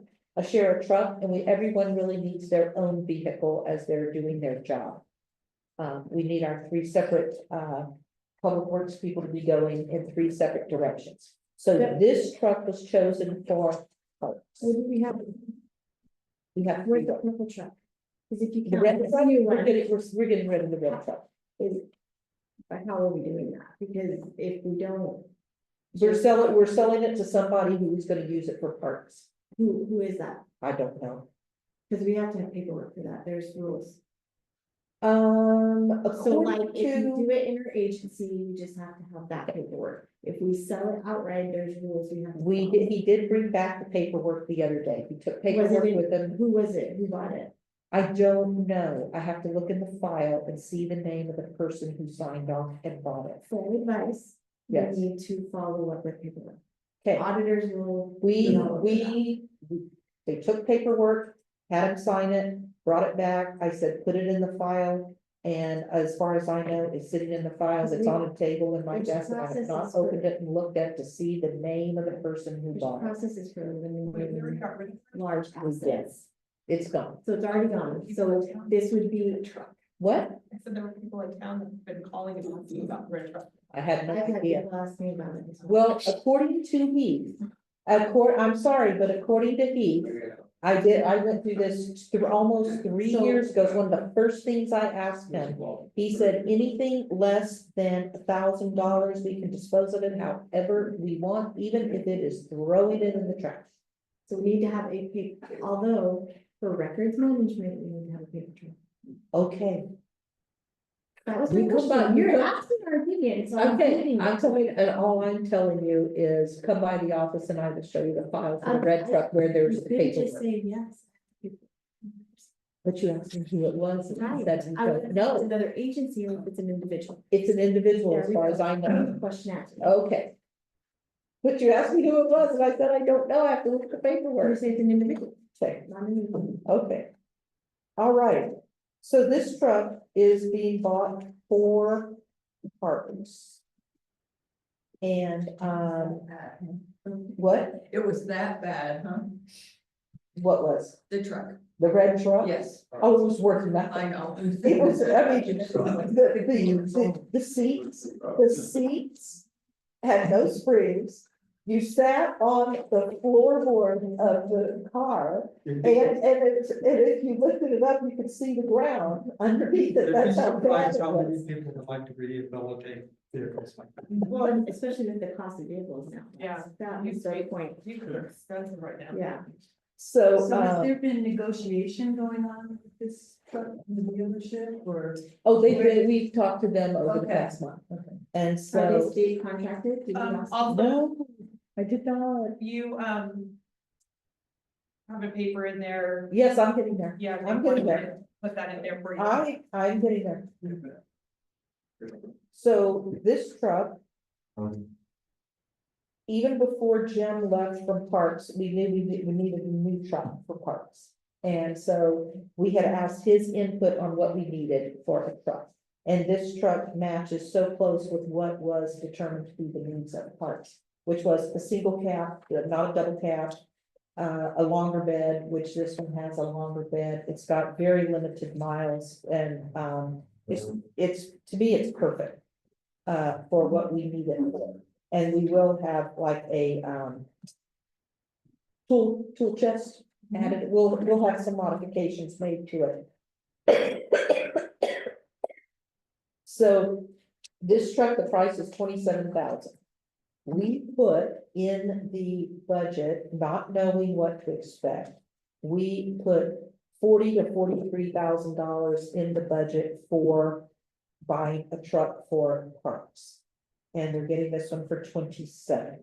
S1: share a truck, and everyone really needs their own vehicle as they're doing their job. We need our three separate, Public Works people to be going in three separate directions. So this truck was chosen for parts.
S2: What do we have?
S1: We have
S2: Where's
S1: three.
S2: the purple truck? Cause if you
S1: The
S2: count
S1: red
S2: the
S1: truck,
S2: new
S1: we're
S2: one,
S1: getting rid of the red truck.
S2: but how are we doing that? Because if we don't,
S1: We're selling it to somebody who's gonna use it for parts.
S2: who is that?
S1: I don't know.
S2: Cause we have to have paperwork for that, there's rules.
S1: So
S2: So like, if you do it in our agency, you just have to have that paperwork. If we sell it outright, there's rules we have. to follow.
S1: he did bring back the paperwork the other day. He took
S2: Was
S1: paperwork
S2: it,
S1: with him.
S2: who was it? Who bought it?
S1: I don't know. I have to look in the file and see the name of the person who signed off and bought it.
S2: For advice, we
S1: Yes.
S2: need to follow up with paperwork.
S1: Okay,
S2: Auditors will.
S1: they took paperwork, had him sign it, brought it back. I said, put it in the file. And as far as I know, it's sitting in the files. It's on a table in my
S2: Which
S1: desk. and I have
S2: process
S1: not
S2: is for-
S1: opened it and looked at to see the name of the person who
S2: Which
S1: bought it.
S2: process is for limiting
S5: got rid of
S2: large
S1: Yes.
S2: assets.
S1: It's gone.
S2: So it's already gone. So this would be.
S1: What?
S9: I said there were people in town that have been calling and asking about the red truck.
S1: I had no
S2: I've had
S1: idea.
S2: people ask me about it as well.
S1: Well, according to Heath, I'm sorry, but according to Heath, I went through this through almost 3
S2: So-
S1: years ago. It's one of the first things I asked him. He said anything less than $1,000, we can dispose of it however we want, even if it is throwing it in the trash.
S2: So we need to have a paper, although for records management, we need to have a paper trail.
S1: Okay,
S2: That was
S1: You
S2: my
S1: come
S2: question.
S1: by- you
S2: You're
S1: come-
S2: asking our opinion, so I'm
S1: okay,
S2: giving
S1: I'm
S2: you.
S1: telling, and all I'm telling you is come by the office and I will show you the file for the
S2: Um,
S1: red truck where there's
S2: You
S1: the
S2: could just
S1: paperwork.
S2: say yes.
S1: But you asked me who it was, and I
S2: Right.
S1: said,
S2: I would
S1: no,
S2: know it's another agency or if it's an individual.
S1: it's an individual as far as I know.
S2: Question asked.
S1: Okay. But you asked me who it was, and I said, I don't know, I have to look at the
S2: You
S1: paperwork.
S2: say it's an individual,
S1: Okay,
S2: not an individual.
S1: okay. All right, so this truck is being bought for parts. And, what,
S12: It was that bad, huh?
S1: what was,
S12: The truck,
S1: the red truck?
S12: yes,
S1: Oh, it was worth nothing.
S12: I know.
S1: It was, I mean, the seats had no springs. You sat on the floorboard of the car and if you lifted it up, you could see the ground underneath it. That's how bad it
S3: How many
S1: was.
S3: people would like to rehabilitate vehicles like that?
S2: Well, and especially with the cost of vehicles now.
S9: Yeah.
S2: That was the point.
S9: These are expensive right now.
S2: Yeah.
S1: So,
S11: So has there been negotiation going on with this truck in the dealership or?
S1: we've talked to them over the
S11: Okay.
S1: past month. And
S2: Are they
S1: so,
S2: state contracted? Did you ask?
S9: Also,
S1: no, I did not.
S9: you, have a paper in there.
S1: Yes, I'm getting there.
S9: Yeah.
S1: I'm getting there.
S9: Put that in there for you.
S1: I'm getting there. So this truck. Even before Jim left from Parks, we knew we needed a new truck for Parks. And so we had asked his input on what we needed for a truck. And this truck matches so close with what was determined to be the needs of Parks, which was a single cab, not a double cab. A longer bed, which this one has a longer bed. It's got very limited miles and, it's, to me, it's perfect. For what we need it for. And we will have like a, tool chest added. We'll have some modifications made to it. So this truck, the price is 27,000. We put in the budget, not knowing what to expect. We put $40,000 to $43,000 in the budget for buying a truck for parks. And they're getting this one for 27.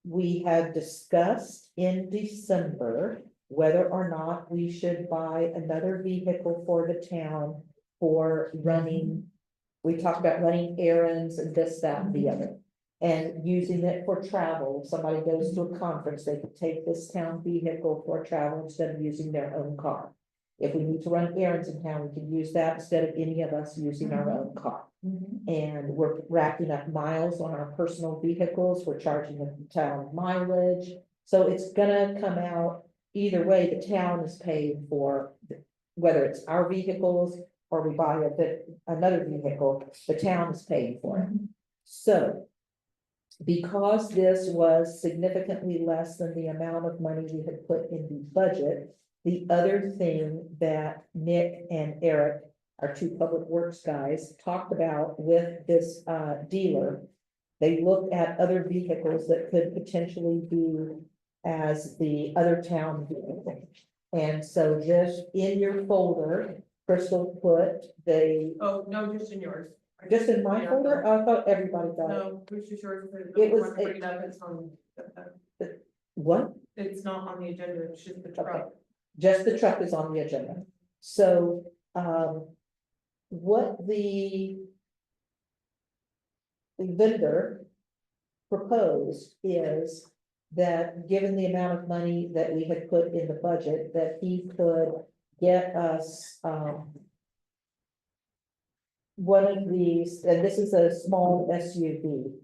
S1: We had discussed in December whether or not we should buy another vehicle for the town for running. We talked about running errands and this, that, and the other. And using it for travel. If somebody goes to a conference, they could take this town vehicle for travel instead of using their own car. If we need to run errands in town, we can use that instead of any of us using our own car. And we're racking up miles on our personal vehicles. We're charging the town mileage. So it's gonna come out either way. The town is paying for, whether it's our vehicles or we buy another vehicle, the town is paying for it. So because this was significantly less than the amount of money we had put in the budget, the other thing that Nick and Eric, our two public works guys, talked about with this dealer, they looked at other vehicles that could potentially be as the other town vehicle. And so this in your folder, Crystal put
S9: Oh, no, just in yours.
S1: just in my
S9: Yeah.
S1: folder. I thought everybody got it.
S9: No, which is yours.
S1: It was-
S9: Bring it up, it's on,
S1: What?
S9: it's not on the agenda, it's just the truck.
S1: Just the truck is on the agenda. So, what the vendor proposed is that given the amount of money that we had put in the budget, that he could get us, one of these, and this is a small SUV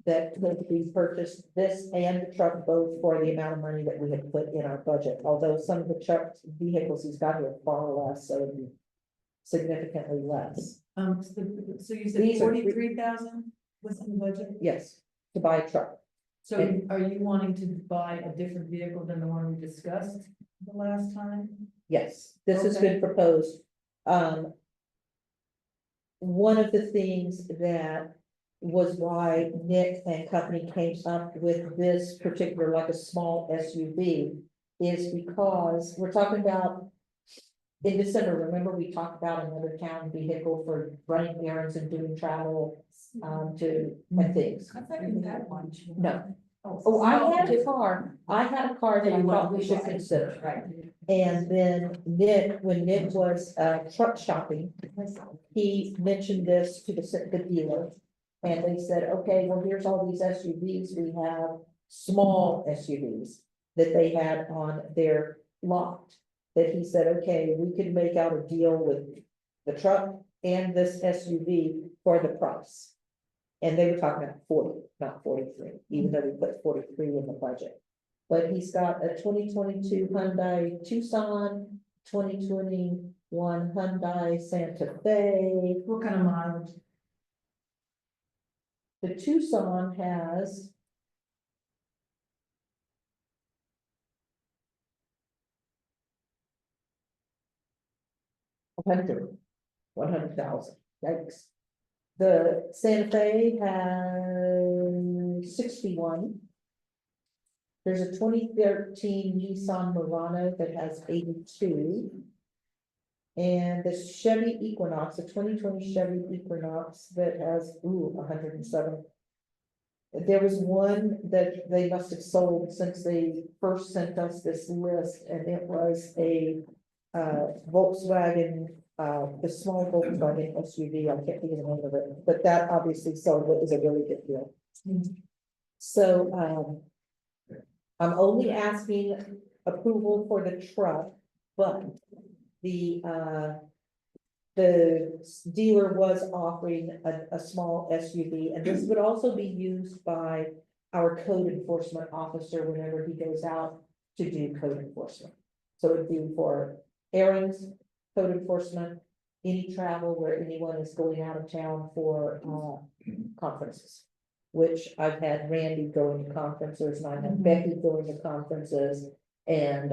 S1: that could be purchased, this and the truck both for the amount of money that we had put in our budget. Although some of the truck vehicles he's got here are far less, so it'd be significantly less.
S11: So you said
S1: These are
S11: 43,000 was in the budget?
S1: Yes, to buy a truck.
S11: So are you wanting to buy a different vehicle than the one we discussed the last time?
S1: Yes, this has been proposed. One of the things that was why Nick and company came up with this particular, like a small SUV, is because we're talking about in December, remember we talked about another town vehicle for running errands and doing travel, and things.
S11: I thought you had one.
S1: No. Oh, I had a car that I thought we should consider.
S11: Right.
S1: And then Nick, when Nick was truck shopping, he mentioned this to the dealer. And they said, okay, well, here's all these SUVs. We have small SUVs that they had on their lot. That he said, okay, we could make out a deal with the truck and this SUV for the price. And they were talking about 40, not 43, even though we put 43 in the budget. But he's got a 2022 Hyundai Tucson, 2021 Hyundai Santa Fe.
S11: What kind of mileage?
S1: The Tucson has 100,000, yikes. The Santa Fe has 61. There's a 2013 Nissan Murano that has 82. And the Chevy Equinox, a 2020 Chevy Equinox that has, 107. There was one that they must have sold since they first sent us this list, and it was a Volkswagen, the small Volkswagen SUV, I can't think of the name of it, but that obviously sold, it was a really good deal. So, I'm only asking approval for the truck, but the dealer was offering a small SUV, and this would also be used by our code enforcement officer whenever he goes out to do code enforcement. So it'd be for errands, code enforcement, any travel where anyone is going out of town for, conferences. Which I've had Randy going to conferences and I've had Becky going to conferences. And,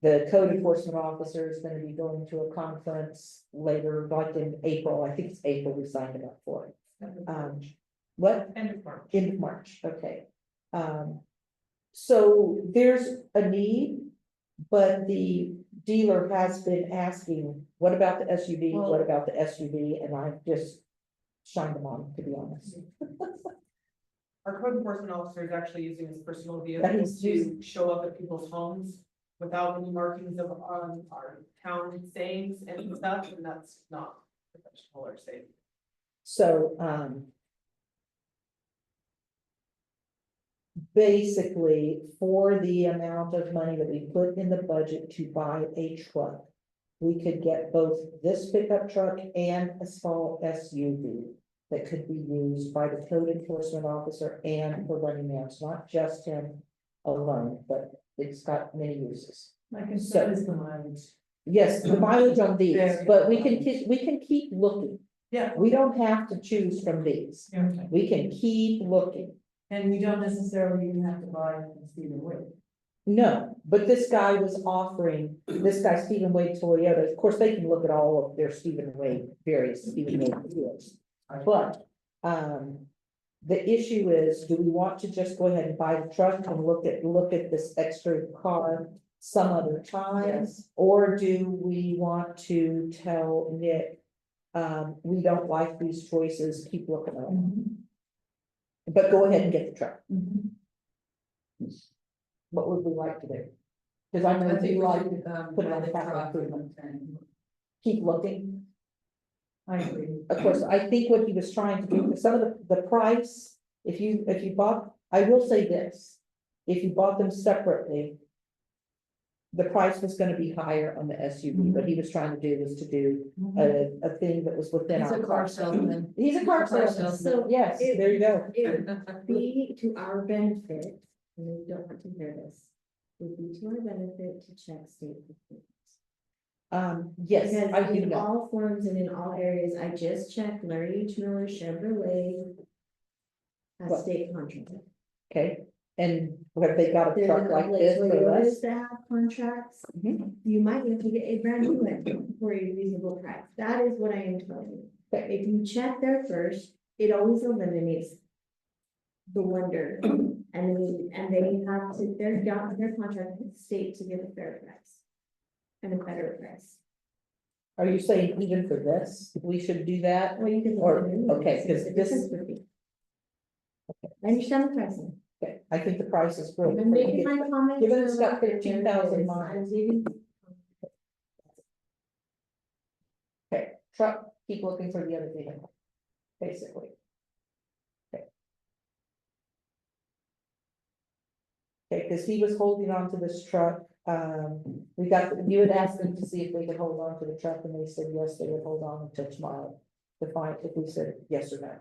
S1: the code enforcement officer is gonna be going to a conference later, like in April, I think it's April we signed it up for. What?
S11: End of March.
S1: End of March, okay. So there's a need, but the dealer has been asking, what about the SUV? What about the SUV? And I've just shined them on, to be honest.
S11: Our code enforcement officer is actually using his personal
S1: That
S11: vehicle
S1: he's
S11: to show up at people's homes without any markings of our town sayings and stuff, and that's not professional or safe.
S1: So, basically, for the amount of money that we put in the budget to buy a truck, we could get both this pickup truck and a small SUV that could be used by the code enforcement officer and for running errands, not just him alone, but it's got many uses.
S11: My concern is the mileage.
S1: Yes, the mileage on these,
S11: Very
S1: but we
S11: good.
S1: can keep looking.
S11: Yeah.
S1: We don't have to choose from these.
S11: Okay.
S1: We can keep looking.
S11: And we don't necessarily even have to buy from Stephen Wade.
S1: No, but this guy was offering, this guy Stephen Wade Toyota, of course, they can look at all of their Stephen Wade, various Stephen Wade deals. But, the issue is, do we want to just go ahead and buy the truck and look at this extra car some other time?
S11: Yes.
S1: Or do we want to tell Nick, we don't like these choices, keep looking at them, but go ahead and get the truck? What would we like to do? Cause I know you like to put it on the capital improvement, keep looking.
S11: I agree.
S1: Of course, I think what he was trying to do, some of the price, if you bought, I will say this, if you bought them separately. The price was gonna be higher on the SUV, what he was trying to do was to do a thing that was within
S12: He's
S1: our.
S12: a car salesman.
S1: He's a car salesman, so yes, there you go.
S2: It would be to our benefit, and we don't want to hear this, it would be to our benefit to check state.
S1: Yes,
S2: Because
S1: I do
S2: in
S1: know,
S2: all forms and in all areas, I just checked Larry H. Miller Chevrolet.
S1: What?
S2: Has state contract.
S1: okay, and have they got a
S2: There's
S1: truck
S2: a
S1: like
S2: couple
S1: this
S2: of
S1: for
S2: Toyotas
S1: less?
S2: that have contracts,
S1: Mhm.
S2: you might have to get a brand new one for a reasonable price, that is what I am telling you. But if you check there first, it always eliminates the wonder, and they have to, they're got their contract with the state to get a fair price. And a better price.
S1: Are you saying even for this, we should do that?
S2: Well, you can.
S1: Or, okay, because
S2: The
S1: this
S2: difference
S1: is,
S2: would be. I understand the pricing.
S1: okay, I think the price is great.
S2: I'm making my comments.
S1: Given it's got
S2: about it,
S1: 15,000
S2: there it is.
S1: miles.
S2: I'm giving-
S1: Okay, truck, keep looking for the other vehicle, basically. Okay. Okay, because he was holding on to this truck, you had asked them to see if they could hold on to the truck, and they said yes, they would hold on until tomorrow. To find if we said yes or no.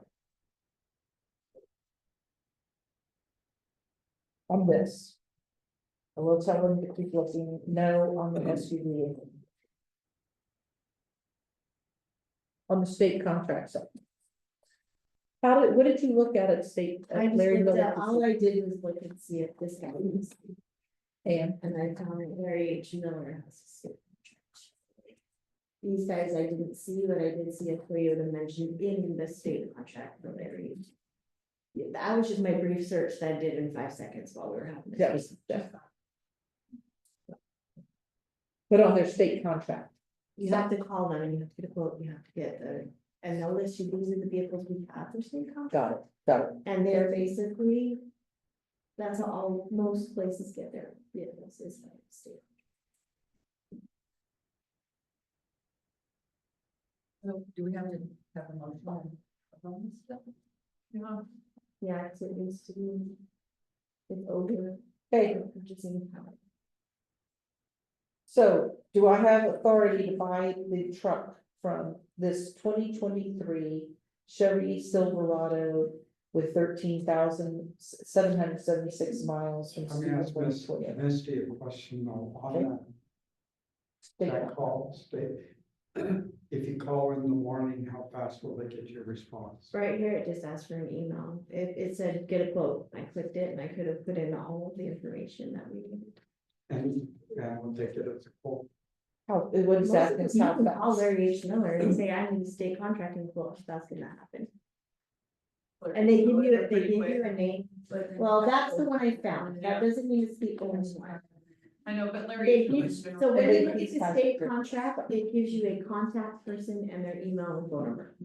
S1: On this. I will tell them to keep looking, no on the SUV. On the state contract side. What did you look at state?
S2: I just
S1: Larry
S2: looked
S1: Miller
S2: at, all I did was look and see if this guy was.
S1: And
S2: And I found that Larry H. Miller has a state contract. These guys I didn't see, but I did see a Toyota mentioned in the state contract for Larry. Yeah, that was just my brief search that I did in 5 seconds while we were having. this
S1: that was,
S2: meeting.
S1: but on their state contract,
S2: You have to call them and you have to get a quote, you have to get a notice, these are the vehicles we have for state contract.
S1: got it,
S2: And they're basically, that's how all, most places get their vehicles is by the state.
S11: So do we have to have a motion on this stuff?
S2: Yeah, so it needs to be. It's over.
S1: okay,
S2: Purchasing power.
S1: so do I have authority to buy the truck from this 2023 Chevy Silverado with 13,776 miles from.
S3: Let me ask
S1: Stevensburg
S3: Miss
S1: to Toyota.
S3: Misty a question though, on
S1: Okay.
S3: that call, if you call in the morning, how fast will they get your response?
S2: Right here, it just asked for an email. It said, get a quote. I clicked it and I could have put in all of the information that we needed.
S3: And when they get it, quote,
S1: How, what is
S2: Most
S1: that?
S2: of the
S1: It's how
S2: people call
S1: fast?
S2: Variation Miller and say, I need a state contracting quote, that's gonna happen. And they give you a name. Well, that's the one I found. That doesn't mean it's the only one.
S9: I know, but
S2: They
S9: Larry.
S2: give, so
S1: And
S2: when
S1: they
S2: you look at
S1: keep
S2: the
S1: track
S2: state
S1: of it.
S2: contract, it gives you a contact person and their email and phone number.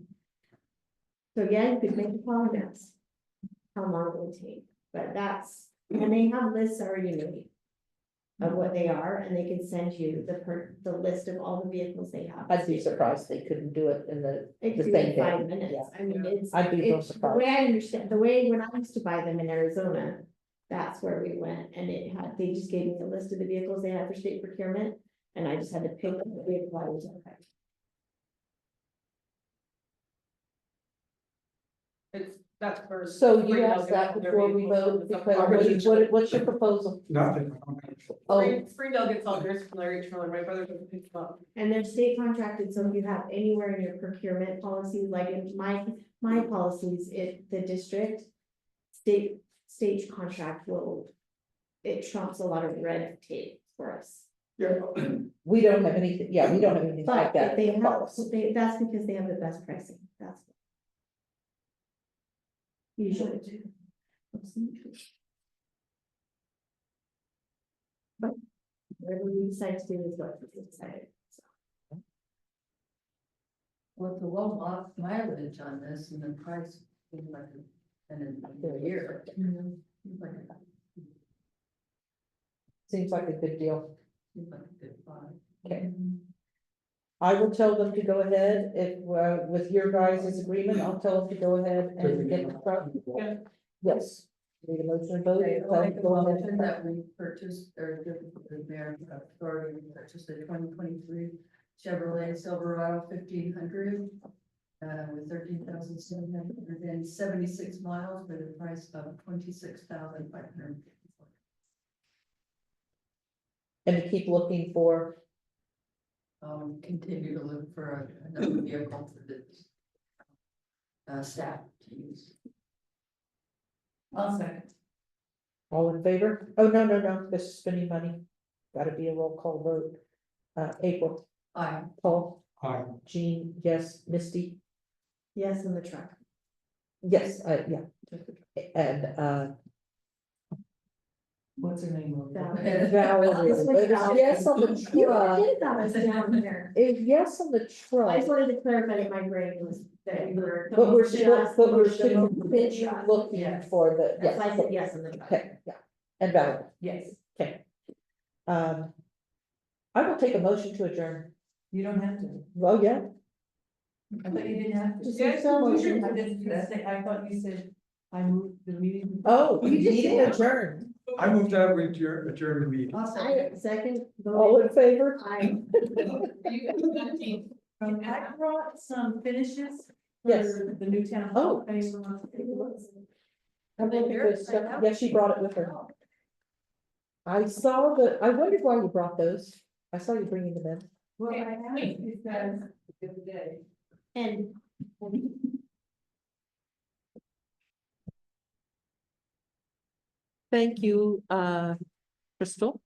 S2: So yeah, you could make a call and ask how long it will take, but that's, and they have lists already made of what they are, and they can send you the list of all the vehicles they have.
S1: I'd be surprised they couldn't do it in the
S2: It
S1: the
S2: could
S1: same
S2: be
S1: day.
S2: 5 minutes.
S1: Yeah.
S2: I mean, it's,
S1: I'd be real
S2: it's, the
S1: surprised.
S2: way I understand, the way when I used to buy them in Arizona, that's where we went, and they just gave me the list of the vehicles they had for state procurement, and I just had to pick the vehicle I was okay.
S11: That's for.
S1: So you asked that before we vote, because what's your proposal?
S3: nothing.
S1: Oh,
S11: Springdale gets all theirs from Larry Triller, my brother doesn't pick them up.
S2: And they're state contracted, so if you have anywhere in your procurement policies, like in my policies, the district. State contract it trumps a lot of red tape for us.
S3: Yeah.
S1: we don't have anything, yeah, we don't have anything like
S2: But
S1: that.
S2: if they
S1: in
S2: have,
S1: policy.
S2: that's because they have the best pricing, that's. Usually. But whatever we decide to do is what we decide.
S12: With the low mileage on this and the price, seems like, and in a year. Seems like
S1: Seems like a good deal.
S12: a good buy.
S1: Okay. I will tell them to go ahead, if, with your guys' agreement, I'll tell them to go ahead and get the truck. Yes. Need a motion vote?
S12: Okay,
S1: Tell
S12: I'll
S1: them
S12: make
S1: to
S12: a
S1: go ahead.
S12: motion that we purchased, or the mayor authority to purchase the 2023 Chevrolet Silverado 1500. With 13,776 miles for the price of $26,554.
S1: And to keep looking for,
S12: Continue to look for another vehicle for this staff to use.
S11: I'll second.
S1: all in favor? Oh, no, this is spending money. Gotta be a roll call vote. April,
S12: Aye.
S1: Paul,
S3: Hi,
S1: Jean, yes, Misty,
S2: Yes, in the truck.
S1: yes, yeah. And,
S11: What's her name?
S2: Valerie.
S1: Valerie, it was yes on the
S2: You
S1: truck.
S2: did that was down there.
S1: It was yes on the
S2: I
S1: truck,
S2: just wanted to clarify that my brain was, that you were.
S1: but we're
S2: just
S1: still, but we're still
S2: looking
S1: looking
S2: Yes.
S1: for the,
S2: That's why I
S1: yes,
S2: said yes in the truck.
S1: okay, yeah, and Valerie,
S11: Yes.
S1: okay. I will take a motion to adjourn.
S11: You don't have to.
S1: Well, yeah,
S11: I thought you didn't have to.
S2: Just
S11: Yeah,
S2: say so.
S11: motion. I didn't, I thought you said, I moved the meeting.
S1: oh,
S2: You
S1: you
S2: just
S1: need
S2: did.
S1: to adjourn,
S3: I moved that with your adjourned meeting.
S2: I second.
S1: all in favor?
S2: I.
S5: I brought some finishes.
S1: Yes.
S5: For the new town.
S1: Oh.
S5: hall. Anyone wants to take a look?
S1: I'm looking good stuff. Yeah, she brought it with her. I saw I wondered why you brought those. I saw you bringing them in.
S5: Well, I have, it says,
S11: The other day.
S2: And.
S1: Thank you, Crystal.